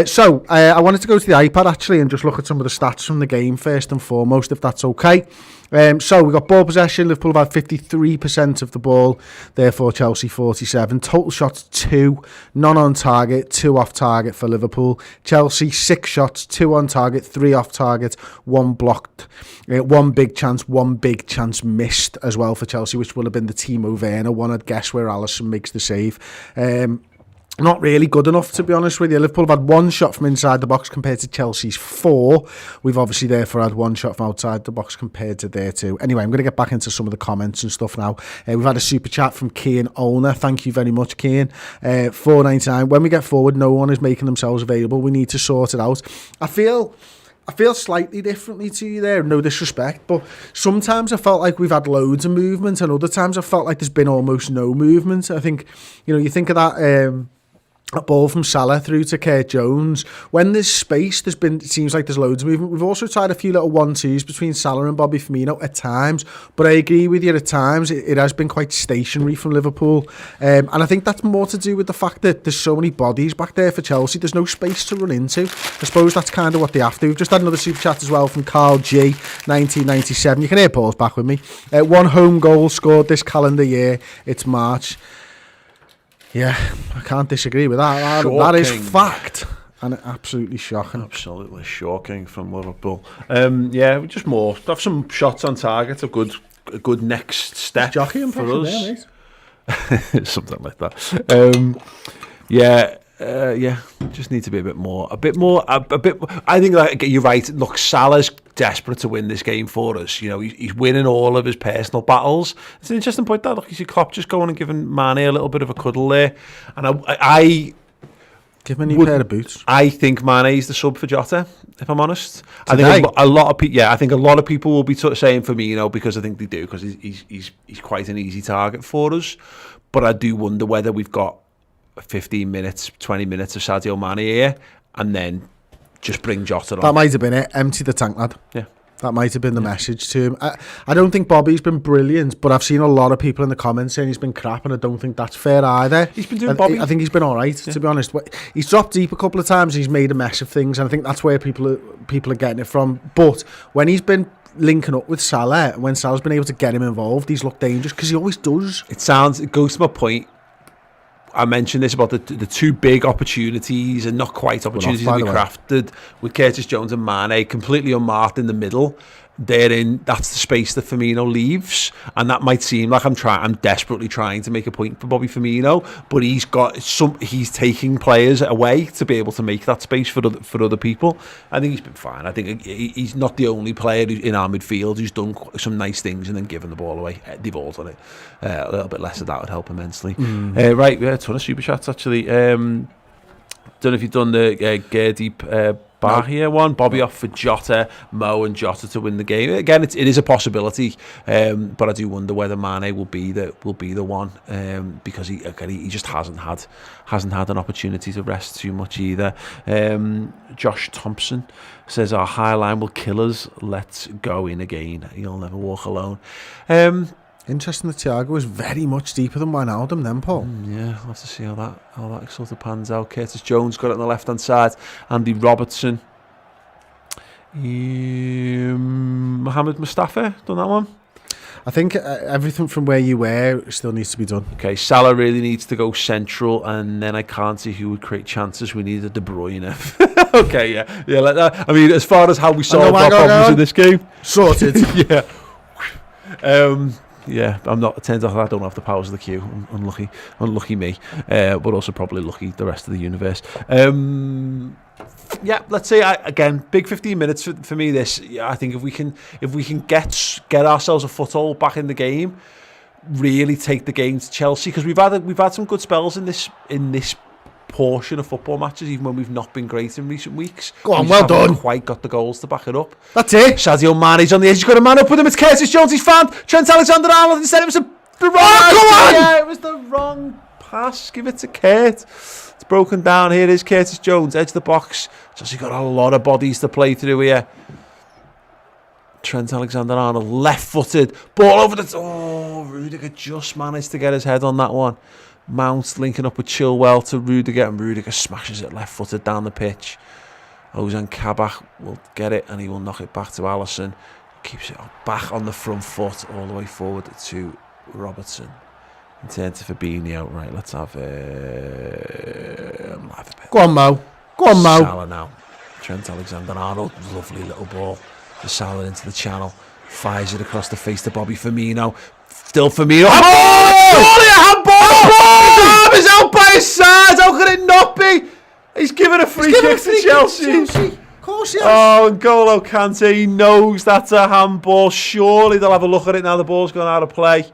So I wanted to go to the iPad actually and just look at some of the stats from the game first and foremost, if that's okay. So we got ball possession. Liverpool have had 53% of the ball, therefore Chelsea 47. Total shots 2, none on target, 2 off target for Liverpool. Chelsea 6 shots, 2 on target, 3 off target, 1 blocked. 1 big chance missed as well for Chelsea, which will have been the Timo Werner one, I'd guess, where Alisson makes the save. Not really good enough, to be honest with you. Liverpool have had 1 shot from inside the box compared to Chelsea's 4. We've obviously therefore had 1 shot from outside the box compared to their 2. Anyway, I'm going to get back into some of the comments and stuff now. We've had a super chat from Kian Owner. Thank you very much, Kian. $4.99. When we get forward, no one is making themselves available. We need to sort it out. I feel slightly differently to you there, no disrespect, but sometimes I felt like we've had loads of movement, and other times I felt like there's been almost no movement. I think, you think of that a ball from Salah through to Kurt Jones. When there's space, it seems like there's loads of movement. We've also tried a few little 1-2s between Salah and Bobby Firmino at times, but I agree with you, at times it has been quite stationary from Liverpool, and I think that's more to do with the fact that there's so many bodies back there for Chelsea. There's no space to run into. I suppose that's kind of what they have to. We've just had another super chat as well from Carl G, 1997. You can hear Paul's back with me. 1 home goal scored this calendar year. It's March. Yeah, I can't disagree with that. That is fact. And absolutely shocking. Absolutely shocking from Liverpool. Yeah, just more. Have some shots on target. A good next step for us. Something like that. Yeah, just need to be a bit more. I think like you're right. Look, Salah's desperate to win this game for us. He's winning all of his personal battles. It's an interesting point that. Look, you see Klopp just going and giving Mane a little bit of a cuddle there, and I Give him a new pair of boots. I think Mane's the sub for Jota, if I'm honest. Today? I think a lot of people. Yeah, I think a lot of people will be saying Firmino because I think they do, because he's quite an easy target for us. But I do wonder whether we've got 15 minutes, 20 minutes of Sadio Mane here, and then just bring Jota on. That might have been it. Empty the tank, lad. Yeah. That might have been the message to him. I don't think Bobby's been brilliant, but I've seen a lot of people in the comments saying he's been crap, and I don't think that's fair either. He's been doing Bobby. I think he's been all right, to be honest. He's dropped deep a couple of times, and he's made a mess of things, and I think that's where people are getting it from. But when he's been linking up with Salah, and when Salah's been able to get him involved, he's looked dangerous, because he always does. It goes to my point. I mentioned this about the two big opportunities, and not quite opportunities that we crafted with Curtis Jones and Mane completely unmarked in the middle. That's the space that Firmino leaves, and that might seem like I'm desperately trying to make a point for Bobby Firmino, but he's taking players away to be able to make that space for other people. I think he's been fine. I think he's not the only player in our midfield who's done some nice things and then given the ball away. They've all done it. A little bit less of that would help immensely. Right, we had a ton of super chats actually. Don't know if you've done the Gurdeep Bahia one. Bobby off for Jota, Mo and Jota to win the game. Again, it is a possibility, but I do wonder whether Mane will be the one, because he just hasn't had an opportunity to rest too much either. Josh Thompson says our high line will kill us. Let's go in again. He'll never walk alone. Interesting that Thiago is very much deeper than Wijnaldum then, Paul. Yeah, we'll have to see how that sort of pans out. Curtis Jones got it on the left-hand side. Andy Robertson. Mohamed Mustafa, done that one? I think everything from where you were still needs to be done. Okay, Salah really needs to go central, and then I can't see who would create chances. We need a De Bruyne. Okay, yeah, like that. I mean, as far as how we solve our problems in this game, sorted. Yeah. Yeah, I'm not. It turns out I don't have the powers of the queue. Unlucky me, but also probably lucky the rest of the universe. Yeah, let's say again, big 15 minutes for me. This, I think if we can get ourselves a foothold back in the game, really take the game to Chelsea, because we've had some good spells in this portion of football matches, even when we've not been great in recent weeks. Go on, well done. Quite got the goals to back it up. That's it. Sadio Mane's on the edge. He's got a man up with him. It's Curtis Jones. He's found Trent Alexander-Arnold. Instead, it was the wrong. Oh, come on! Yeah, it was the wrong pass. Give it to Kurt. It's broken down. Here is Curtis Jones, edge of the box. So he's got a lot of bodies to play through here. Trent Alexander-Arnold, left-footed, ball over the. Oh, Rudiger just managed to get his head on that one. Mount linking up with Chilwell to Rudiger, and Rudiger smashes it left-footed down the pitch. Ozan Kabak will get it, and he will knock it back to Alisson. Keeps it back on the front foot all the way forward to Robertson. And turn to Fabinho. Right, let's have a bit. Go on, Mo. Salah now. Trent Alexander-Arnold, lovely little ball. The Salah into the channel. Fires it across the face to Bobby Firmino. Still Firmino. Handball! His arm is out by his side. How could it not be? He's given a free kick to Chelsea. Of course he has. Oh, and N'Golo Kante, he knows that's a handball. Surely they'll have a look at it now. The ball's gone out of play.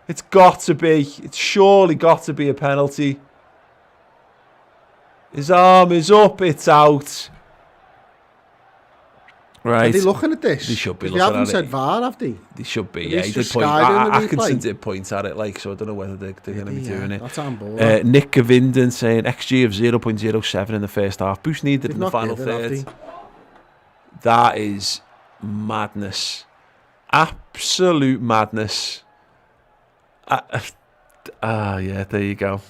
It's got to be. It's surely got to be a penalty. His arm is up. It's out. Right. Are they looking at this? They should be looking looking at it. They at haven't said VAR, have they? They should be, At yeah. least He did just point. Sky doing the Atkinson replay. did point at it, like, so I don't know whether they're going to be doing it. That's handball. Nick Gavinden saying XG of 0.07 in the first half. Boost needed They've in the not final given, have third. they? That is madness. Absolute madness. Yeah, there you go.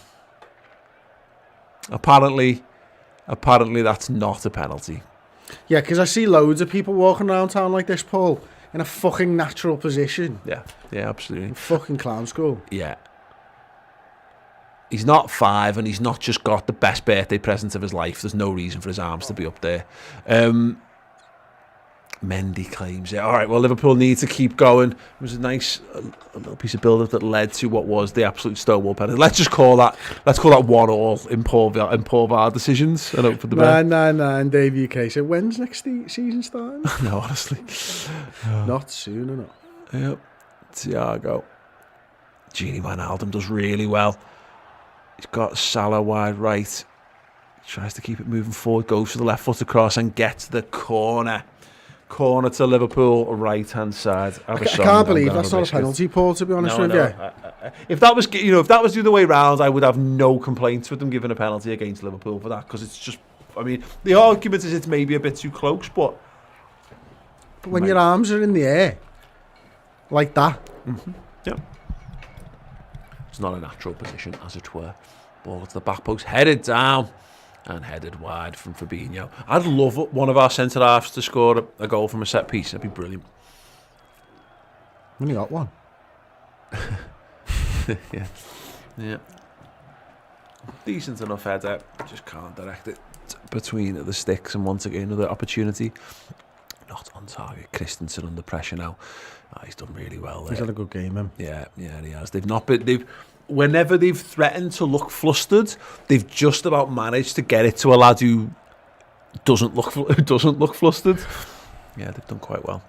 Apparently that's not a penalty. Yeah, because I see loads of people walking around town like this, Paul, in a fucking natural position. Yeah, absolutely. In fucking clown school. Yeah. He's not 5, and he's not just got the best birthday present of his life. There's no reason for his arms to be up there. Mendy claims it. All right, well, Liverpool need to keep going. It was a nice little piece of build-up that led to what was the absolute stonewall penalty. Let's call that 1-1 in Paul VAR decisions. I don't put the and Dave UK said, when's next season starting? No, honestly. Not soon enough. Yep. Thiago. Gini Wijnaldum does really well. He's got Salah wide right. Tries to keep it moving forward, goes for the left foot across and gets the corner. Corner to Liverpool, right hand side. I can't believe that's not a penalty, Paul, to be honest with you. If that was, if that was the other way round, I would have no complaints with them giving a penalty against Liverpool for that, because it's just, I mean, the argument is it's maybe a bit too close, but when your arms are in the air like that, yeah, it's not a natural position, as it were. Ball to the back post, headed down. And headed wide from Fabinho. I'd love one of our centre-halves to score a goal from a set-piece. That'd be brilliant. Only got one. Yeah. Decent enough header. Just can't direct it between the sticks. And once again, another opportunity. Not on target. Christensen under pressure now. He's done really well there. He's had a good game, him. Yeah, he has. Whenever they've threatened to look flustered, they've just about managed to get it to a lad who doesn't look flustered. Yeah, they've done quite well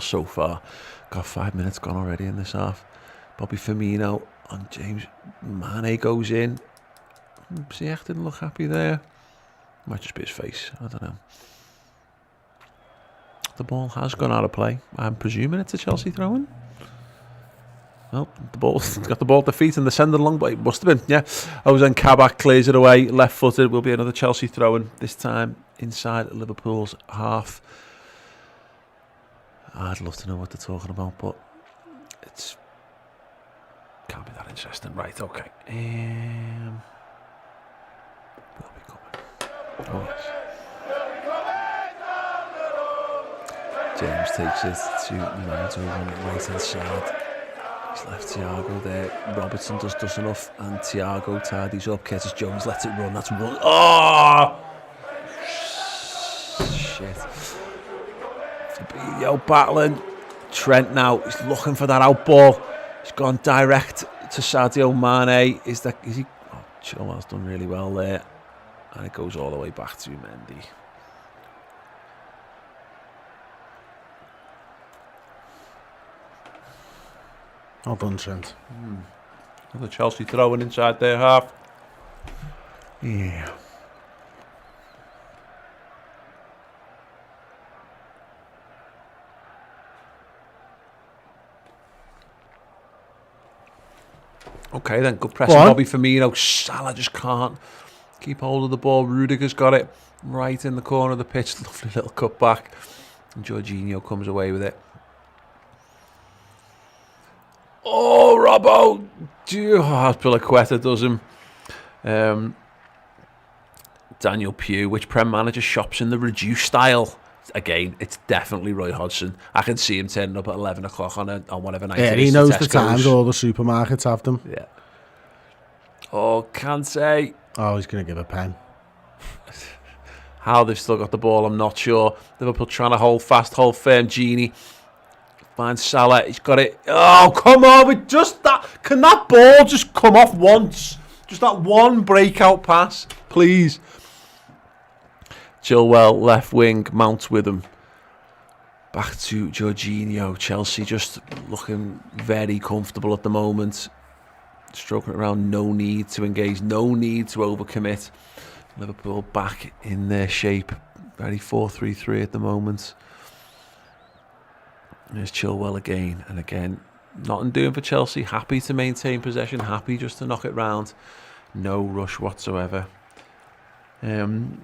so far. Got 5 minutes gone already in this half. Bobby Firmino and James Mane goes in. Ziyech didn't look happy there. Might just be his face. I don't know. The ball has gone out of play. I'm presuming it's a Chelsea throw-in. Well, got the ball at the feet and the send along, but it must have been, yeah. Ozan Kabak clears it away, left-footed. Will be another Chelsea throw-in, this time inside Liverpool's half. I'd love to know what they're talking about, but it's can't be that interesting. Right, okay. Will be coming. Oh, yes. James takes it to Mount over on the right-hand side. He's left Thiago there. Robertson does enough, and Thiago tidies up. Curtis Jones lets it run. That's one. Oh! Shit. Fabinho battling. Trent now. He's looking for that out ball. He's gone direct to Sadio Mane. Is he? Oh, Chilwell's done really well there. And it goes all the way back to Mendy. Well done, Trent. Another Chelsea throwing inside their half. Yeah. Okay, then good pressing. Bobby Firmino. Salah just can't keep hold of the ball. Rudiger's got it right in the corner of the pitch. Lovely little cut back. And Jorginho comes away with it. Oh, Robbo! Aspilicueta does him. Daniel Pugh, which Prem manager shops in the reduced style? Again, it's definitely Roy Hodgson. I can see him turning up at 11 o'clock on whatever night. Yeah, he knows the times all the supermarkets have them. Yeah. Oh, Kante. Oh, he's going to give a pen. How they've still got the ball, I'm not sure. Liverpool trying to hold fast, hold firm. Gini finds Salah. He's got it. Oh, come on. With just that. Can that ball just come off once? Just that one breakout pass, please. Chilwell, left wing, Mount with him. Back to Jorginho. Chelsea just looking very comfortable at the moment. Stroking around, no need to engage, no need to overcommit. Liverpool back in their shape. Very 4-3-3 at the moment. There's Chilwell again and again. Nothing doing for Chelsea. Happy to maintain possession. Happy just to knock it round. No rush whatsoever. The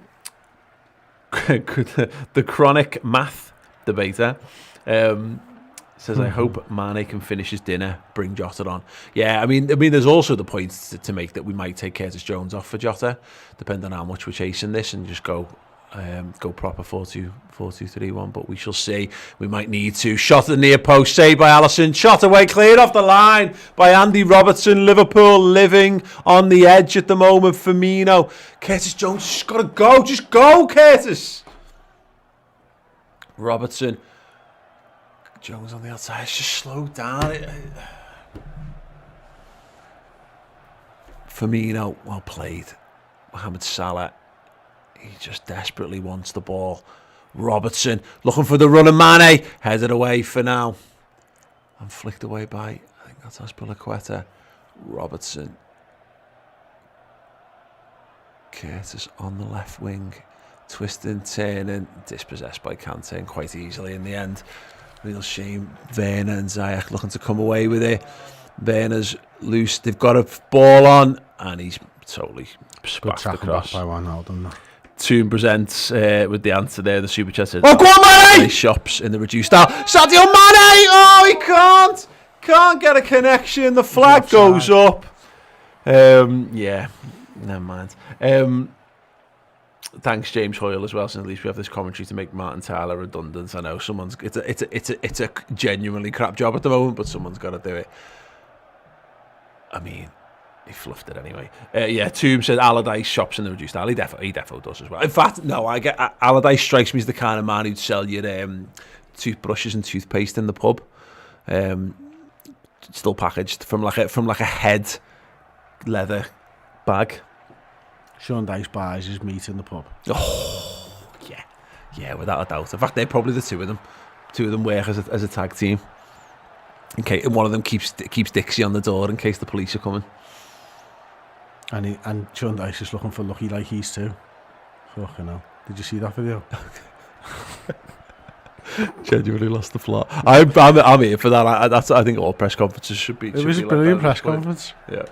chronic math debater says, I hope Mane can finish his dinner, bring Jota on. Yeah, I mean, there's also the point to make that we might take Curtis Jones off for Jota, depending on how much we're chasing this, and just go proper 4-2-3-1, but we shall see. We might need to. Shot at the near post, saved by Alisson. Shot away, cleared off the line by Andy Robertson. Liverpool living on the edge at the moment. Firmino. Curtis Jones just got to go. Just go, Curtis. Robertson. Jones on the outside. It's just slowed down. Firmino, well played. Mohamed Salah. He just desperately wants the ball. Robertson looking for the run of Mane. Headed away for now. And flicked away by, I think that's Aspilicueta. Robertson. Curtis on the left wing, twisting, turning, dispossessed by Kante quite easily in the end. Real shame. Werner and Ziyech looking to come away with it. Werner's loose. They've got a ball on, and he's totally spat across. By Wijnaldum. Toon presents with the answer there. The super chat says, "Oh, go on, Mane!" Shops in the reduced style. Sadio Mane! Oh, he can't get a connection. The flag goes up. Yeah, never mind. Thanks, James Hoyle, as well. So at least we have this commentary to make Martin Tyler redundant. I know it's a genuinely crap job at the moment, but someone's got to do it. I mean, he fluffed it anyway. Yeah, Toom said Allardyce shops in the reduced style. He defo does as well. In fact, no, Allardyce strikes me as the kind of man who'd sell you toothbrushes and toothpaste in the pub, still packaged from like a head leather bag. Sean Dyche buys his meat in the pub. Oh, yeah, without a doubt. In fact, they're probably the two of them. Two of them work as a tag team. And one of them keeps Dixie on the door in case the police are coming. And Sean Dyche is looking for lucky like he's too. Fucking hell. Did you see that video? Genuinely lost the plot. I'm here for that. I think all press conferences should be. It was a brilliant press conference. Yeah.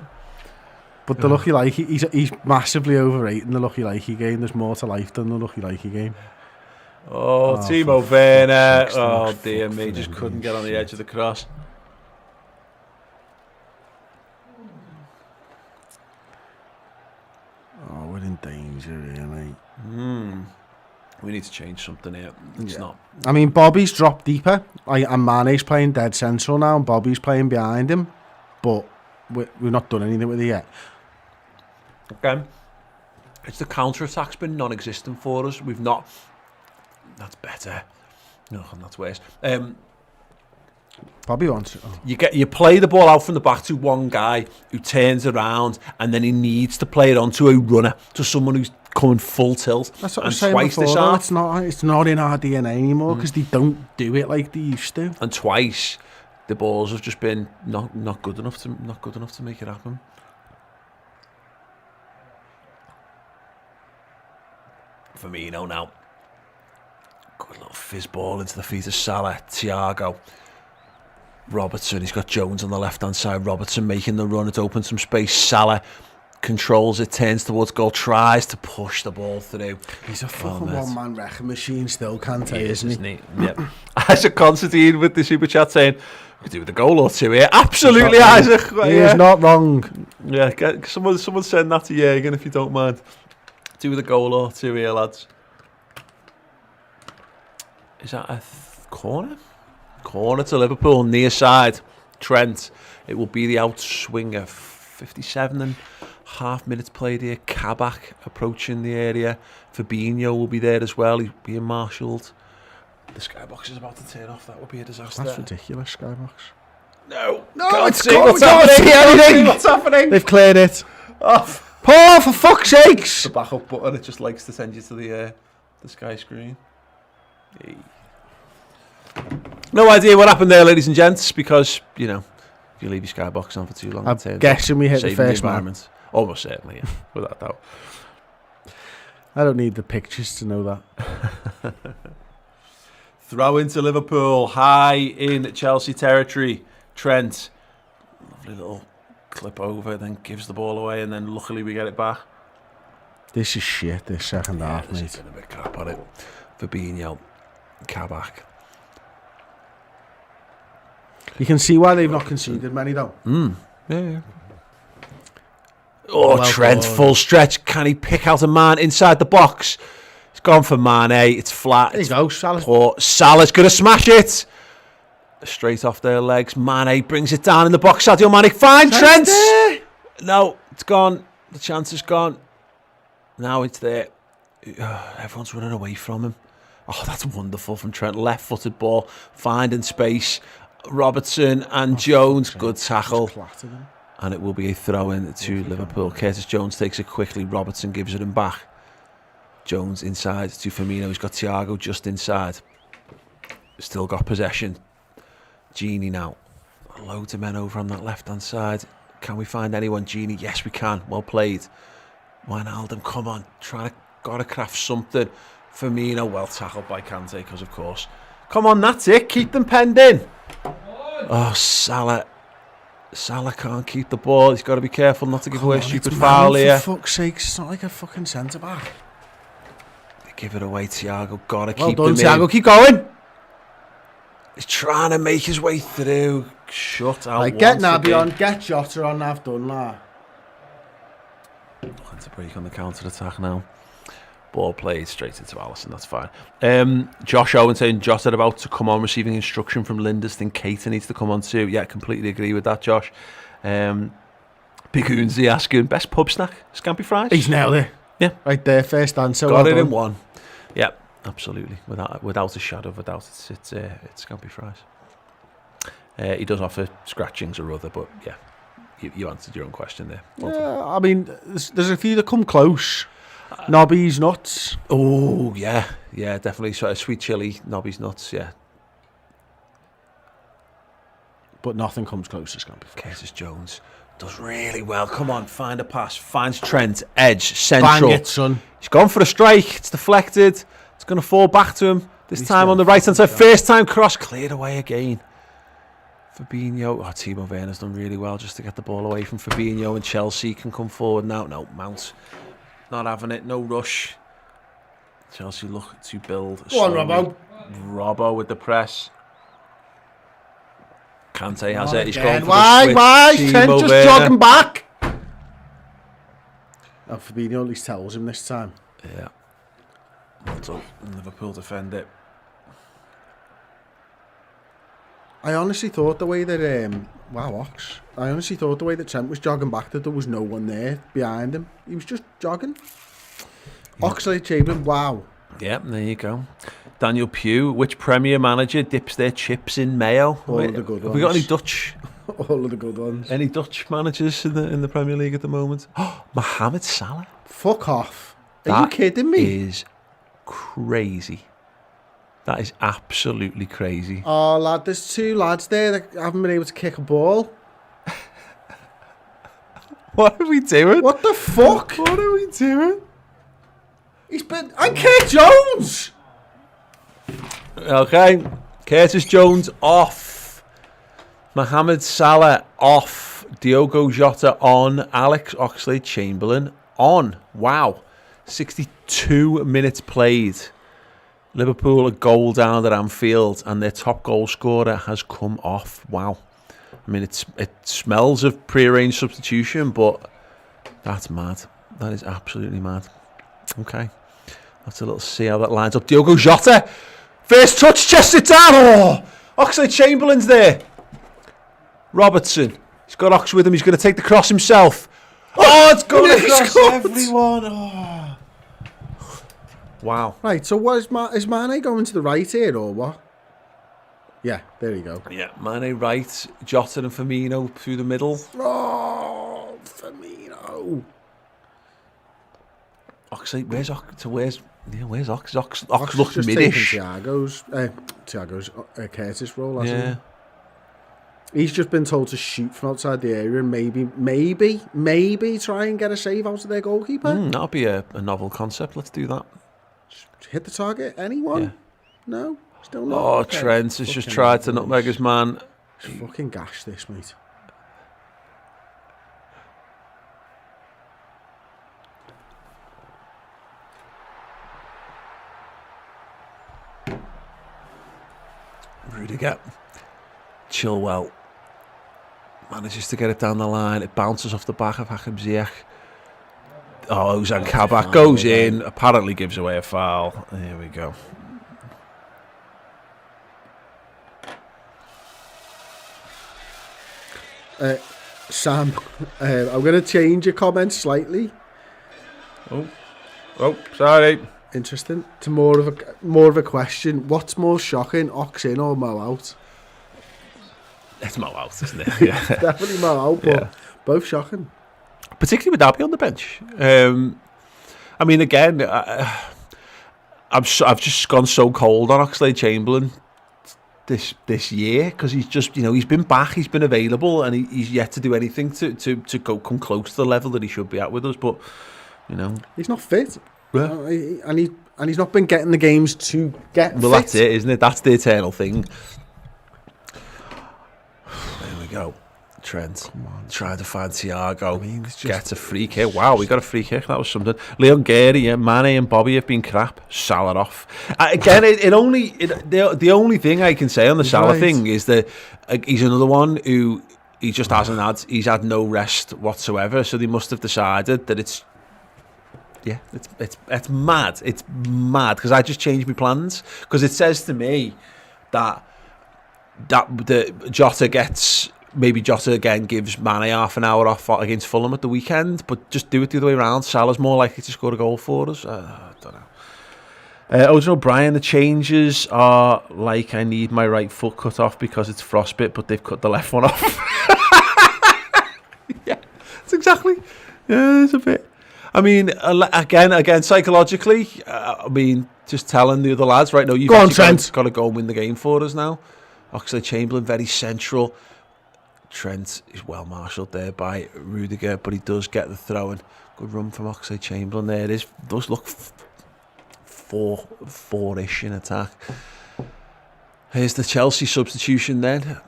But the Lucky Likey, he's massively overrating the Lucky Likey game. There's more to life than the Lucky Likey game. Oh, Timo Werner. Oh, dear me. Just couldn't get on the edge of the cross. Oh, we're in danger here, mate. We need to change something here. It's not. I mean, Bobby's dropped deeper. And Mane's playing dead central now, and Bobby's playing behind him. But we've not done anything with it yet. Okay. It's the counter-attack's been non-existent for us. We've not... That's better. No, that's worse. Bobby wants it. Oh. You play the ball out from the back to one guy who turns around, and then he needs to play it on to a runner, to someone who's coming full tilt. That's what I was saying before. It's not in our DNA anymore because they don't do it like they used to. And twice, the balls have just been not good enough to make it happen. Firmino now. Good little fizz ball into the feet of Salah. Thiago. Robertson. He's got Jones on the left-hand side. Robertson making the run. It opens some space. Salah controls it, turns towards goal, tries to push the ball through. He's a fucking one-man wrecking machine still, Kante, isn't he? Yep. Isaac Constantine with the super chat saying, we could do with a goal or two here. Absolutely, Isaac. He is not wrong. Yeah, someone send that to Jürgen if you don't mind. Do with a goal or two here, lads. Is that a corner? Corner to Liverpool, near side. Trent. It will be the outswinger. 57.5 minutes played here. Kabak approaching the area. Fabinho will be there as well. He's being marshalled. The skybox is about to turn off. That would be a disaster. That's ridiculous, skybox. No, it's see what's happening. What's happening? They've cleared it. Off. Paul, for fuck's sakes! The backup button, it just likes to send you to the sky screen. Hey. No idea what happened there, ladies and gents, because, you know, if you leave your skybox on for too long, I'm guessing we hit the first man. Almost certainly, yeah, without doubt. I don't need the pictures to know that. Throw into Liverpool, high in Chelsea territory. Trent, lovely little clip over, then gives the ball away, and then luckily we get it back. This is shit, this second half, mate. There's been a bit crap on it. Fabinho, Kabak. You can see why they've not conceded many, though. Yeah. Oh, well, Trent, full stretch. Can he pick out a man inside the box? It's gone for Mane. It's flat. There you go, Salah. Salah's going to smash it. Straight off their legs. Mane brings it down in the box. Sadio Mane. Fine, Trent. No, it's gone. The chance is gone. Now it's there. Everyone's running away from him. Oh, that's wonderful from Trent. Left-footed ball. Finding space. Robertson and Jones. Good tackle. And it will be a throw-in to Liverpool. Curtis Jones takes it quickly. Robertson gives it him back. Jones inside to Firmino. He's got Thiago just inside. Still got possession. Genie now. Loads of men over on that left-hand side. Can we find anyone? Genie, yes we can. Well played. Wijnaldum, come on, gotta craft something. Firmino, well tackled by Kante, because of course. Come on, that's it. Keep them penned in. Oh, Salah. Salah can't keep the ball. He's got to be careful not to give away a stupid foul here. For fuck's sake, it's not like a fucking centre back. They give it away, Thiago. Gotta Well keep done, them Thiago. in. Keep going. He's trying to make his way through. Shut out. Like, get once Naby again. on, get Jota on. I've done that. To break on the counter attack now. Ball played straight into Alisson, that's fine. Josh Owen saying Jota about to come on, receiving instruction from Linders. Think Keita needs to come on too. Yeah, completely agree with that, Josh. Big Unzi asking, best pub snack? Scampi fries? He's nailed it. Yeah. Right there, first answer. Got well it done. in one. Yeah, absolutely. Without a shadow of a doubt, it's Scampi fries. He does offer scratchings or other, but yeah, you answered your own question there. Well done. I mean, there's a few that come close. Nobby's nuts. Oh, yeah, definitely. Sort of sweet chili, Nobby's nuts, yeah. But nothing comes close to Scampi. Curtis Jones does really well. Come on, find a pass. Finds Trent, edge, central. Bang it, son. He's gone for a strike. It's deflected. It's going to fall back to him. This time on the right-hand side. First time cross, cleared away again. Fabinho. Oh, Timo Werner's done really well just to get the ball away from Fabinho, and Chelsea can come forward now. No, Mount. Not having it. No rush. Chelsea look to build. Go on, Robbo. Robbo with the press. Kante has it. He's Again. going for Why? the switch. Why? Timo Trent just Werner. jogging back. Oh, Fabinho at least tells him this time. Yeah. Well done. Liverpool defend it. I honestly thought the way that I honestly thought the way that Trent was jogging back that there was no one there behind him. He was just jogging. Oxlade-Chamberlain, wow. Yeah, there you go. Daniel Pugh, which Premier manager dips their chips in mayo? All of the good Have we got ones. any Dutch? All of the good ones. Any Dutch managers in the Premier League at the moment? Oh, Mohamed Salah. Fuck off. Are you kidding me? Is crazy. That is absolutely crazy. Oh, lad, there's two lads there that haven't been able to kick a ball. What are we doing? What the fuck? What are we doing? He's been... And Kurt Jones! Okay. Curtis Jones off. Mohamed Salah off. Diogo Jota on. Alex Oxlade-Chamberlain on. Wow. 62 minutes played. Liverpool a goal down at Anfield, and their top goal scorer has come off. Wow. I mean, it smells of pre-arranged substitution, but that's mad. That is absolutely mad. Okay. Let's a little see how that lines up. Diogo Jota. First touch, chest it down. Oh, Oxlade-Chamberlain's there. Robertson. He's got Ox with him. He's going to take the cross himself. Oh, it's gone across everyone. Oh. Wow. Right, so what is Mane going to the right here or what? Yeah, there you go. Yeah, Mane right, Jota and Firmino through the middle. Oh, Firmino. Oxlade, where's Ox? Ox Ox looks just midish. taking Thiago's Curtis role, hasn't Yeah. he? He's just been told to shoot from outside the area and maybe try and get a save out of their goalkeeper. That'll be a novel concept. Let's do that. Hit the target. Anyone? Yeah. No? Still not? Oh, Okay. Trent has just Fucking tried to rubbish. nutmeg his man. Just fucking gash this, mate. Rudiger. Chilwell manages to get it down the line. It bounces off the back of Hakim Ziyech. Oh, Ozan Kabak goes in. Apparently gives away a foul. There we go. Sam, I'm going to change your comment slightly. Oh, sorry. Interesting. To more of a question. What's more shocking, Ox in or Mo out? It's Mo out, isn't it? Yeah. Definitely Mo out, but Yeah. both shocking. Particularly with Darby on the bench. I mean, again, I've just gone so cold on Oxlade-Chamberlain this year because he's just, he's been back, he's been available, and he's yet to do anything to come close to the level that he should be at with us. But you know. He's not fit. Yeah. And he's not been getting the games to get fit. Well, that's it, isn't it? That's the eternal thing. There we go. Trent tried to find Thiago. Gets a free kick. Wow, we got a free kick. That was something. Leon Gary, Mane and Bobby have been crap. Salah off. Again, the only thing I can say on the Salah thing is that he's another one who he just hasn't had no rest whatsoever. So they must have decided that it's mad. It's mad because I just changed my plans because it says to me that the Jota gets. Maybe Jota again gives Mane half an hour off against Fulham at the weekend, but just do it the other way around. Salah's more likely to score a goal for us. I don't know. Odin O'Brien, the changes are like I need my right foot cut off because it's frostbite, but they've cut the left one off. Yeah, it's exactly. Yeah, it's a bit. I mean, again, psychologically, I mean, just telling the other lads, right, no, you've got to go and win the game for us now. Oxlade-Chamberlain, very central. Trent is well marshalled there by Rudiger, but he does get the throw-in. Good run from Oxlade-Chamberlain there. It is, does look four-ish in attack. Here's the Chelsea substitution then.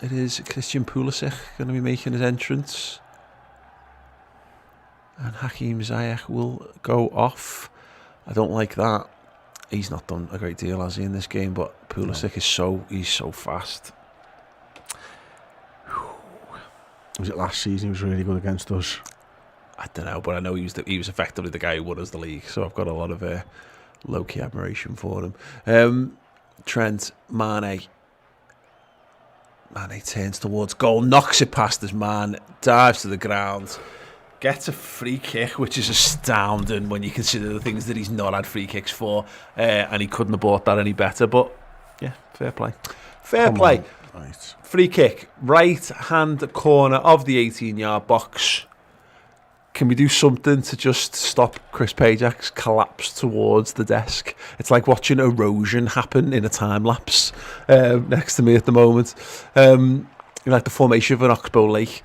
It is Christian Pulisic going to be making his entrance. And Hakim Ziyech will go off. I don't like that. He's not done a great deal, has he, in this game, but Pulisic he's so fast. Was it last season he was really good against us? I don't know, but I know he was effectively the guy who won us the league, so I've got a lot of low-key admiration for him. Trent, Mane turns towards goal, knocks it past his man, dives to the ground, gets a free kick, which is astounding when you consider the things that he's not had free kicks for, and he couldn't have bought that any better, but yeah, fair play. Fair play. Right. Free kick, right hand corner of the 18-yard box. Can we do something to just stop Chris Pajak's collapse towards the desk? It's like watching erosion happen in a time lapse next to me at the moment. Like the formation of an oxbow lake.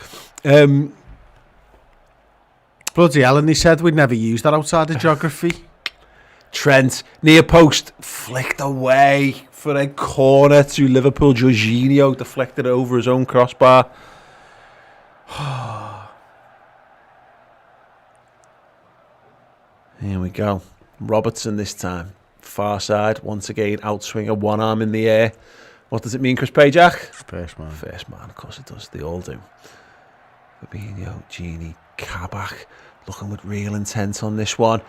Bloody hell, and they said we'd never use that outside of geography. Trent, near post, flicked away for a corner to Liverpool. Jorginho deflected it over his own crossbar. Here we go. Robertson this time. Far side, once again, outswinger, one arm in the air. What does it mean, Chris Pajak? First man. First man, of course it does. They all do. Fabinho, Gini, Kabak, looking with real intent on this one.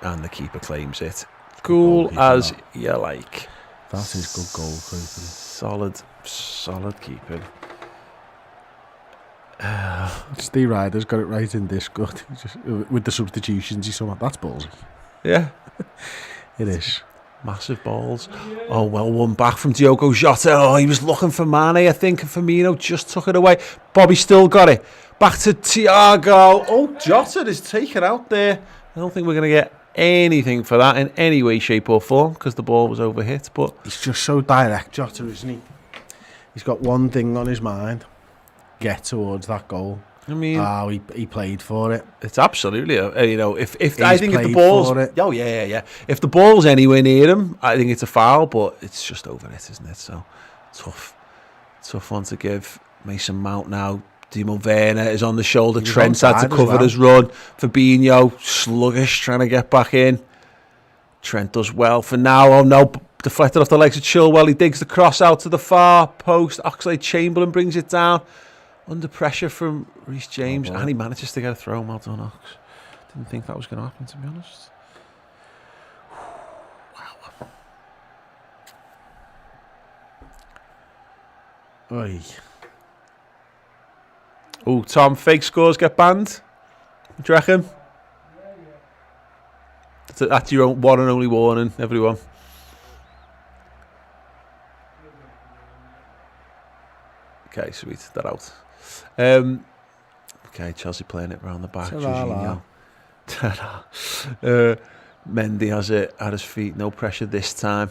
And the keeper claims it. Cool as you like. That is good goalkeeping. Solid keeping. Steve Ryder's got it right in this good. With the substitutions, that's ballsy. Yeah. It is. Massive balls. Oh, well won back from Diogo Jota. Oh, he was looking for Mane, I think, and Firmino just took it away. Bobby still got it. Back to Thiago. Oh, Jota is taken out there. I don't think we're going to get anything for that in any way, shape or form because the ball was overhit, but he's just so direct, Jota, isn't he? He's got one thing on his mind: get towards that goal. I mean, he played for it. It's absolutely, if I think if the ball's, if the ball's anywhere near him, I think it's a foul, but it's just over it, isn't it? So tough one to give. Mason Mount now. Timo Werner is on the shoulder. Trent had to cover his run. Fabinho, sluggish, trying to get back in. Trent does well for now. Oh no, deflected off the legs of Chilwell. He digs the cross out to the far post. Oxlade-Chamberlain brings it down. Under pressure from Reece James. And he manages to get a throw. Well done, Ox. Didn't think that was going to happen, to be honest. Wow. Oi. Oh, Tom, fake scores get banned? Do you reckon? That's your own one and only warning, everyone. Okay, sweet. That out. Okay, Chelsea playing it round the back. Jorginho. Mendy has it at his feet. No pressure this time.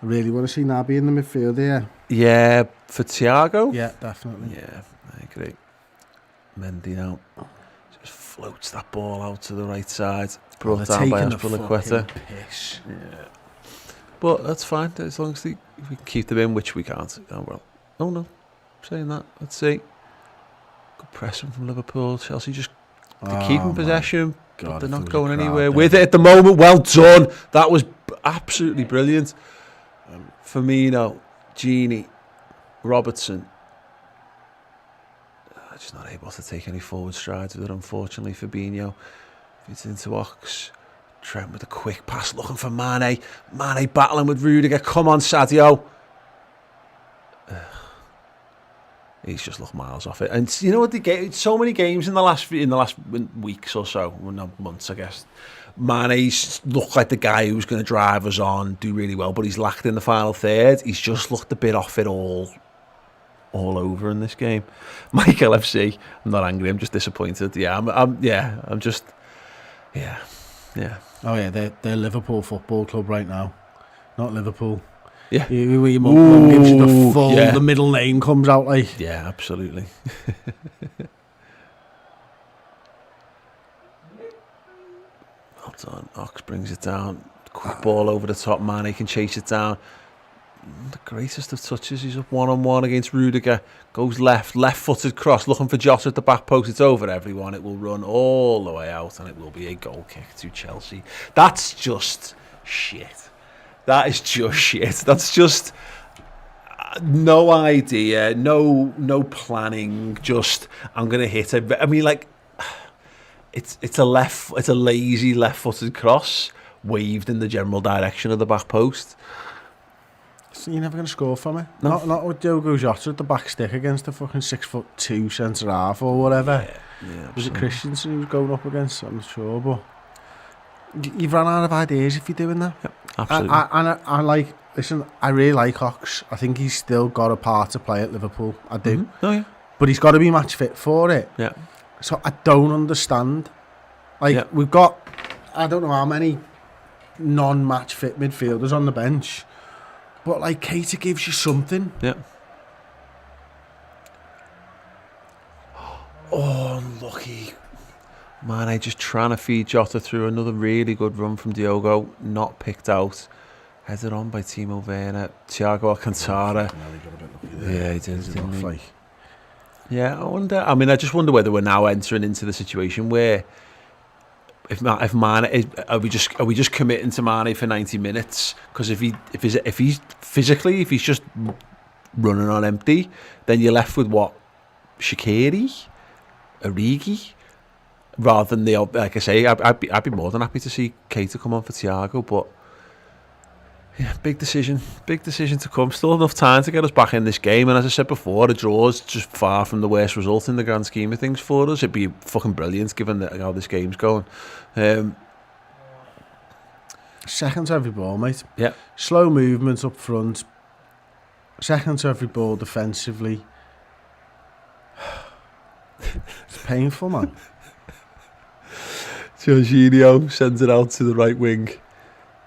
I really want to see Naby in the midfield here. Yeah, for Thiago? Yeah, definitely. Yeah, I agree. Mendy now. Just floats that ball out to the right side. Brought They're down by taking the Aspilicueta. fucking piss. Yeah. But that's fine, as long as we can keep them in, which we can't. Oh, well. Oh, no. Saying that. Let's see. Good pressing from Liverpool. Chelsea just keeping possession, but they're not going anywhere with it at the moment. Well done. That was absolutely brilliant. Firmino, Gini, Robertson. Just not able to take any forward strides with it, unfortunately. Fabinho feeds into Ox. Trent with a quick pass looking for Mane. Mane battling with Rudiger. Come on, Sadio. He's just looked miles off it. And you know what? So many games in the last weeks or so, well, no, months, I guess. Mane's looked like the guy who's going to drive us on, do really well, but he's lacked in the final third. He's just looked a bit off it all over in this game. Michael FC, I'm not angry. I'm just disappointed. Yeah, I'm just. Oh yeah, they're Liverpool Football Club right now, not Liverpool. Yeah, your mum gives you the full, the middle name comes out like. Yeah, absolutely. Well done. Ox brings it down. Quick ball over the top. Mane can chase it down. The greatest of touches. He's up 1-on-1 against Rudiger. Goes left-footed cross, looking for Jota at the back post. It's over, everyone. It will run all the way out, and it will be a goal kick to Chelsea. That's just shit. That is just shit. That's just no idea, no planning. Just I'm gonna hit it. I mean, like it's a lazy left-footed cross waved in the general direction of the back post. So you're never going to score from it. No. Not with Diogo Jota at the back stick against a fucking 6'2" centre half or whatever. Yeah, was it Christensen who was going up against? I'm not sure, but you've run out of ideas if you're doing that. Yep, absolutely. I like. Listen, I really like Ox. I think he's still got a part to play at Liverpool. I do. Mm-hmm. Oh yeah. But he's got to be match fit for it. Yeah. So I don't understand. Like we've got, I don't know how many non-match fit midfielders on the bench. But like Keita gives you something. Yeah. Oh, unlucky. Mane just trying to feed Jota through. Another really good run from Diogo. Not picked out. Headed on by Timo Werner. Thiago Alcantara. Yeah, he did. Didn't he? Yeah, I wonder. I mean, I just wonder whether we're now entering into the situation where if Mane, are we just committing to Mane for 90 minutes? Because if he's just running on empty, then you're left with what? Shaqiri, Origi, rather than like I say, I'd be more than happy to see Keita come on for Thiago, but yeah, big decision to come. Still enough time to get us back in this game, and as I said before, a draw is just far from the worst result in the grand scheme of things for us. It'd be fucking brilliant given how this game's going. Second to every ball, mate. Yeah. Slow movements up front. Second to every ball defensively. It's painful, man. Jorginho sends it out to the right wing.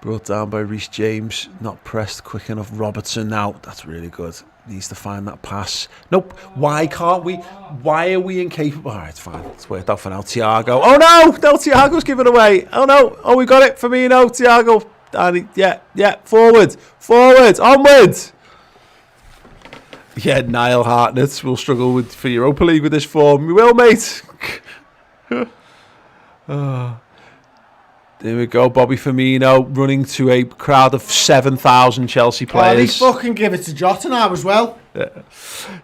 Brought down by Reece James. Not pressed quick enough. Robertson now. That's really good. Needs to find that pass. Nope. Why can't we? Why are we incapable? All right, fine. It's worked out for now. Thiago. Oh no! No, Thiago's given away. Oh no! Oh, we got it. Firmino. Thiago. Danny. Yeah. Forward. Onward. Yeah, Niall Hartnett will struggle for Europa League with this form. We will, mate. There we go, Bobby Firmino running to a crowd of 7,000 Chelsea players. Oh, they fucking give it to Jota now as well.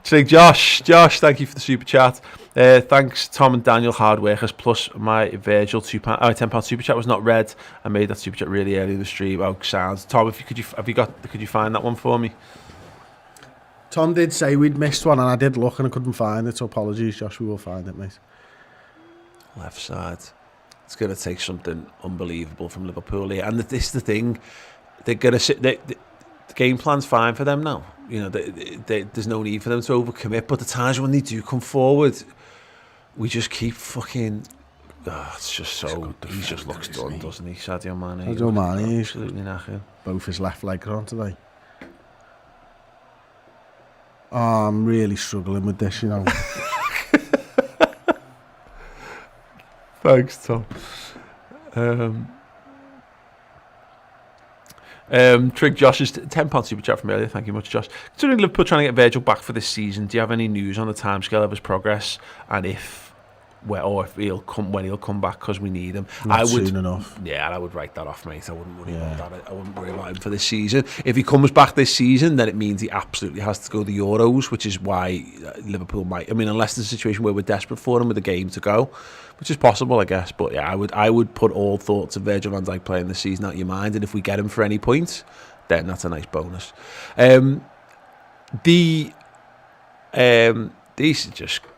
Josh, thank you for the super chat. Thanks, Tom and Daniel, hard workers. Plus, my Virgil £10 super chat was not read. I made that super chat really early in the stream. Oh, sounds. Tom, could you find that one for me? Tom did say we'd missed one, and I did look and I couldn't find it. So apologies, Josh. We will find it, mate. Left side. It's going to take something unbelievable from Liverpool here. And this is the thing. They're going to sit. The game plan's fine for them now. You know, there's no need for them to overcommit. But the times when they do come forward, we just keep fucking... it's just so... He just looks done, doesn't he? Sadio Mane. Sadio Mane. Absolutely knackered. Both his left legs are on today. Oh, I'm really struggling with this, you know. Thanks, Tom. Trig Josh's £10 super chat from earlier. Thank you much, Josh. Considering Liverpool trying to get Virgil back for this season, do you have any news on the timescale of his progress and if he'll come when he'll come back because we need him? Soon enough. Yeah, I would write that off, mate. I wouldn't worry about that. I wouldn't worry about him for this season. If he comes back this season, then it means he absolutely has to go the Euros, which is why Liverpool might. I mean, unless there's a situation where we're desperate for him with a game to go, which is possible, I guess. But yeah, I would put all thoughts of Virgil van Dijk playing this season out of your mind, and if we get him for any point, then that's a nice bonus.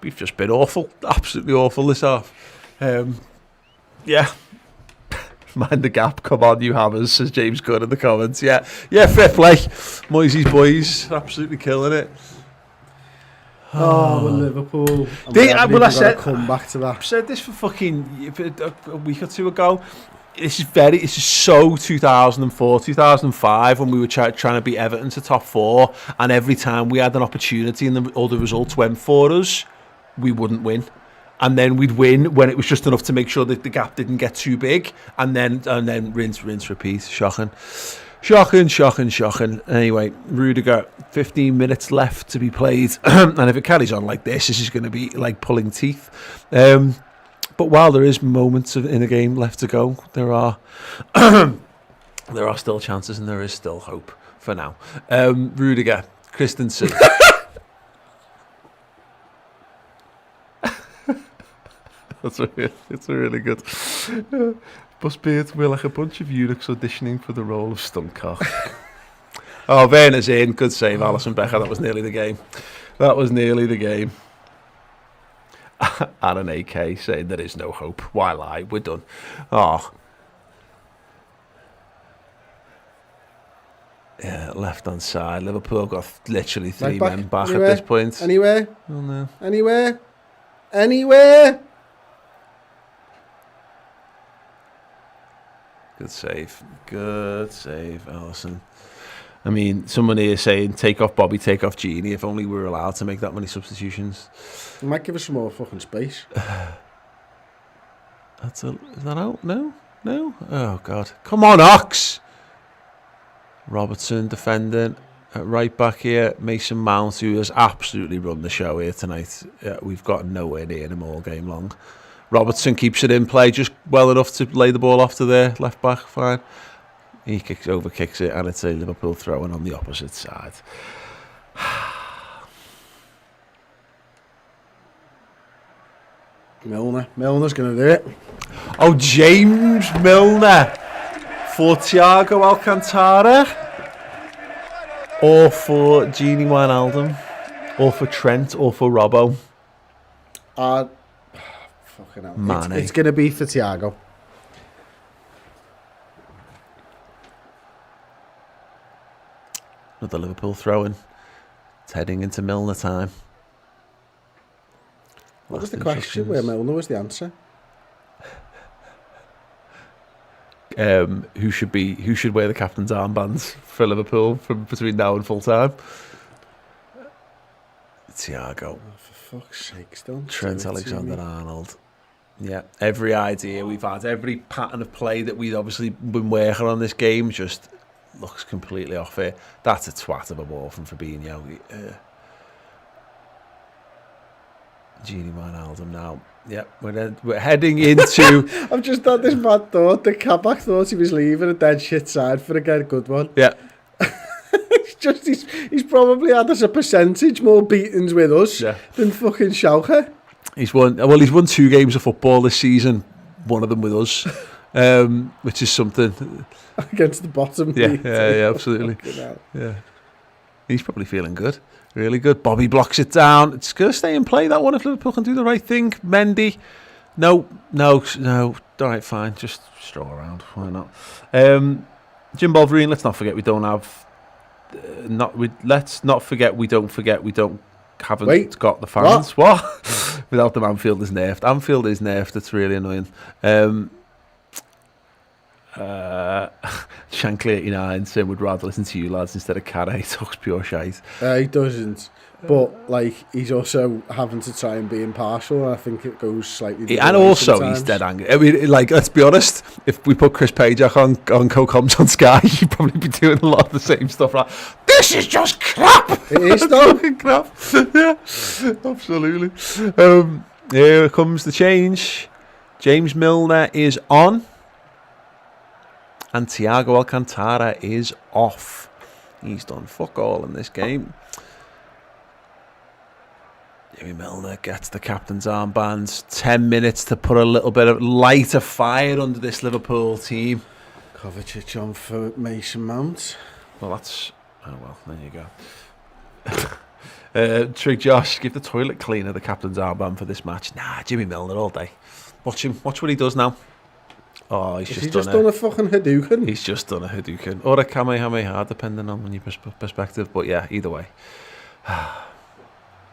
We've just been awful, absolutely awful this half. Yeah. Mind the gap, come on, you hammers, says James Gunn in the comments. Yeah, fair play. Moisey's boys, absolutely killing it. We're Liverpool. I said, come back to that. I've said this for fucking a week or two ago. This is so 2004, 2005 when we were trying to beat Everton to top four, and every time we had an opportunity and all the results went for us, we wouldn't win. And then we'd win when it was just enough to make sure that the gap didn't get too big, and then rinse, repeat. Shocking. Anyway, Rudiger, 15 minutes left to be played, and if it carries on like this is going to be like pulling teeth. But while there is moments in the game left to go, there are still chances and there is still hope for now. Rudiger, Christensen. It's really good. Busbeard, we're like a bunch of eunuchs auditioning for the role of stuntcock. Oh, Werner's in. Good save, Alisson Becker. That was nearly the game. And an AK saying there is no hope. Why lie? We're done. Oh. Yeah, left hand side. Liverpool got literally three men back at this point. Anywhere? Oh, no. Anywhere? Good save, Alisson. I mean, someone here saying, take off Bobby, take off Genie. If only we were allowed to make that many substitutions. You might give us some more fucking space. Is that out? No? Oh, God. Come on, Ox! Robertson defending at right back here. Mason Mount, who has absolutely run the show here tonight. We've got nowhere near him all game long. Robertson keeps it in play just well enough to lay the ball off to their left back. Fine. He kicks it, and it's a Liverpool throw-in on the opposite side. Milner's going to do it. Oh, James Milner for Thiago Alcantara, or for Genie Wijnaldum, or for Trent, or for Robbo. Fucking hell. It's going to be for Thiago. Another Liverpool throw-in. It's heading into Milner time. What was the question? Where Milner was the answer? Who should wear the captain's armbands for Liverpool from between now and full time? Thiago. Oh, for fuck's sake, don't. Trent Alexander-Arnold. Yeah, every idea we've had, every pattern of play that we've obviously been working on this game just looks completely off here. That's a twat of a ball from Fabinho. Genie Wijnaldum now. Yep, we're heading into... I've just had this mad thought. The Kabak thought he was leaving a dead shit side for a good one. Yeah. It's just he's probably had as a percentage more beatings with us than fucking Schalke. He's won 2 games of football this season, one of them with us, which is something. Against the bottom. Yeah, absolutely. Yeah, he's probably feeling good, really good. Bobby blocks it down. It's going to stay in play, that one, if Liverpool can do the right thing. Mendy, no. All right, fine, just stroll around. Why not? Jim Bolverine, let's not forget we don't have. Let's not forget we haven't got the fans. What? Without them, Anfield is nerfed. Anfield is nerfed. It's really annoying. Shankly 89 saying would rather listen to you lads instead of Cara. He talks pure shite. He doesn't. but like he's also having to try and be impartial, and I think it goes slightly. The And other way also, sometimes. he's dead angry. I mean, like, let's be honest. If we put Chris Pajak on co-coms on Sky, he'd probably be doing a lot of the same stuff. Like, this is just crap. It is though. Crap. Yeah, absolutely. Here comes the change. James Milner is on, and Thiago Alcantara is off. He's done fuck all in this game. Jimmy Milner gets the captain's armband. 10 minutes to put a little bit of lighter fire under this Liverpool team. Kovacic on for Mason Mount. Well, that's... Oh, well, there you go. Trig Josh, give the toilet cleaner the captain's armband for this match. Nah, Jimmy Milner all day. Watch him. Watch what he does now. Oh, he's just done a fucking Hadouken. He's just done a Hadouken. Or a Kamehameha, depending on your perspective. But yeah, either way.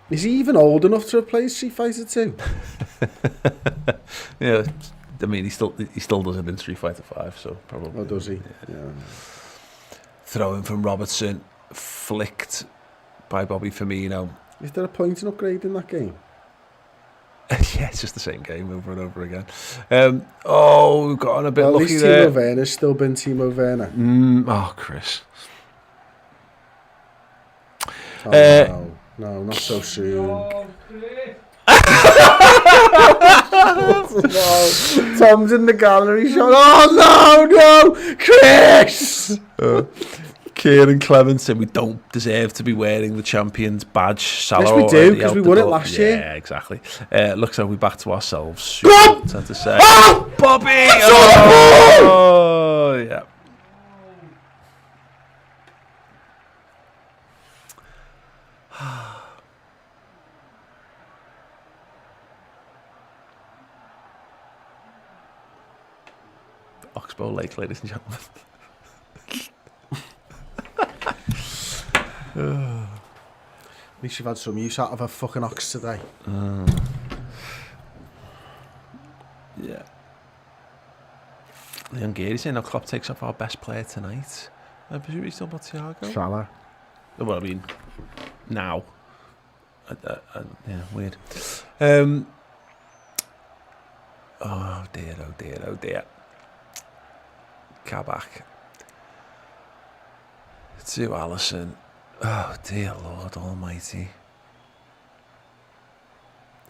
Is he even old enough to have played Street Fighter 2? Yeah, I mean, he still does it in Street Fighter 5, so probably. Oh, does he? Yeah. Throwing from Robertson, flicked by Bobby Firmino. Is there a point in upgrading that game? Yeah, it's just the same game over and over again. We've got on a bit lucky there. At least Timo Werner's still been Timo Werner. Oh, Chris. Oh, no, not so soon. Tom's in the gallery shot. Oh, no, Chris! Kieran Clemenson, we don't deserve to be wearing the Champions badge. Salah yes, we do, because we won it last year. Yeah, exactly. Looks like we're back to ourselves. Tend to say. Bobby! Oh, yeah. Oxbow Lake, ladies and gentlemen. At least you've had some use out of a fucking ox today. Yeah. The Hungarian saying, now Klopp takes off our best player tonight. I presume he's still about Thiago. Salah. Well, I mean, now. Yeah, weird. Oh dear, oh dear, oh dear. Kabak. To Alisson. Oh dear Lord Almighty.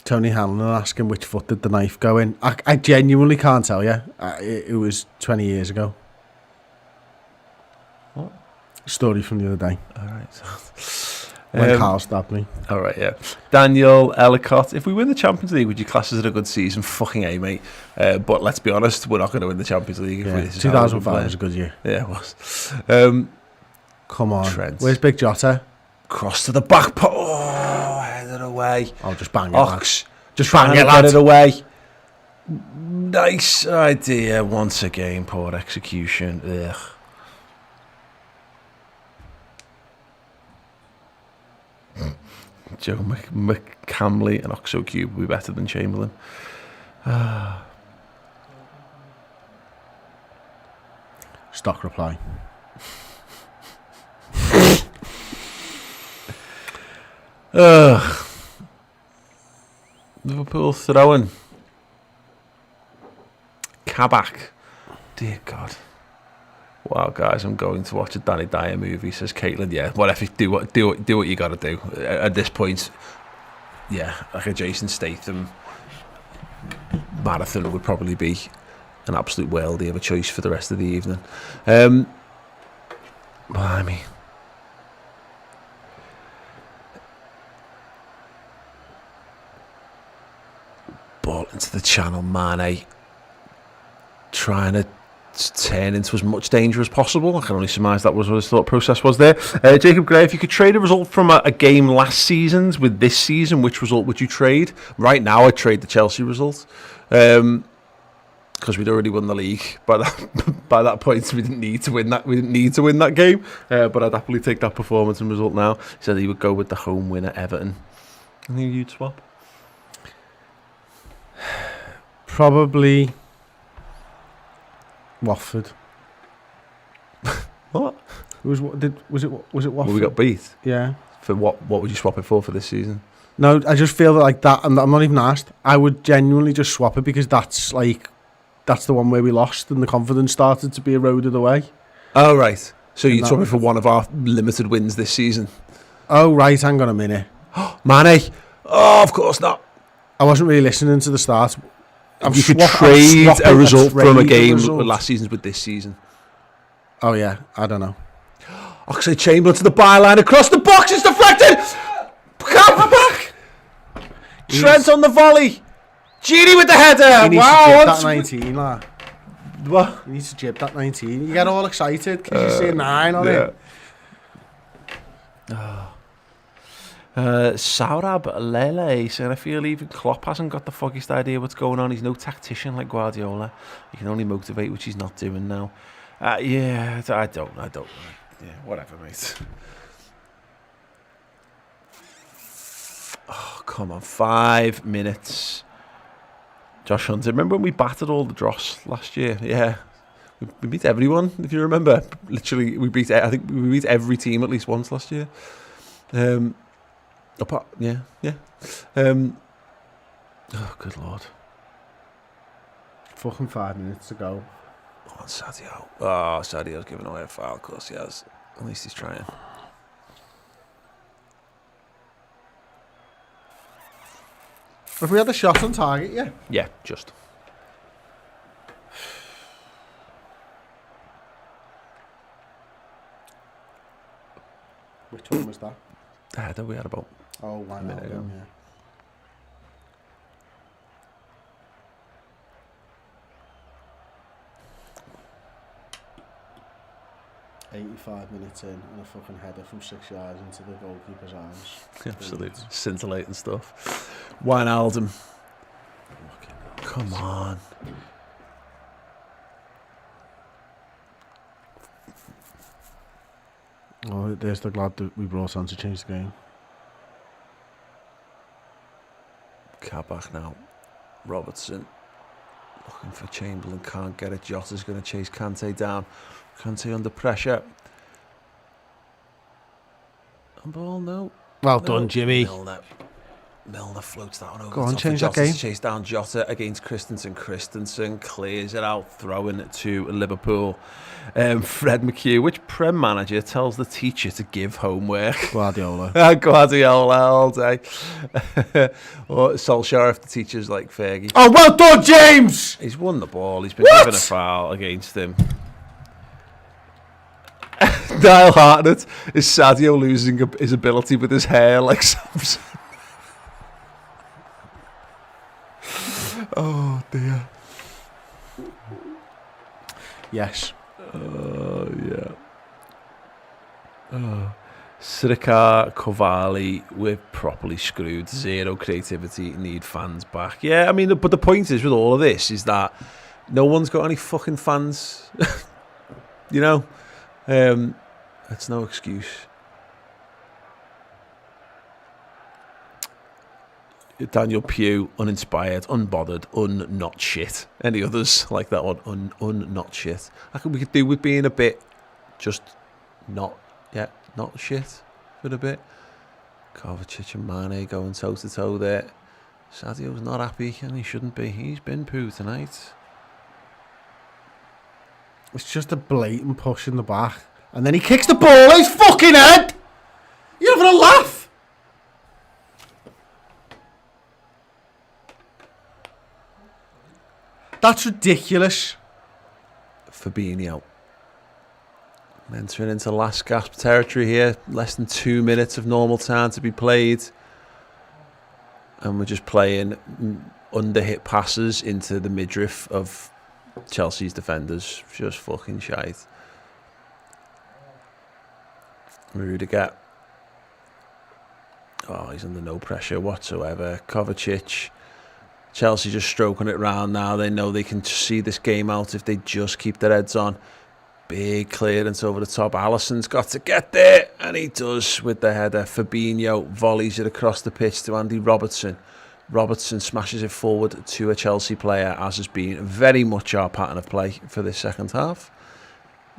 Tony Hanlon asking which foot did the knife go in. I genuinely can't tell you. It was 20 years ago. What? Story from the other day. Alright. When Carl stabbed me. Alright, yeah. Daniel Ellicott. If we win the Champions League, would you class as a good season? Fucking A, mate. But let's be honest, we're not going to win the Champions League. Yeah, If 2005 was a good year. Yeah, it was. Come on. Trent. Where's Big Jota? Cross to the back post. Oh, headed away. I'll just bang it. Ox. Just bang it, Get lad. it away. Nice idea. Once again, poor execution. Ugh. Joe McCamley and Oxo Cube will be better than Chamberlain. Stock reply. Liverpool throwing. Kabak. Dear God. Wow, guys, I'm going to watch a Danny Dyer movie, says Caitlin. Yeah, whatever. Do what you got to do. At this point, yeah, like a Jason Statham marathon would probably be an absolute worldie of a choice for the rest of the evening. Blimey. Ball into the channel, Mane. Trying to turn into as much danger as possible. I can only surmise that was what his thought process was there. Jacob Gray, if you could trade a result from a game last season's with this season, which result would you trade? Right now, I'd trade the Chelsea result. Because we'd already won the league by that point, we didn't need to win that. We didn't need to win that game. But I'd happily take that performance and result now. He said he would go with the home winner, Everton. I think you'd swap. Probably Watford. What? Was it Watford? Well, we got beat. Yeah. For what would you swap it for this season? No, I just feel like that, and I'm not even asked. I would genuinely just swap it because that's the one where we lost and the confidence started to be eroded away. Oh, right. So you'd that- swap it for one of our limited wins this season? Oh, right, hang on a minute. Mane? Oh, of course not. I wasn't really listening to the start. You could trade a result from a game last season's with this season. Oh, yeah, I don't know. Oxlade-Chamberlain to the byline, across the box, it's deflected! Come back! Trent on the volley. Gini with the header. He needs Wow. to jib that 19, lad. What? You need to jib that 19. You get all excited because you see a 9 on it. Saurab Lele saying, I feel even Klopp hasn't got the foggiest idea what's going on. He's no tactician like Guardiola. He can only motivate, which he's not doing now. Yeah, I don't. Yeah, whatever, mate. Oh, come on, 5 minutes. Josh Hunter, remember when we battered all the dross last year? Yeah. We beat everyone, if you remember. Literally, I think we beat every team at least once last year. Yeah. Oh, good lord. Fucking 5 minutes to go. Oh, Sadio. Oh, Sadio's giving away a foul, of course he has. At least he's trying. Have we had a shot on target yet? Yeah, just. Which one was that? The header we had about a minute ago. Yeah. 85 minutes in and a fucking header from 6 yards into the goalkeeper's arms. Absolutely. Scintillating stuff. Wijnaldum. Come on. Oh, there's the lad that we brought on to change the game. Kabak now. Robertson. Looking for Chamberlain. Can't get it. Jota's going to chase Kante down. Kante under pressure. And ball, no. Well done, Jimmy. Milner floats that one over. Go on, the top change of that game. Chase down Jota against Christensen. Christensen clears it out, throwing it to Liverpool. Fred McHugh, which Prem manager tells the teacher to give homework? Guardiola. Guardiola all day. Or Solskjaer if the teacher's like Fergie. Oh, well done, James! He's won the ball. He's been given a foul against him. Niall Hartnett is Sadio losing his ability with his hair like Samson. Oh dear. Yes. Oh yeah. Oh. Sirikar, Kovali, we're properly screwed. Zero creativity, need fans back. Yeah, I mean, but the point is with all of this is that no one's got any fucking fans. You know? That's no excuse. Daniel Pugh, uninspired, unbothered, not shit. Any others like that one? Not shit. I think we could do with being a bit just not shit for a bit. Kovacic and Mane going toe to toe there. Sadio's not happy and he shouldn't be. He's been poo tonight. It's just a blatant push in the back. And then he kicks the ball at his fucking head! You're having a laugh! That's ridiculous. Fabinho. Entering into last gasp territory here. Less than 2 minutes of normal time to be played. And we're just playing under-hit passes into the midriff of Chelsea's defenders. Just fucking shite. Rudiger. Oh, he's under no pressure whatsoever. Kovacic. Chelsea just stroking it round now. They know they can see this game out if they just keep their heads on. Big clearance over the top. Alisson's got to get there, and he does with the header. Fabinho volleys it across the pitch to Andy Robertson. Robertson smashes it forward to a Chelsea player, as has been very much our pattern of play for this second half.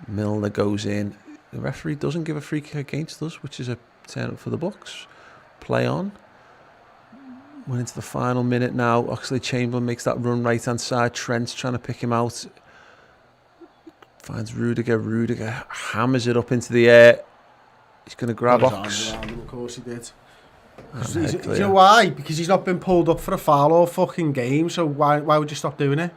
Milner goes in. The referee doesn't give a free kick against us, which is a turn up for the Bucks. Play on. Went into the final minute now. Oxlade-Chamberlain makes that run right-hand side. Trent's trying to pick him out. Finds Rudiger. Rudiger hammers it up into the air. He's going to grab Ox. Of course he did. Do you know why? Because he's not been pulled up for a foul all fucking game, so why would you stop doing it?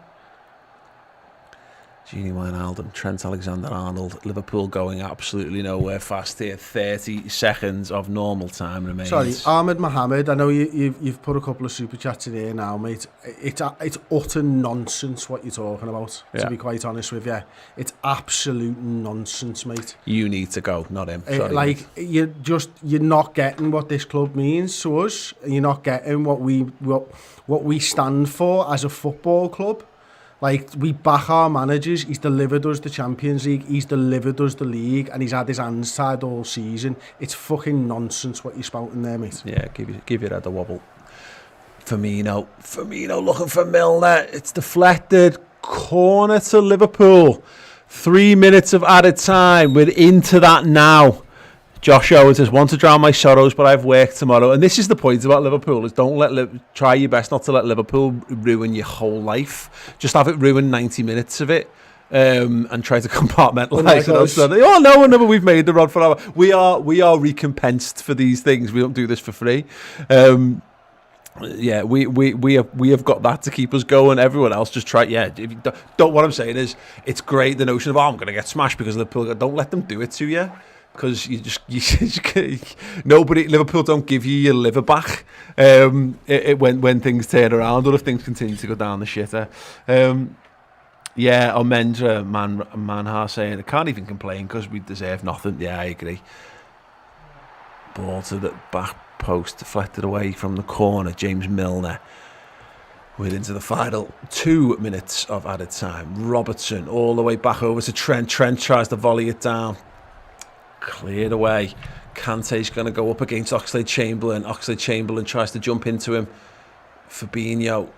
Gini Wijnaldum, Trent Alexander-Arnold, Liverpool going absolutely nowhere fast here. 30 seconds of normal time remains. Sorry, Ahmed Mohammed, I know you've put a couple of super chats in here now, mate. It's utter nonsense what you're talking about, to be quite honest with you. It's absolute nonsense, mate. You need to go, not him. Sorry, you're not getting what this club means to us. You're not getting what we stand for as a football club. Like, we back our managers. He's delivered us the Champions League. He's delivered us the league. And he's had his hands tied all season. It's fucking nonsense what you're spouting there, mate. Yeah, give your head a wobble. Firmino looking for Milner. It's deflected. Corner to Liverpool. 3 minutes of added time. We're into that now. Josh Owen says, want to drown my sorrows, but I have work tomorrow. And this is the point about Liverpool, is try your best not to let Liverpool ruin your whole life. Just have it ruin 90 minutes of it, and try to compartmentalize it. No, we've made the run for our... We are recompensed for these things. We don't do this for free. Yeah, we have got that to keep us going. Everyone else just try. Yeah, if you don't. What I'm saying is, it's great, the notion of, I'm going to get smashed because Liverpool. Don't let them do it to you. Because Liverpool don't give you your liver back when things turn around, or if things continue to go down the shitter. Yeah, Omendra Manhar saying, I can't even complain because we deserve nothing. Yeah, I agree. Ball to the back post, deflected away from the corner. James Milner. We're into the final 2 minutes of added time. Robertson all the way back over to Trent. Trent tries to volley it down. Cleared away. Kante's going to go up against Oxlade-Chamberlain. Oxlade-Chamberlain tries to jump into him. Fabinho.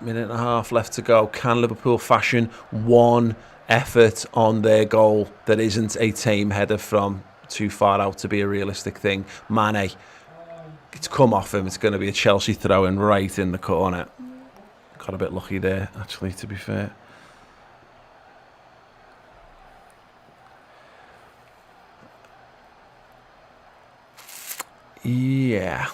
Minute and a half left to go. Can Liverpool fashion one effort on their goal that isn't a tame header from too far out to be a realistic thing? Mane. It's come off him. It's going to be a Chelsea throw-in right in the corner. Got a bit lucky there, actually, to be fair. Yeah.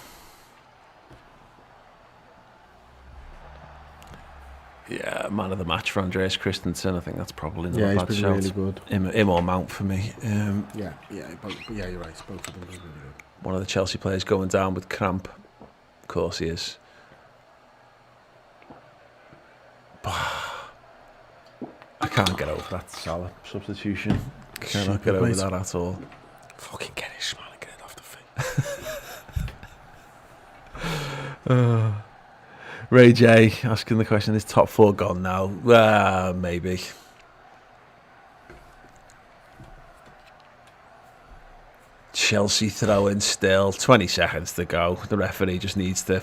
Yeah, man of the match for Andreas Christensen. I think that's probably not a bad shout. He's been really good. Him or Mount for me. Yeah, you're right. Both of them have been really good. One of the Chelsea players going down with cramp. Of course he is. I can't get over that Salah substitution. Cannot get over that at all. Fucking get it, Schmeichel, get it off the feet. Ray J asking the question, is top four gone now? Maybe. Chelsea throw in still. 20 seconds to go. The referee just needs to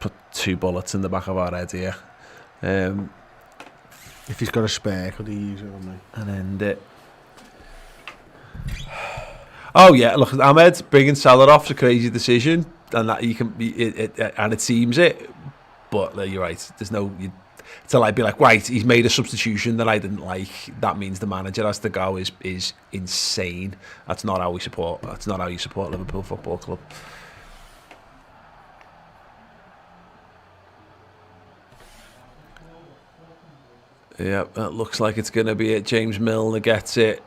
put 2 bullets in the back of our head here. If he's got a spare, could he use it on me? And end it. Oh yeah, look, Ahmed bringing Salah off's a crazy decision, and that you can and it seems it. But you're right. There's no to like be like, right, he's made a substitution that I didn't like. That means the manager has to go is insane. That's not how we support. That's not how you support Liverpool Football Club. Yeah, that looks like it's going to be it. James Milner gets it.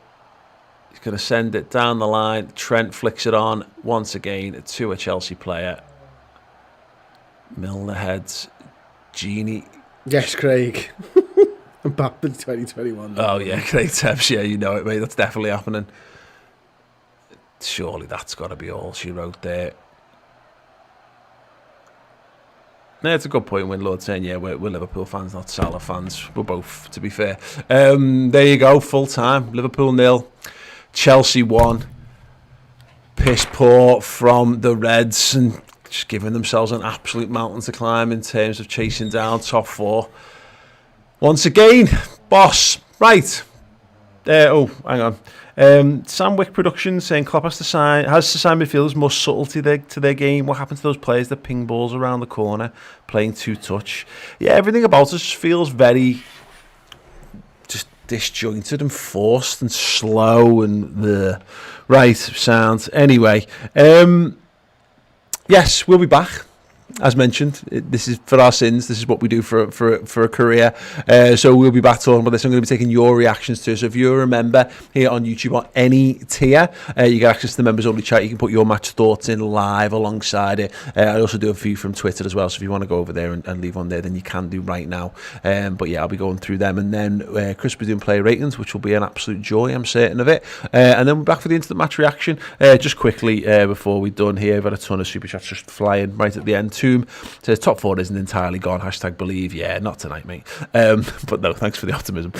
He's going to send it down the line. Trent flicks it on once again to a Chelsea player. Milner heads. Genie. Yes, Craig. I'm back in 2021. Oh, yeah, Craig Tebs. Yeah, you know it, mate. That's definitely happening. Surely that's got to be all she wrote there. No, it's a good point when Lord's saying, yeah, we're Liverpool fans, not Salah fans. We're both, to be fair. There you go, full time. Liverpool 0, Chelsea 1. Piss poor from the Reds and just giving themselves an absolute mountain to climb in terms of chasing down top 4. Once again, boss. Right. Oh, hang on. Sam Wick Productions saying Klopp has to sign midfielders more subtlety to their game. What happened to those players that ping balls around the corner, playing two-touch? Yeah, everything about us feels very just disjointed and forced and slow and the right sound. Anyway, yes, we'll be back. As mentioned, this is for our sins. This is what we do for a career. So we'll be back talking about this. I'm going to be taking your reactions to it. So if you're a member here on YouTube on any tier, you get access to the members only chat. You can put your match thoughts in live alongside it. I also do a few from Twitter as well. So if you want to go over there and leave on there, then you can do right now. But yeah, I'll be going through them. And then Chris will be doing player ratings, which will be an absolute joy. I'm certain of it. And then we're back for the instant match reaction. Just quickly before we're done here, I've had a ton of super chats just flying right at the end. Says top four isn't entirely gone. # believe. Yeah, not tonight, mate. But no, thanks for the optimism.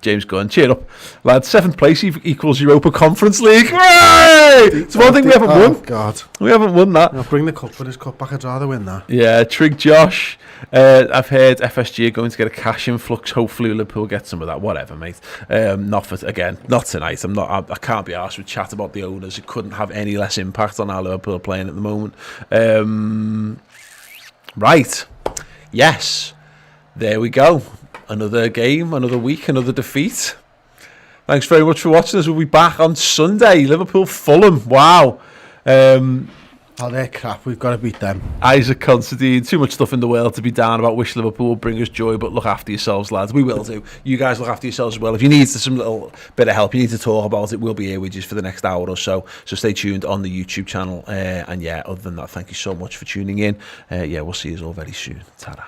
James Gunn, cheer up, lads. 7th place equals Europa Conference League. Hooray! It's one thing we haven't won. God, we haven't won that. I'll bring the cup for this cup back. I'd rather win that. Yeah, Trig Josh. I've heard FSG are going to get a cash influx. Hopefully Liverpool get some of that. Whatever, mate. Not tonight. I can't be arsed with chat about the owners. It couldn't have any less impact on how Liverpool are playing at the moment. Right, yes, there we go. Another game, another week, another defeat. Thanks very much for watching us. We'll be back on Sunday. Liverpool Fulham. Wow. Oh, they're crap. We've got to beat them. Isaac Considine, too much stuff in the world to be down about. Wish Liverpool will bring us joy, but look after yourselves, lads. We will do. You guys look after yourselves as well. If you need some little bit of help, you need to talk about it, we'll be here with you for the next hour or so. So stay tuned on the YouTube channel. And yeah, other than that, thank you so much for tuning in. Yeah, we'll see you all very soon. Ta-ra.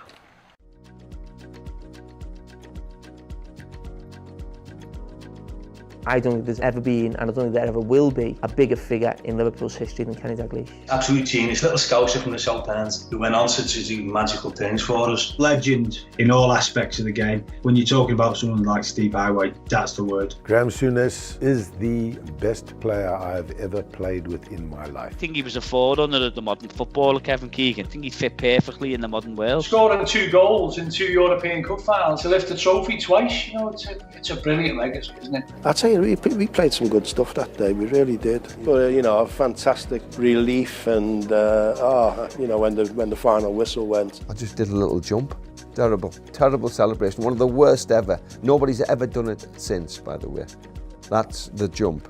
I don't think there's ever been, and I don't think there ever will be, a bigger figure in Liverpool's history than Kenny Dalglish. Absolute genius, little scouser from the South Ends who went on to do magical things for us. Legend in all aspects of the game. When you're talking about someone like Steve Highway, that's the word. Graham Souness is the best player I've ever played with in my life. I think he was a forerunner of the modern footballer, Kevin Keegan. I think he'd fit perfectly in the modern world. Scoring 2 goals in 2 European Cup finals to lift the trophy twice, you know, it's a brilliant legacy, isn't it? I'd say we played some good stuff that day, we really did. But you know, a fantastic relief and you know, when the final whistle went. I just did a little jump. Terrible celebration. One of the worst ever. Nobody's ever done it since, by the way. That's the jump.